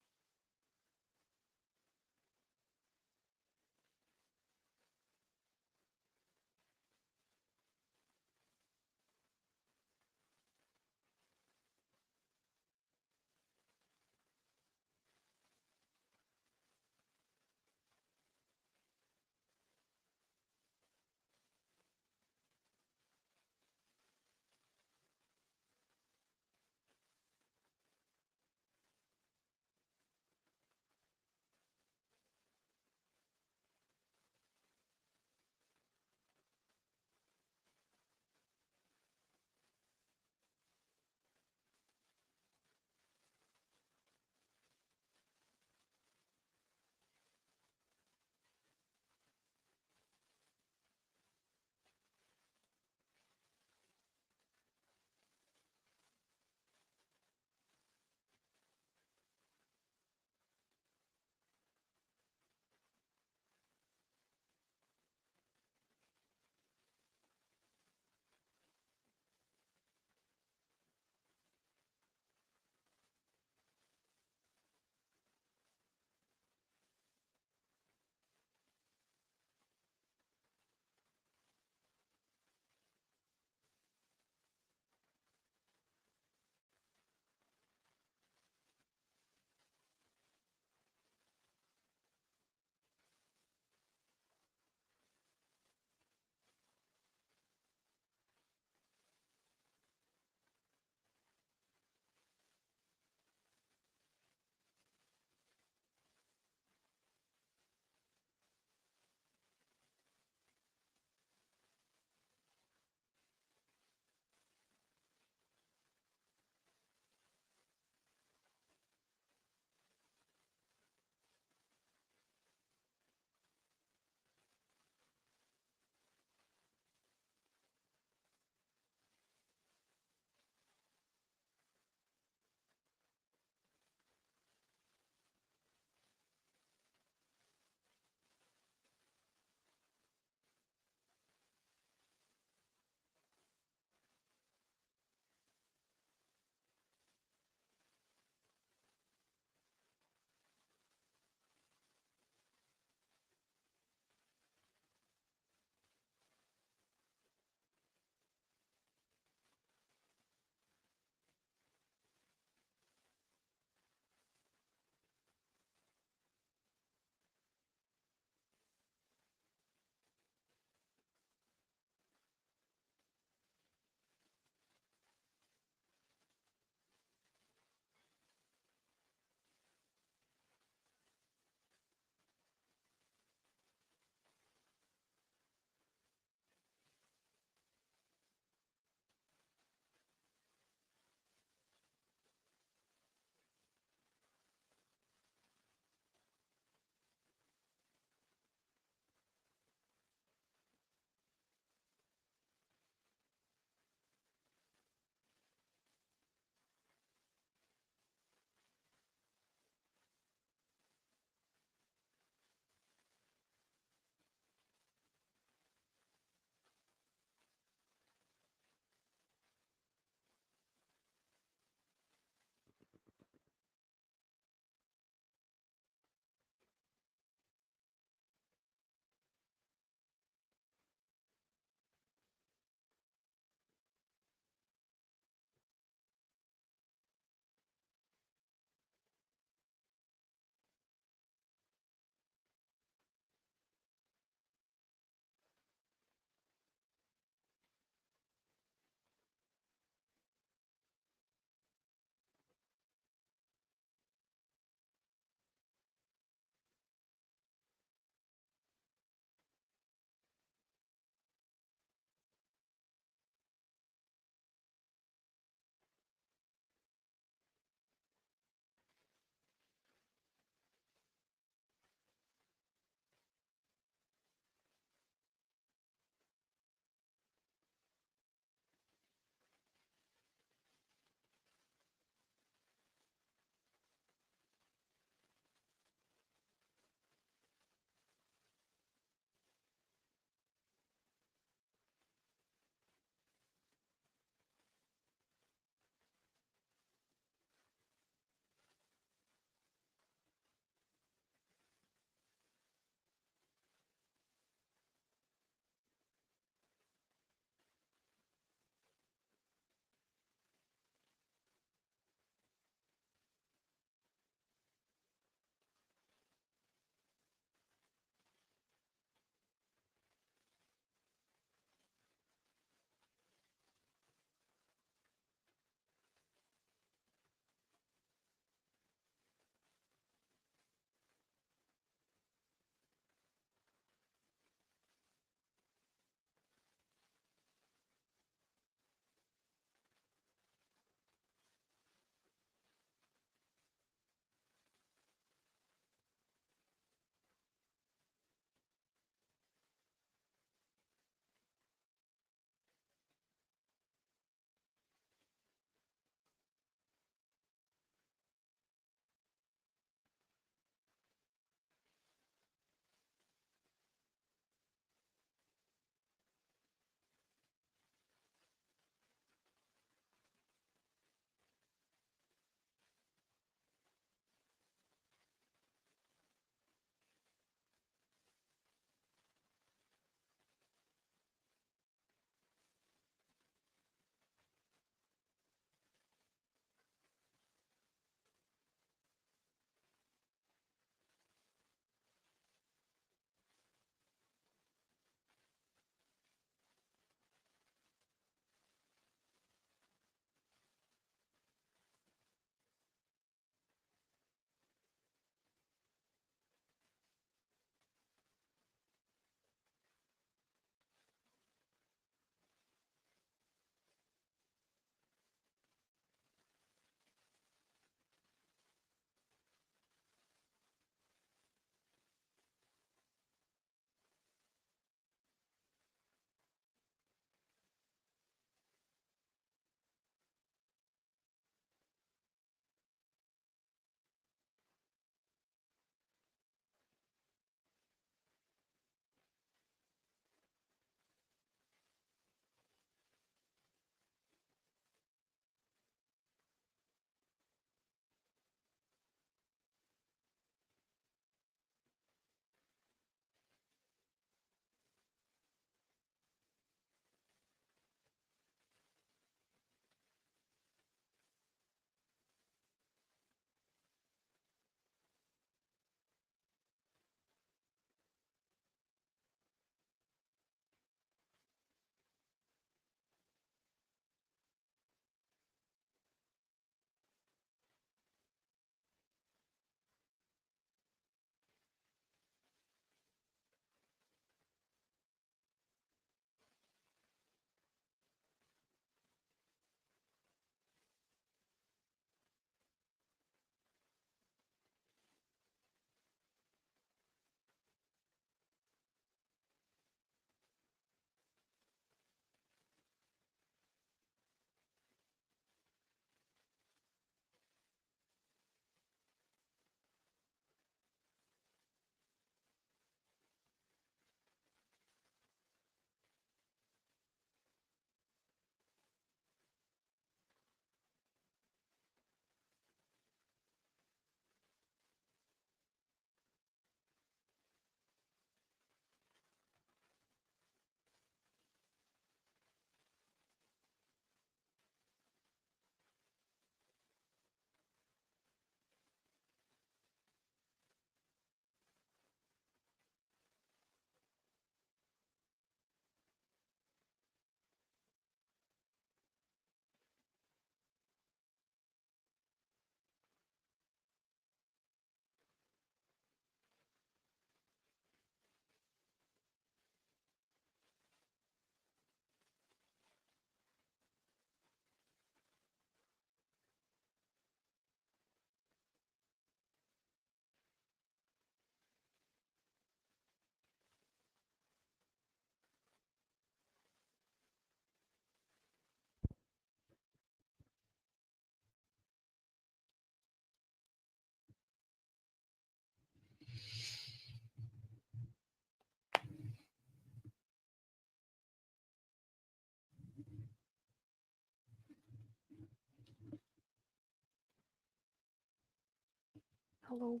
Hello.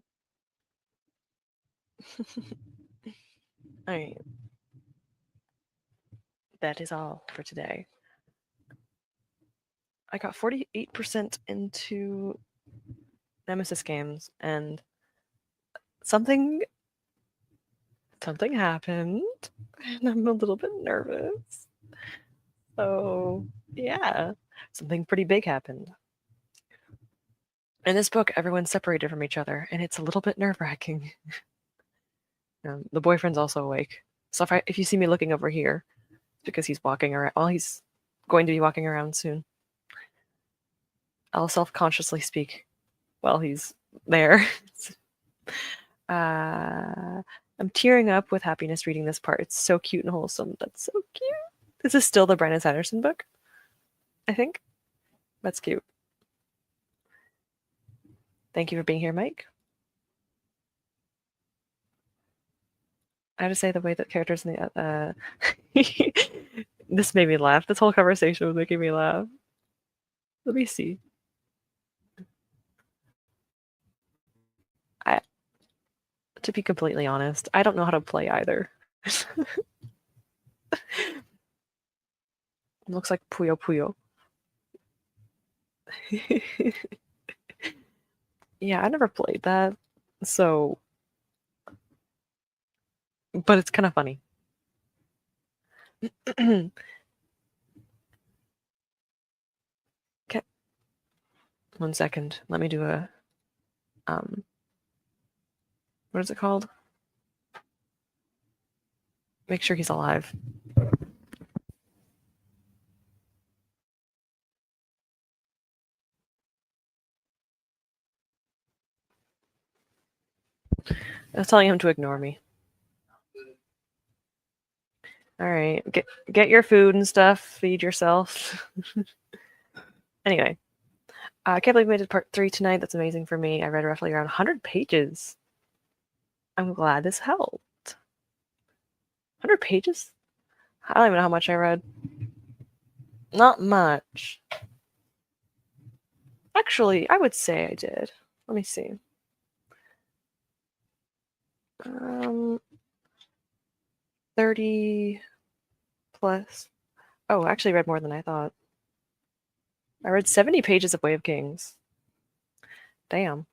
Alright. That is all for today. I got 48% into Nemesis games, and something happened, and I'm a little bit nervous. So, yeah, something pretty big happened. In this book, everyone's separated from each other, and it's a little bit nerve-wracking. The boyfriend's also awake. So if you see me looking over here, it's because he's walking around. Well, he's going to be walking around soon. I'll self-consciously speak while he's there. I'm tearing up with happiness reading this part. It's so cute and wholesome. That's so cute. This is still the Brandon Sanderson book, I think. That's cute. Thank you for being here, Mike. I have to say the way that characters in the this made me laugh. This whole conversation was making me laugh. Let me see. To be completely honest, I don't know how to play either. Looks like Puyo Puyo. Yeah, I never played that, so... But it's kind of funny. Okay. One second. Let me do a... what is it called? Make sure he's alive. I was telling him to ignore me. All right, get your food and stuff. Feed yourself. Anyway, I can't believe we did part 3 tonight. That's amazing for me. I read roughly around 100 pages. I'm glad this helped. 100 pages? I don't even know how much I read. Not much. Actually, I would say I did. Let me see. 30 plus. Oh, I actually read more than I thought. I read 70 pages of Way of Kings. Damn.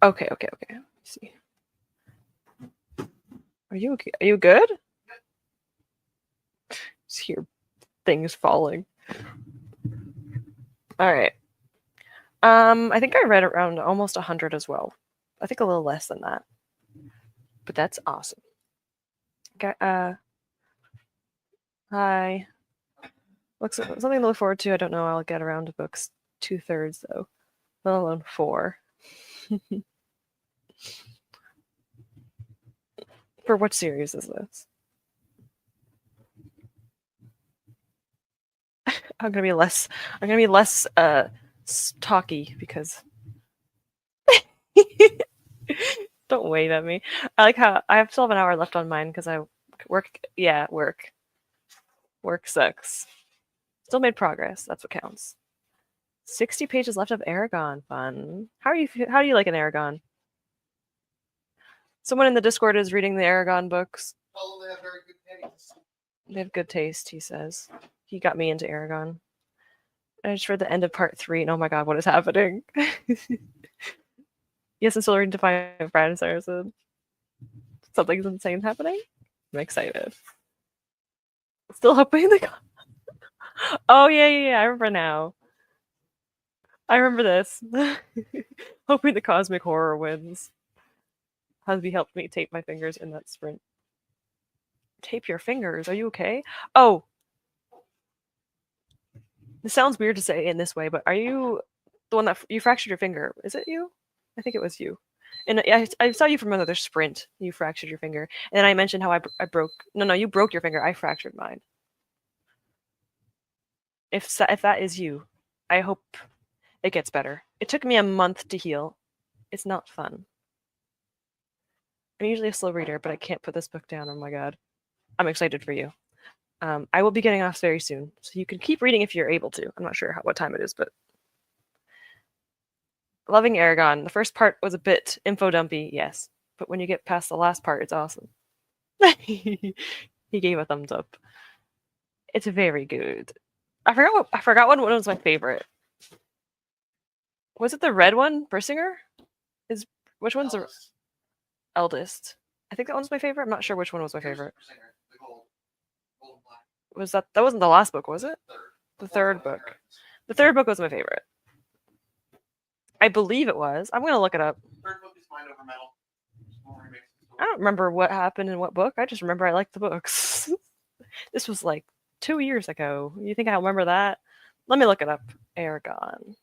Okay. Let's see. Are you okay? Are you good? Just hear things falling. All right. I think I read around almost 100 as well. I think a little less than that. But that's awesome. Okay, hi. Looks something to look forward to. I don't know. I'll get around to books 2/3 though, let alone 4. For what series is this? I'm gonna be less talky because don't wave at me. I like how I still have an hour left on mine because I work. Yeah, work sucks. Still made progress. That's what counts. 60 pages left of Aragon. Fun. How do you like an Aragon? Someone in the Discord is reading the Aragon books. Oh, they have very good taste. They have good taste, he says. He got me into Aragon. I just read the end of part 3, and oh my god, what is happening? Yes, I'm still reading Defiant Brandon Sanderson. Something's insane happening? I'm excited. Still hoping the... Oh, yeah, I remember now. I remember this. Hoping the cosmic horror wins. Husby helped me tape my fingers in that sprint. Tape your fingers? Are you okay? Oh! This sounds weird to say in this way, but are you the one that you fractured your finger? Is it you? I think it was you. And I saw you from another sprint. You fractured your finger. And then I mentioned how I broke... No, you broke your finger. I fractured mine. If that is you, I hope it gets better. It took me a month to heal. It's not fun. I'm usually a slow reader, but I can't put this book down. Oh my god. I'm excited for you. I will be getting off very soon, so you can keep reading if you're able to. I'm not sure what time it is, but loving Aragon. The first part was a bit info dumpy, yes, but when you get past the last part, it's awesome. He gave a thumbs up. It's very good. I forgot what one was my favorite. Was it the red one, Bersinger? Which one's the eldest? I think that one's my favorite. I'm not sure which one was my favorite. The gold and black. Was that wasn't the last book, was it? The third book. The third book was my favorite. I believe it was. I'm gonna look it up. Third book is Mind Over Metal. I don't remember what happened in what book. I just remember I liked the books. This was like 2 years ago. You think I'll remember that? Let me look it up. Aragon.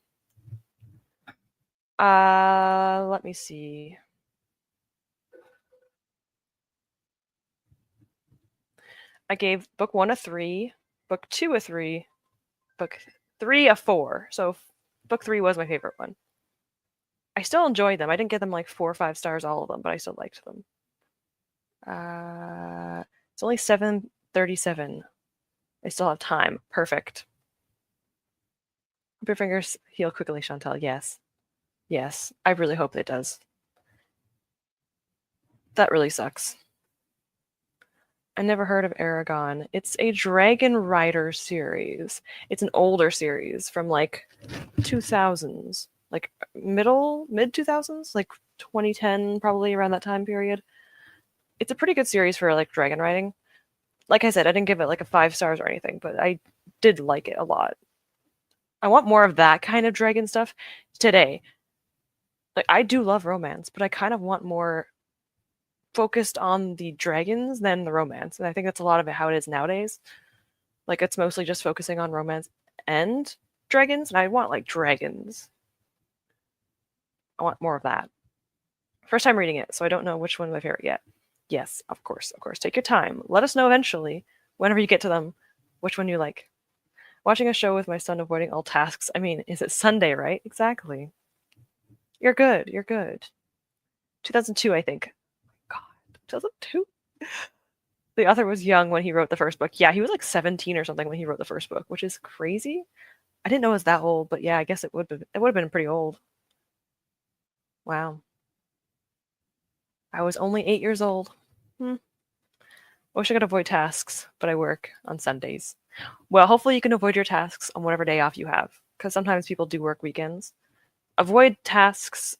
Let me see. I gave book 1 a 3, book 2 a 3, book 3 a 4. So book 3 was my favorite one. I still enjoyed them. I didn't get them like 4 or 5 stars, all of them, but I still liked them. It's only 7:37. I still have time. Perfect. Hope your fingers heal quickly, Chantal. Yes. Yes. I really hope it does. That really sucks. I never heard of Aragon. It's a Dragon Rider series. It's an older series from like 2000s, like mid 2000s, like 2010, probably around that time period. It's a pretty good series for like dragon riding. Like I said, I didn't give it like a 5 stars or anything, but I did like it a lot. I want more of that kind of dragon stuff today. Like I do love romance, but I kind of want more focused on the dragons than the romance. And I think that's a lot of it how it is nowadays. Like it's mostly just focusing on romance and dragons, and I want like dragons. I want more of that. First time reading it, so I don't know which one's my favorite yet. Yes, of course, of course. Take your time. Let us know eventually, whenever you get to them, which one you like. Watching a show with my son, avoiding all tasks. I mean, is it Sunday, right? Exactly. You're good. You're good. 2002, I think. God, 2002? The author was young when he wrote the first book. Yeah, he was like 17 or something when he wrote the first book, which is crazy. I didn't know it was that old, but yeah, I guess it would have been pretty old. Wow. I was only 8 years old. I wish I could avoid tasks, but I work on Sundays. Well, hopefully you can avoid your tasks on whatever day off you have, because sometimes people do work weekends. Avoid tasks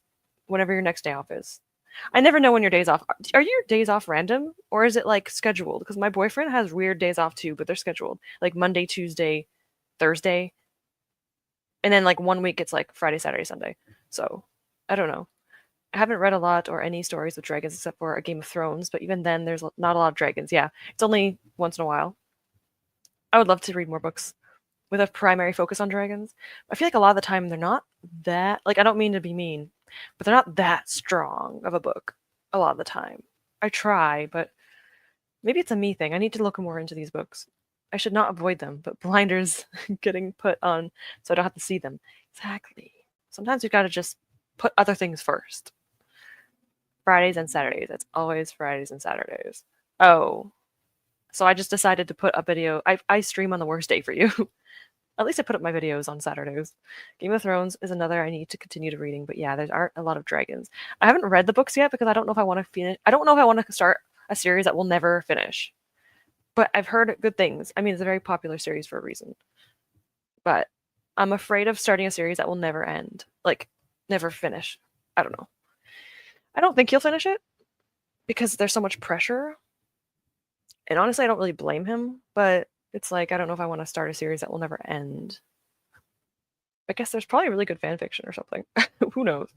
whenever your next day off is. I never know when your days off are. Are your days off random, or is it like scheduled? Because my boyfriend has weird days off too, but they're scheduled. Like Monday, Tuesday, Thursday, and then like 1 week it's like Friday, Saturday, Sunday. So I don't know. I haven't read a lot or any stories with dragons except for a Game of Thrones, but even then there's not a lot of dragons. Yeah, it's only once in a while. I would love to read more books with a primary focus on dragons. I feel like a lot of the time they're not that, like I don't mean to be mean, but they're not that strong of a book a lot of the time. I try, but maybe it's a me thing. I need to look more into these books. I should not avoid them, but blinders getting put on so I don't have to see them. Exactly. Sometimes you've got to just put other things first. Fridays and Saturdays. It's always Fridays and Saturdays. Oh. So I just decided to put a video. I stream on the worst day for you. At least I put up my videos on Saturdays. Game of Thrones is another I need to continue to reading, but yeah, there aren't a lot of dragons. I haven't read the books yet because I don't know if I want to finish. I don't know if I want to start a series that will never finish. But I've heard good things. I mean, it's a very popular series for a reason. But I'm afraid of starting a series that will never end. Like, never finish. I don't know. I don't think he'll finish it because there's so much pressure. And honestly, I don't really blame him, but it's like, I don't know if I want to start a series that will never end. I guess there's probably really good fan fiction or something. Who knows?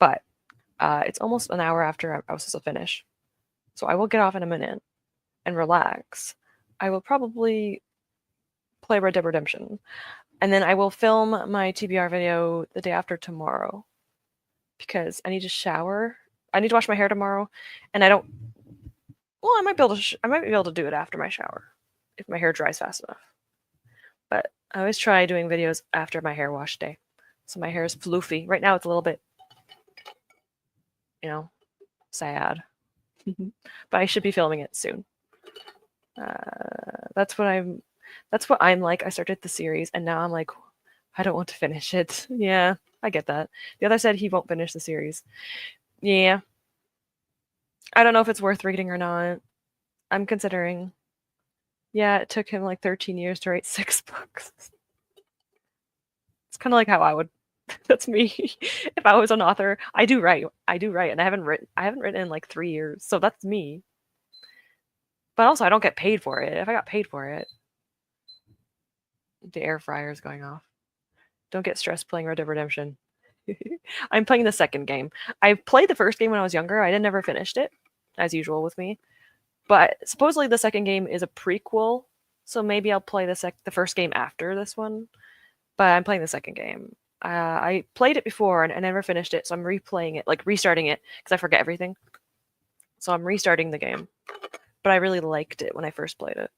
But it's almost an hour after I was supposed to finish. So I will get off in a minute and relax. I will probably play Red Dead Redemption. And then I will film my TBR video the day after tomorrow. Because I need to shower. I need to wash my hair tomorrow. And I don't... Well, I might be able to do it after my shower. If my hair dries fast enough. But I always try doing videos after my hair wash day. So my hair is floofy. Right now it's a little bit, sad. But I should be filming it soon. That's what I'm like. I started the series and now I'm like, I don't want to finish it. Yeah, I get that. The other said he won't finish the series. Yeah. I don't know if it's worth reading or not. I'm considering. Yeah, it took him like 13 years to write 6 books. It's kind of like how I would. That's me. If I was an author, I do write. And I haven't written in like 3 years. So that's me. But also I don't get paid for it. If I got paid for it, the air fryer is going off. Don't get stressed playing Red Dead Redemption. I'm playing the second game. I played the first game when I was younger. I never finished it, as usual with me. But supposedly the second game is a prequel, so maybe I'll play the first game after this one. But I'm playing the second game. I played it before and I never finished it, so I'm replaying it, like restarting it, because I forget everything. So I'm restarting the game. But I really liked it when I first played it.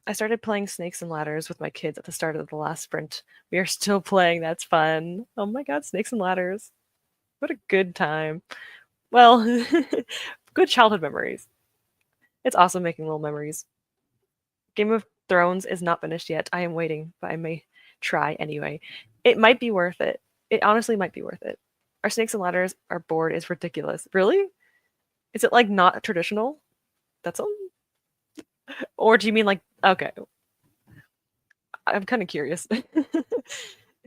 I started playing Snakes and Ladders with my kids at the start of the last sprint. We are still playing. That's fun. Oh my god, Snakes and Ladders. What a good time. Well, good childhood memories. It's awesome making little memories. Game of Thrones is not finished yet. I am waiting, but I may try anyway. It might be worth it. It honestly might be worth it. Our Snakes and Ladders, our board is ridiculous. Really? Is it like not traditional? That's all? Or do you mean like, okay. I'm kind of curious. If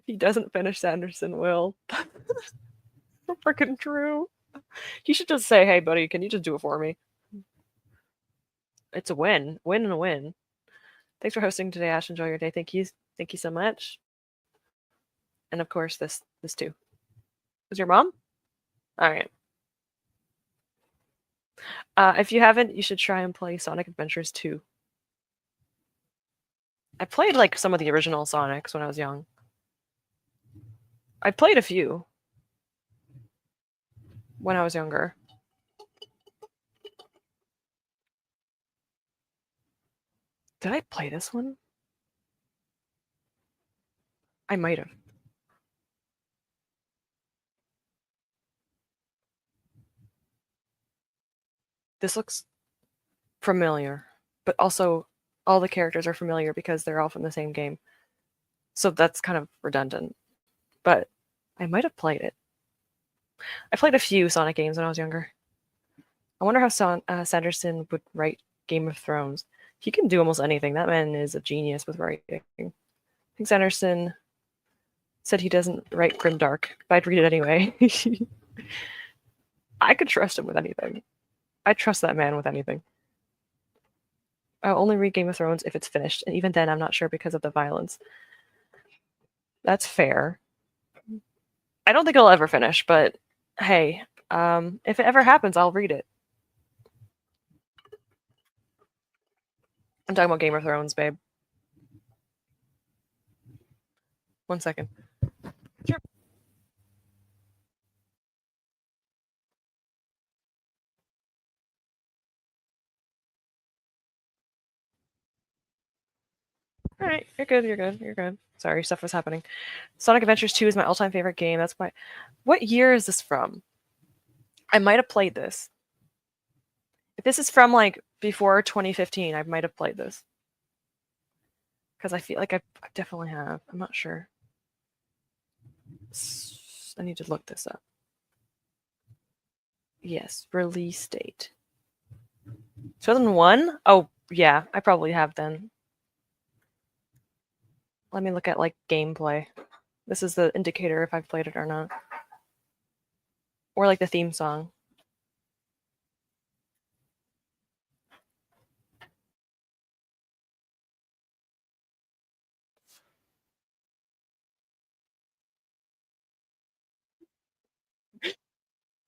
he doesn't finish, Sanderson will. So freaking true. You should just say, hey, buddy, can you just do it for me? It's a win. Win and a win. Thanks for hosting today, Ash. Enjoy your day. Thank you. Thank you so much. And of course, this too. Is your mom? All right. If you haven't, you should try and play Sonic Adventures 2. I played like some of the original Sonics when I was young. I played a few when I was younger. Did I play this one? I might have. This looks familiar, but also all the characters are familiar because they're all from the same game. So that's kind of redundant. But I might have played it. I played a few Sonic games when I was younger. I wonder how Sanderson would write Game of Thrones. He can do almost anything. That man is a genius with writing. I think Sanderson said he doesn't write grimdark, but I'd read it anyway. I could trust him with anything. I trust that man with anything. I'll only read Game of Thrones if it's finished, and even then I'm not sure because of the violence. That's fair. I don't think I'll ever finish, but hey, if it ever happens, I'll read it. I'm talking about Game of Thrones, babe. 1 second. Sure. All right, you're good. You're good. You're good. Sorry, stuff was happening. Sonic Adventures 2 is my all-time favorite game. That's why. What year is this from? I might have played this. If this is from like before 2015, I might have played this. Because I feel like I definitely have. I'm not sure. I need to look this up. Yes, release date. 2001? Oh, yeah, I probably have then. Let me look at like gameplay. This is the indicator if I've played it or not. Or like the theme song.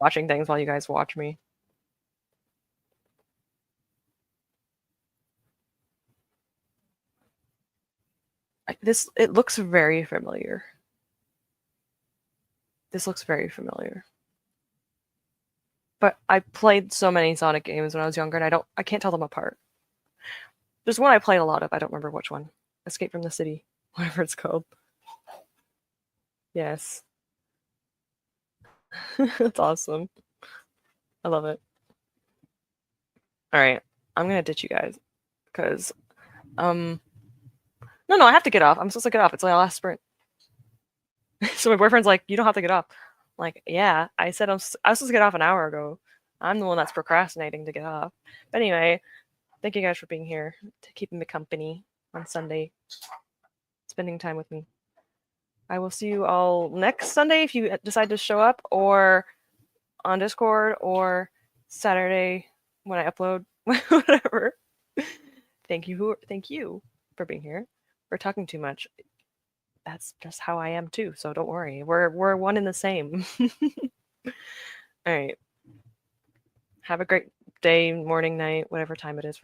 Watching things while you guys watch me. It looks very familiar. This looks very familiar. But I played so many Sonic games when I was younger, and I can't tell them apart. There's one I played a lot of. I don't remember which one. Escape from the City, whatever it's called. Yes, that's awesome. I love it. All right. I'm gonna ditch you guys because no, I have to get off. I'm supposed to get off. It's my last sprint. So my boyfriend's like, you don't have to get off. I'm like, yeah, I said I was supposed to get off an hour ago. I'm the one that's procrastinating to get off. But anyway, thank you guys for being here, to keeping me company on Sunday, spending time with me. I will see you all next Sunday if you decide to show up, or on Discord, or Saturday when I upload, whatever. Thank you for being here. For talking too much. That's just how I am too, so don't worry. We're one and the same. All right. Have a great day, morning, night, whatever time it is for